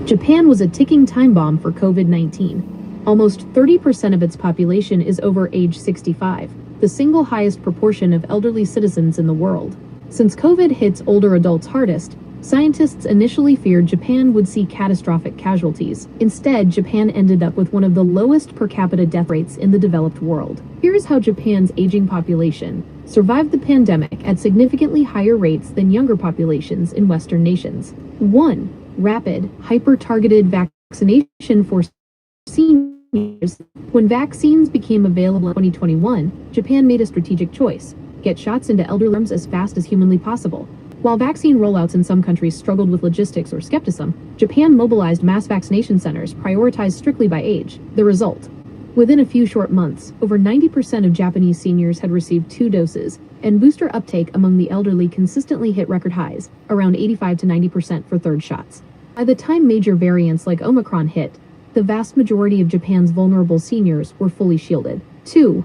Japan was a ticking time bomb for COVID-19. Almost 30% of its population is over age 65, the single highest proportion of elderly citizens in the world. Since COVID hits older adults hardest, scientists initially feared Japan would see catastrophic casualties. Instead, Japan ended up with one of the lowest per capita death rates in the developed world. Here's how Japan's aging population survived the pandemic at significantly higher rates than younger populations in Western nations. 1. Rapid, hyper-targeted vaccination for seniors. When vaccines became available in 2021, Japan made a strategic choice: get shots into elderly arms as fast as humanly possible. While vaccine rollouts in some countries struggled with logistics or skepticism, Japan mobilized mass vaccination centers prioritized strictly by age. The result: within a few short months, over 90% of Japanese seniors had received 2 doses, and booster uptake among the elderly consistently hit record highs, around 85 to 90% for third shots. By the time major variants like Omicron hit, the vast majority of Japan's vulnerable seniors were fully shielded. 2.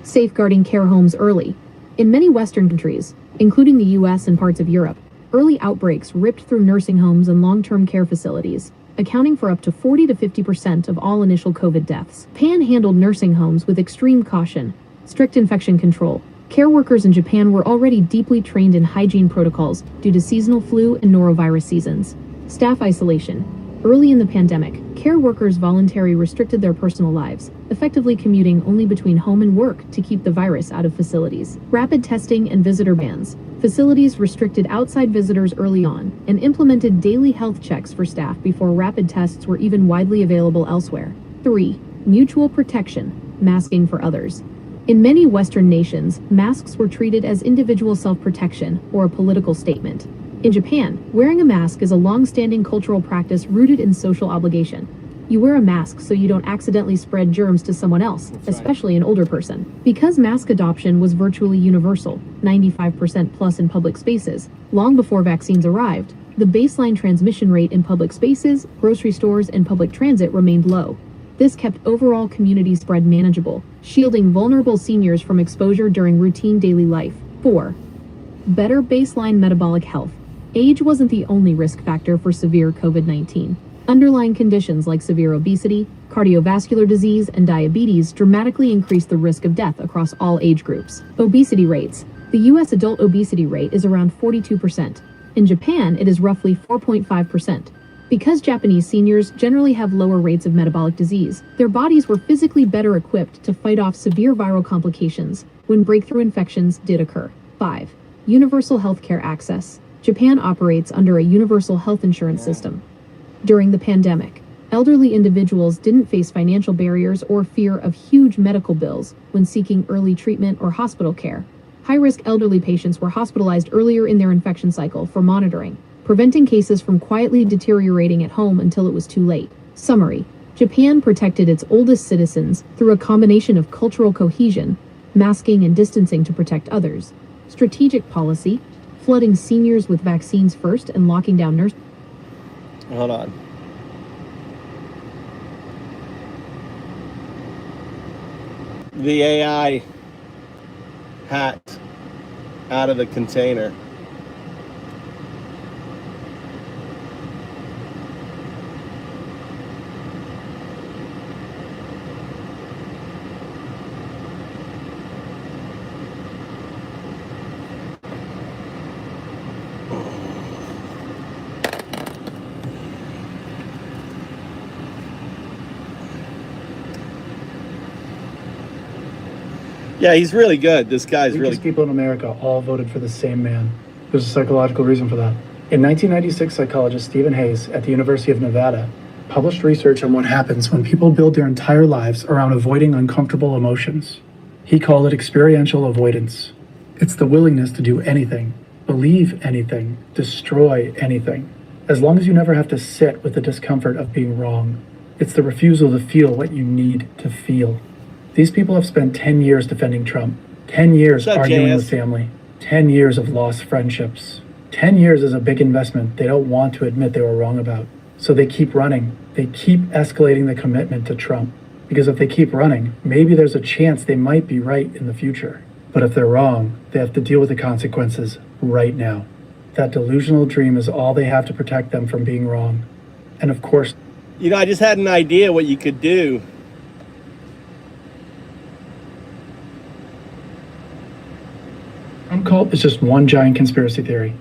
Safeguarding care homes early. In many Western countries, including the US and parts of Europe, early outbreaks ripped through nursing homes and long-term care facilities, accounting for up to 40 to 50% of all initial COVID deaths. Japan handled nursing homes with extreme caution, strict infection control. Care workers in Japan were already deeply trained in hygiene protocols due to seasonal flu and norovirus seasons. Staff isolation. Early in the pandemic, care workers voluntarily restricted their personal lives, effectively commuting only between home and work to keep the virus out of facilities. Rapid testing and visitor bans. Facilities restricted outside visitors early on and implemented daily health checks for staff before rapid tests were even widely available elsewhere. 3. Mutual protection. Masking for others. In many Western nations, masks were treated as individual self-protection or a political statement. In Japan, wearing a mask is a long-standing cultural practice rooted in social obligation. You wear a mask so you don't accidentally spread germs to someone else, especially an older person. Because mask adoption was virtually universal, 95% plus in public spaces, long before vaccines arrived, the baseline transmission rate in public spaces, grocery stores, and public transit remained low. This kept overall community spread manageable, shielding vulnerable seniors from exposure during routine daily life. 4. Better baseline metabolic health. Age wasn't the only risk factor for severe COVID-19. Underlying conditions like severe obesity, cardiovascular disease, and diabetes dramatically increased the risk of death across all age groups. Obesity rates. The U.S. adult obesity rate is around 42%. In Japan, it is roughly 4.5%. Because Japanese seniors generally have lower rates of metabolic disease, their bodies were physically better equipped to fight off severe viral complications when breakthrough infections did occur. 5. Universal healthcare access. Japan operates under a universal health insurance system. During the pandemic, elderly individuals didn't face financial barriers or fear of huge medical bills when seeking early treatment or hospital care. High-risk elderly patients were hospitalized earlier in their infection cycle for monitoring, preventing cases from quietly deteriorating at home until it was too late. Summary: Japan protected its oldest citizens through a combination of cultural cohesion, masking and distancing to protect others, strategic policy, flooding seniors with vaccines first and locking down nurses. Hold on. The AI hat out of the container. Yeah, he's really good. This guy's really good. People in America all voted for the same man. There's a psychological reason for that. In 1996, psychologist Stephen Hayes at the University of Nevada published research on what happens when people build their entire lives around avoiding uncomfortable emotions. He called it experiential avoidance. It's the willingness to do anything, believe anything, destroy anything, as long as you never have to sit with the discomfort of being wrong. It's the refusal to feel what you need to feel. These people have spent 10 years defending Trump, 10 years arguing with family, 10 years of lost friendships. 10 years is a big investment they don't want to admit they were wrong about. So they keep running. They keep escalating the commitment to Trump. Because if they keep running, maybe there's a chance they might be right in the future. But if they're wrong, they have to deal with the consequences right now. That delusional dream is all they have to protect them from being wrong. And of course, you know, I just had an idea what you could do. Trump cult is just one giant conspiracy theory.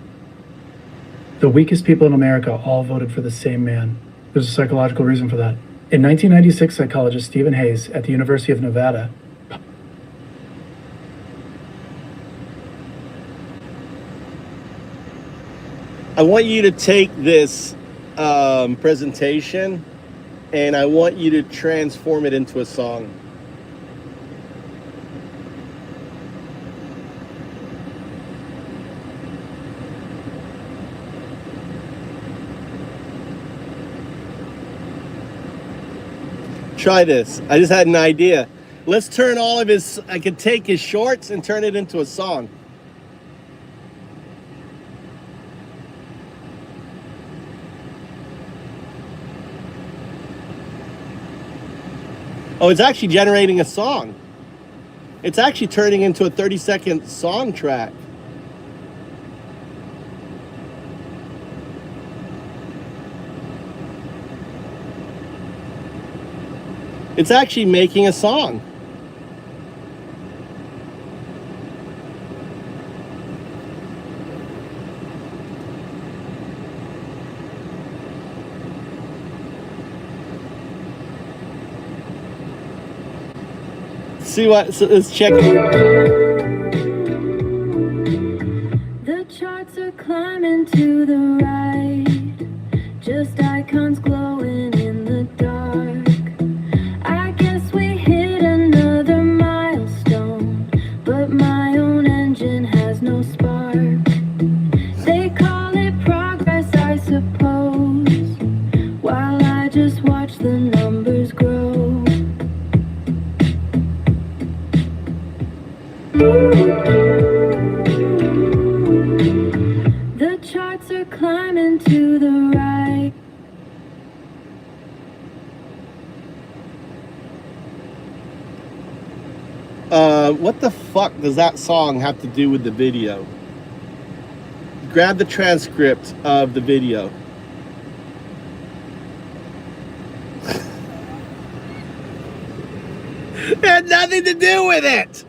The weakest people in America all voted for the same man. There's a psychological reason for that. In 1996, psychologist Stephen Hayes at the University of Nevada I want you to take this presentation and I want you to transform it into a song. Try this. I just had an idea. Let's turn all of his, I could take his shorts and turn it into a song. Oh, it's actually generating a song. It's actually turning into a 30-second song track. It's actually making a song. See what? So let's check it. The charts are climbing to the right, just icons glowing in the dark. I guess we hit another milestone, but my own engine has no spark. They call it progress, I suppose, while I just watch the numbers grow. The charts are climbing to the right. What the fuck does that song have to do with the video? Grab the transcript of the video. It had nothing to do with it.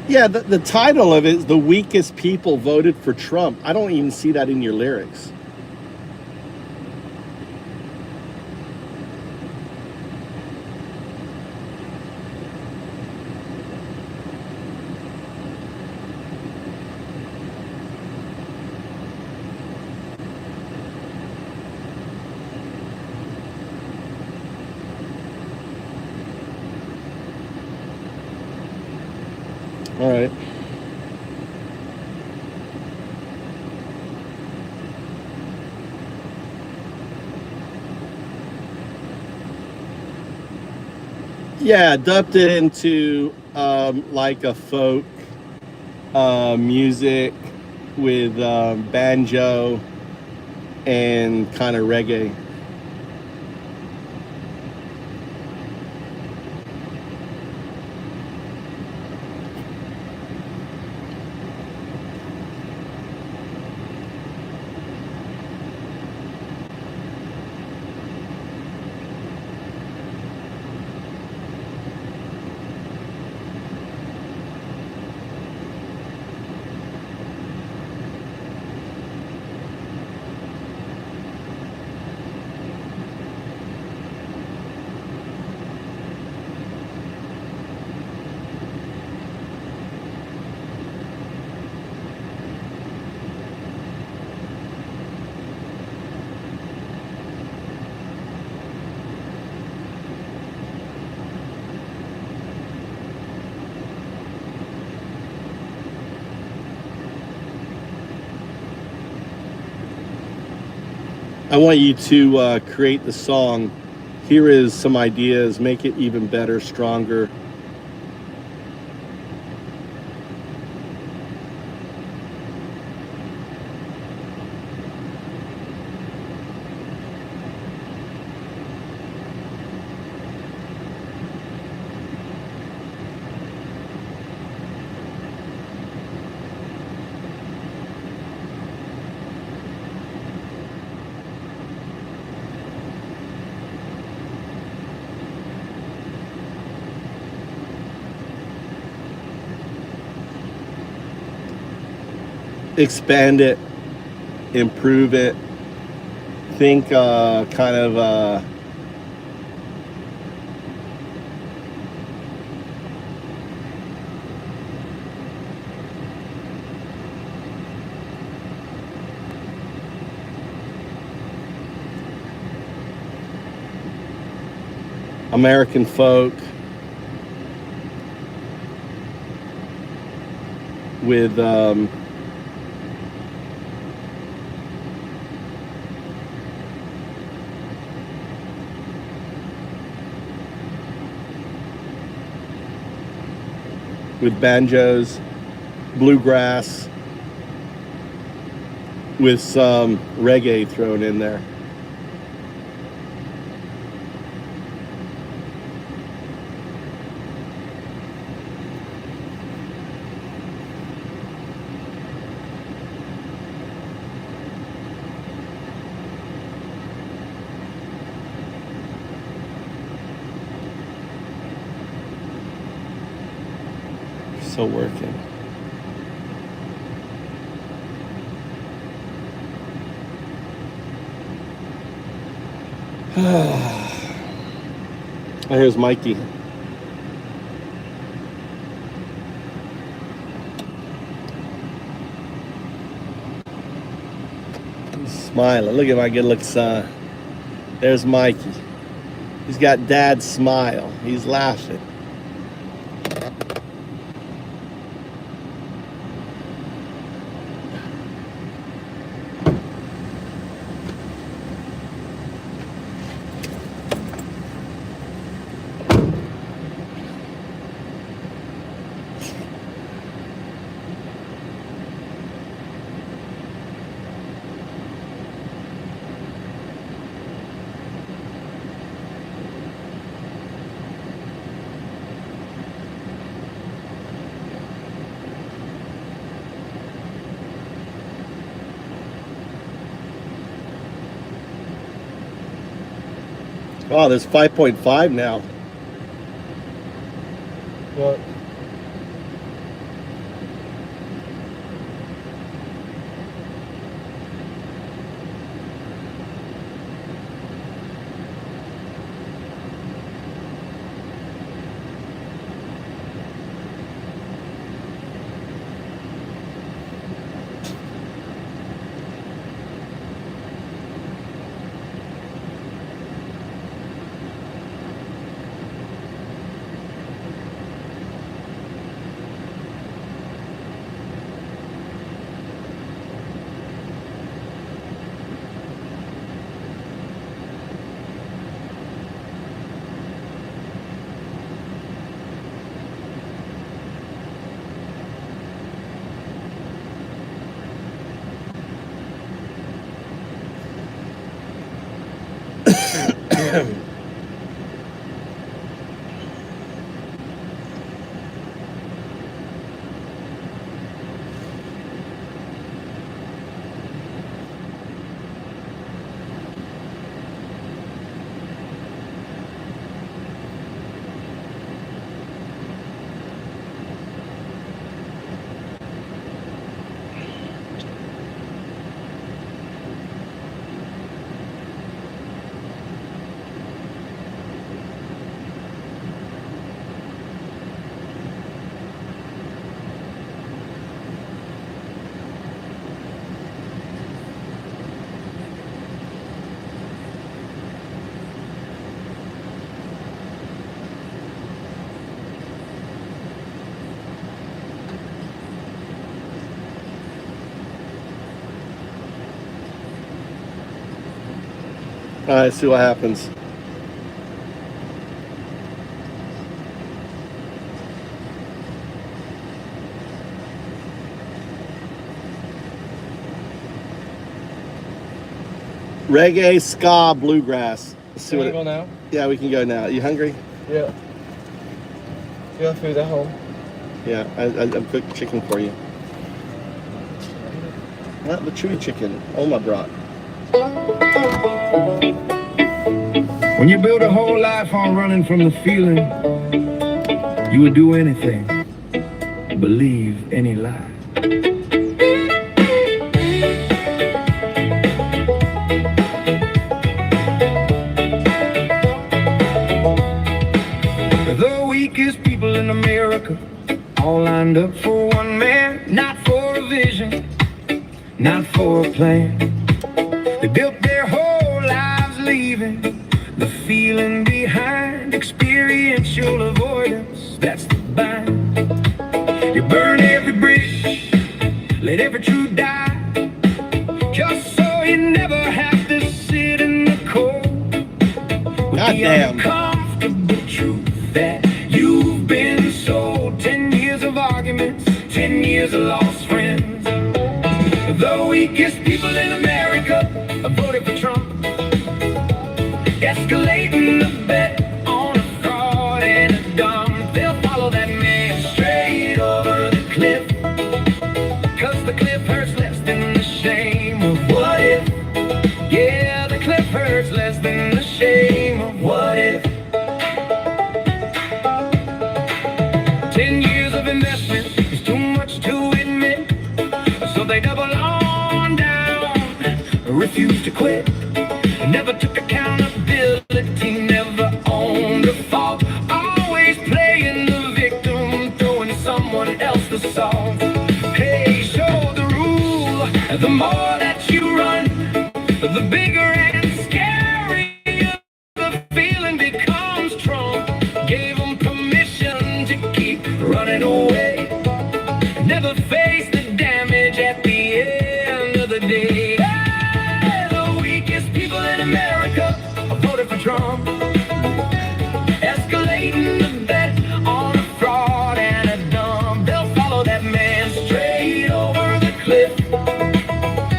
Yeah, the title of it is "The Weakest People Voted for Trump." I don't even see that in your lyrics. All right. Yeah, dubbed it into like a folk music with banjo and kind of reggae. I want you to create the song. Here is some ideas. Make it even better, stronger. Expand it, improve it, think kind of American folk with banjos, bluegrass, with some reggae thrown in there. Still working. Here's Mikey. He's smiling. Look at my good looking son. There's Mikey. He's got dad's smile. He's laughing. Oh, there's 5.5 now. What? All right, see what happens. Reggae, ska, bluegrass. Let's see Can what we go now? Yeah, we can go now. You hungry? Yeah. You have food at home? Yeah, I cooked chicken for you. Not the chewy chicken. Oma brought. When you build a whole life on running from the feeling, you would do anything, believe any lie. The weakest people in America, all lined up for one man, not for a vision, not for a plan. They built their whole lives leaving the feeling behind, experiential avoidance, that's the bind. You burn every bridge, let every truth die, just so you never have to sit in the cold with the uncomfortable truth that you've been sold. 10 years of arguments, 10 years of lost friends. The weakest people in America voted for Trump, escalating the bet on a fraud and a dump. They'll follow that man straight over the cliff, 'cause the cliff hurts less than the shame of what if. Yeah, the cliff hurts less than the shame of what if. 10 years of investment is too much to admit, so they double on down, refuse to quit, never took accountability, never owned a fault, always playing the victim, throwing someone else the salt. Hey, show the rule, the more that you run, the bigger and scarier the feeling becomes. Trump gave them permission to keep running away, never face the damage at the end of the day. Hey, the weakest people in America voted for Trump, escalating the bet on a fraud and a dump. They'll follow that man straight over the cliff,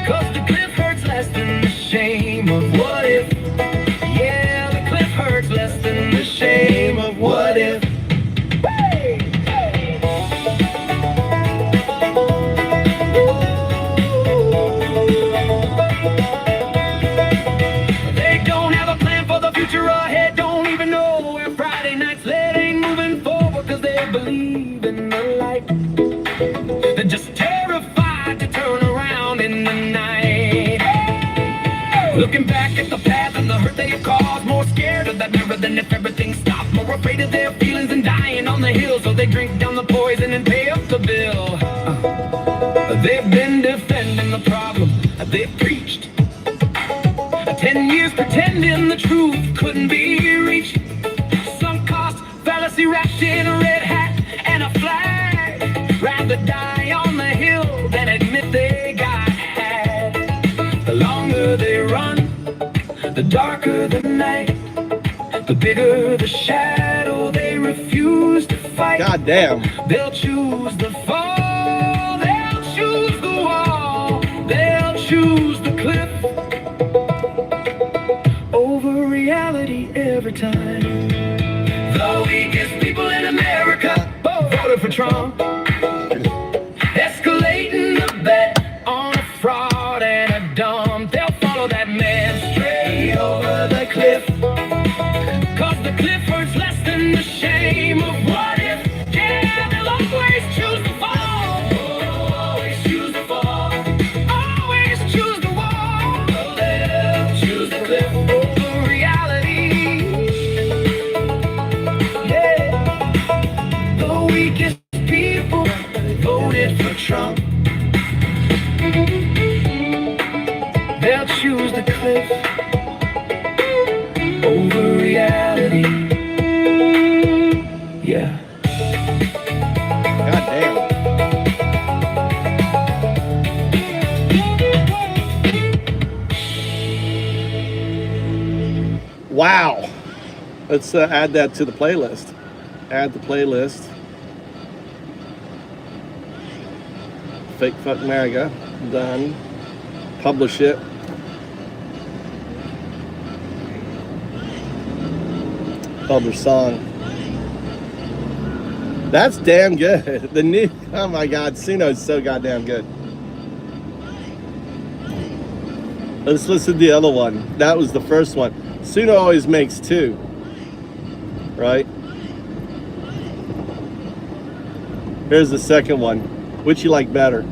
'cause the cliff hurts less than the shame of what if. Yeah, the cliff hurts less than the shame of what if. Hey! They don't have a plan for the future ahead, don't even know where Friday night's led, ain't moving forward 'cause they believe in the light. They're just terrified to turn around in the night. Looking back at the past and the hurt they have caused, more scared of that mirror than if everything stopped, more afraid of their feelings and dying on the hill, so they drink down the poison and pay up the bill. They've been defending the problem they've preached, 10 years pretending the truth couldn't be reached. Sunk cost fallacy wrapped in a red hat and a flag, rather die on the hill than admit they got had. The longer they run, the darker the night, the bigger the shadow they refuse to fight. God damn. They'll choose the fall, they'll choose the wall, they'll choose the cliff over reality every time. The weakest people in America voted for Trump, escalating the bet on a fraud and a dump. They'll follow that man straight over the cliff, 'cause the cliff hurts less than the shame of what if. Yeah, they'll always choose the fall, always choose the fall, always choose the wall. They'll choose the cliff over reality. Yeah, the weakest people voted for Trump. They'll choose the cliff over reality. Yeah. God damn. Wow. Let's add that to the playlist. Add the playlist. Fake Fuck America. Done. Publish it. Publish song. That's damn good. The new, oh my God, Suno is so goddamn good. Let's listen to the other one. That was the first one. Suno always makes two, right? Here's the second one. Which you like better?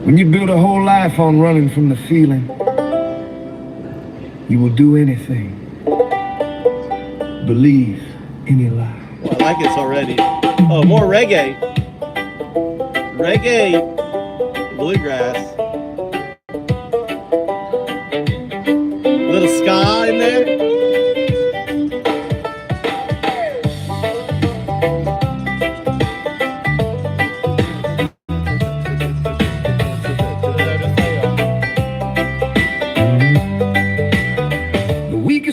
When you build a whole life on running from the feeling, you will do anything. Believe any lie. Well, I like this already. Oh, more reggae. Reggae, bluegrass. A little ska in there.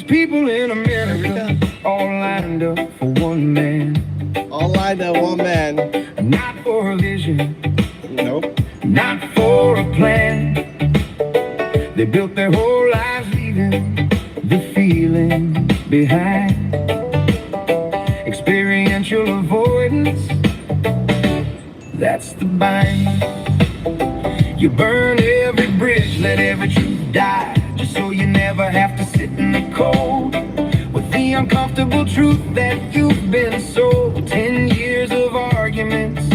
People in America, all lined up for one man. All lined up one man. Not for a vision. Nope. Not for a plan. They built their whole lives leaving the feeling behind. Experiential avoidance, that's the bind. You burn every bridge, let every truth die, just so you never have to sit in the cold with the uncomfortable truth that you've been sold. 10 years of arguments,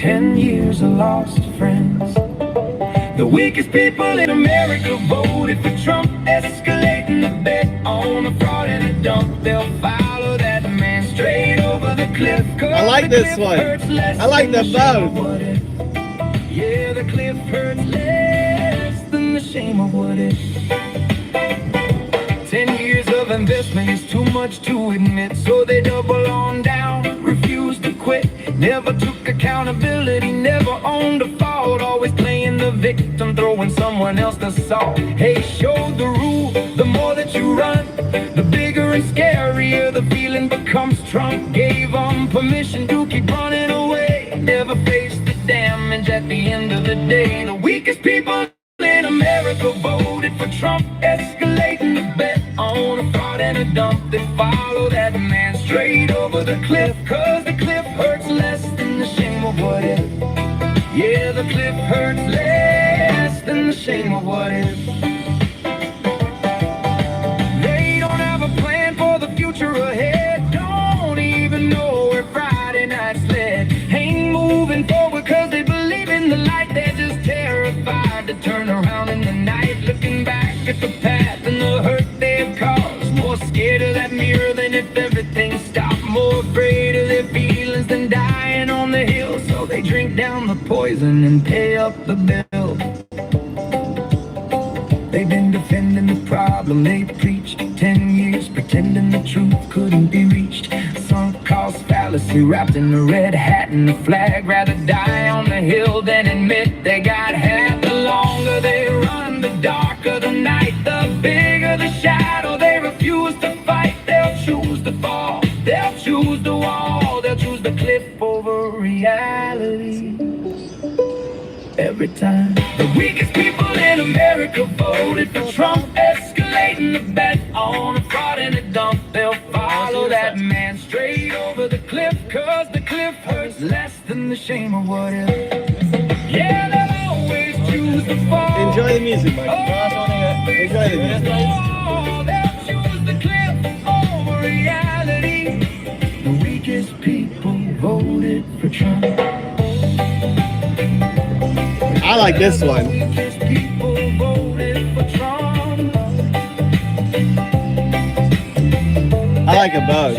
10 years of lost friends. The weakest people in America voted for Trump, escalating the bet on a fraud and a dump. They'll follow that man straight over the cliff. I like this one. I like them both. Yeah, the cliff hurts less than the shame of what if. 10 years of investment is too much to admit, so they double on down, refuse to quit. Never took accountability, never owned a fault, always playing the victim, throwing someone else the salt. Hey, show the rule, the more that you run, the bigger and scarier the feeling becomes. Trump gave them permission to keep running away, never faced the damage at the end of the day. The weakest people in America voted for Trump, escalating the bet on a fraud and a dump. They follow that man straight over the cliff, cause the cliff hurts less than the shame of what if. Yeah, the cliff hurts less than the shame of what if. They don't have a plan for the future ahead, don't even know where Friday night's led. Ain't moving forward cause they believe in the light, they're just terrified to turn around in the night, looking back at the path and the hurt they've caused. More scared of that mirror than if everything stopped, more afraid of their feelings than dying on the hill. So they drink down the poison and pay up the bill. They've been defending the problem they preached, 10 years pretending the truth couldn't be reached. Sunk cost fallacy wrapped in a red hat and a flag, rather die on the hill than admit they got half. The longer they run, the darker the night, the bigger the shadow. They refuse to fight, they'll choose to fall, they'll choose the wall, they'll choose the cliff over reality. Every time the weakest people in America voted for Trump, escalating the bet on a fraud and a dump. They'll follow that man straight over the cliff, cause the cliff hurts less than the shame of what if. Yeah, they'll always choose the fall. Enjoy the music, Mike. Enjoy the music. They'll choose the cliff over reality. The weakest people voted for Trump. I like this one. I like them both.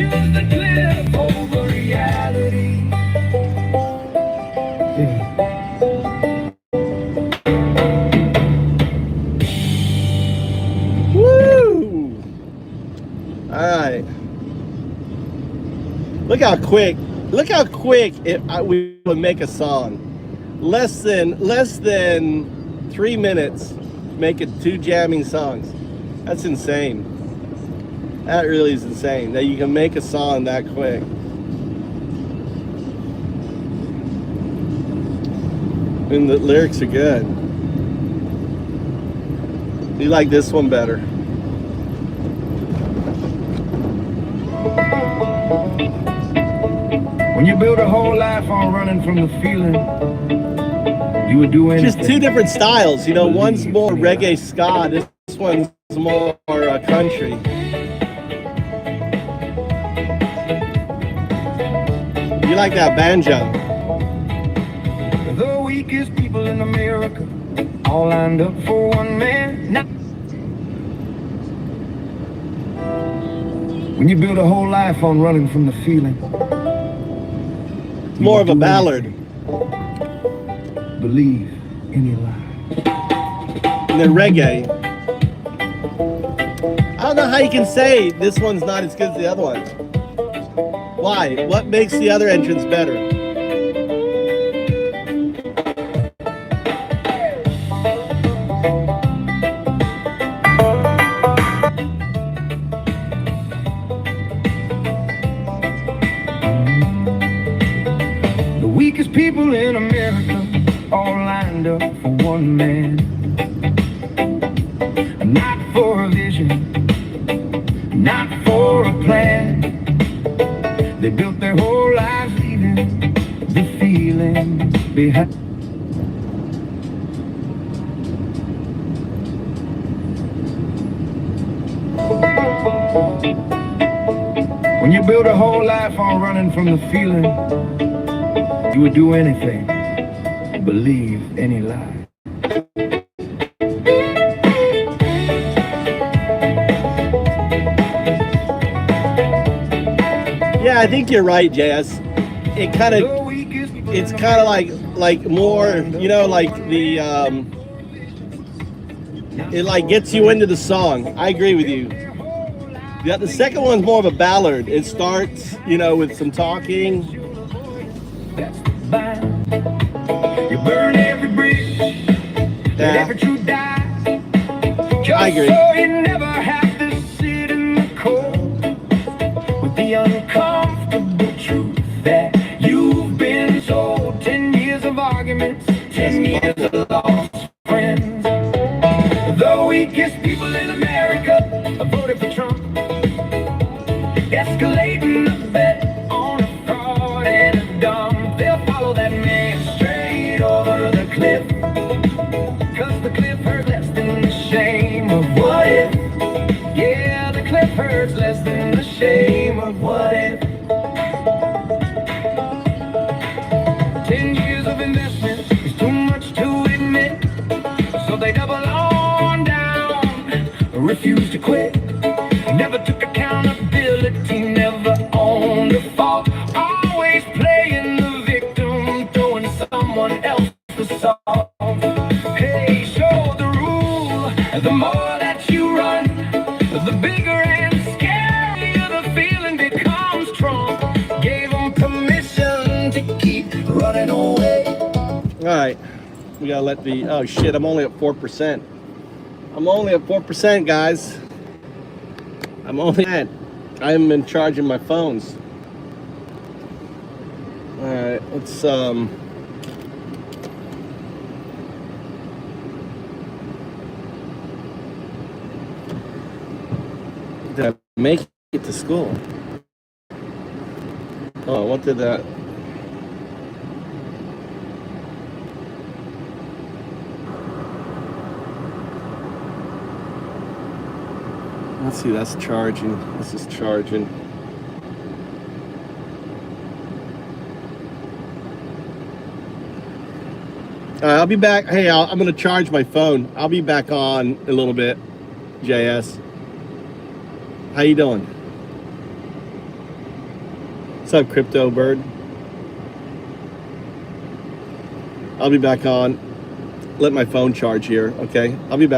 Woo! All right. Look how quick we would make a song. less than 3 minutes making 2 jamming songs. That's insane. That really is insane that you can make a song that quick. And the lyrics are good. You like this one better? When you build a whole life on running from the feeling, you would do anything. Just 2 different styles, you know. One's more reggae ska. This one's more country. You like that banjo? The weakest people in America, all lined up for one man. Now, when you build a whole life on running from the feeling, more of a ballad. Believe any lie. And then reggae. I don't know how you can say this one's not as good as the other one. Why? What makes the other entrance better? The weakest people in America, all lined up for one man. Not for a vision, not for a plan. They built their whole lives leaving the feeling behind. When you build a whole life on running from the feeling, you would do anything, believe any lie. Yeah, I think you're right, JS. It's kind of like more, you know, like the it like gets you into the song. I agree with you. Yeah, the second one's more of a ballad. It starts, you know, with some talking. You burn every bridge that ever true die. I agree. So you never have to sit in the cold with the uncomfortable truth that you've been told. 10 years of arguments, 10 years of lost friends. The weakest people in America voted for Trump, escalating the bet on a fraud and a dump. They'll follow that man straight over the cliff, 'cause the cliff hurts less than the shame of what if. Yeah, the cliff hurts less than the shame of what if. 10 years of investment is too much to admit, so they double on down, refuse to quit. Never took accountability, never owned a fault, always playing the victim, throwing someone else to solve. Hey, show the rule, the more that you run, the bigger and scarier the feeling becomes. Trump gave them permission to keep running away. All right, we gotta let the, oh shit, I'm only at 4%. I'm only at 4%, guys. I'm only at, I'm in charge of my phones. All right, let's, did I make it to school? Oh, what did that? Let's see, that's charging. This is charging. All right, I'll be back. Hey, I'm going to charge my phone. I'll be back on a little bit, JS. How you doing? What's up, Crypto Bird? I'll be back on. Let my phone charge here, okay? I'll be back.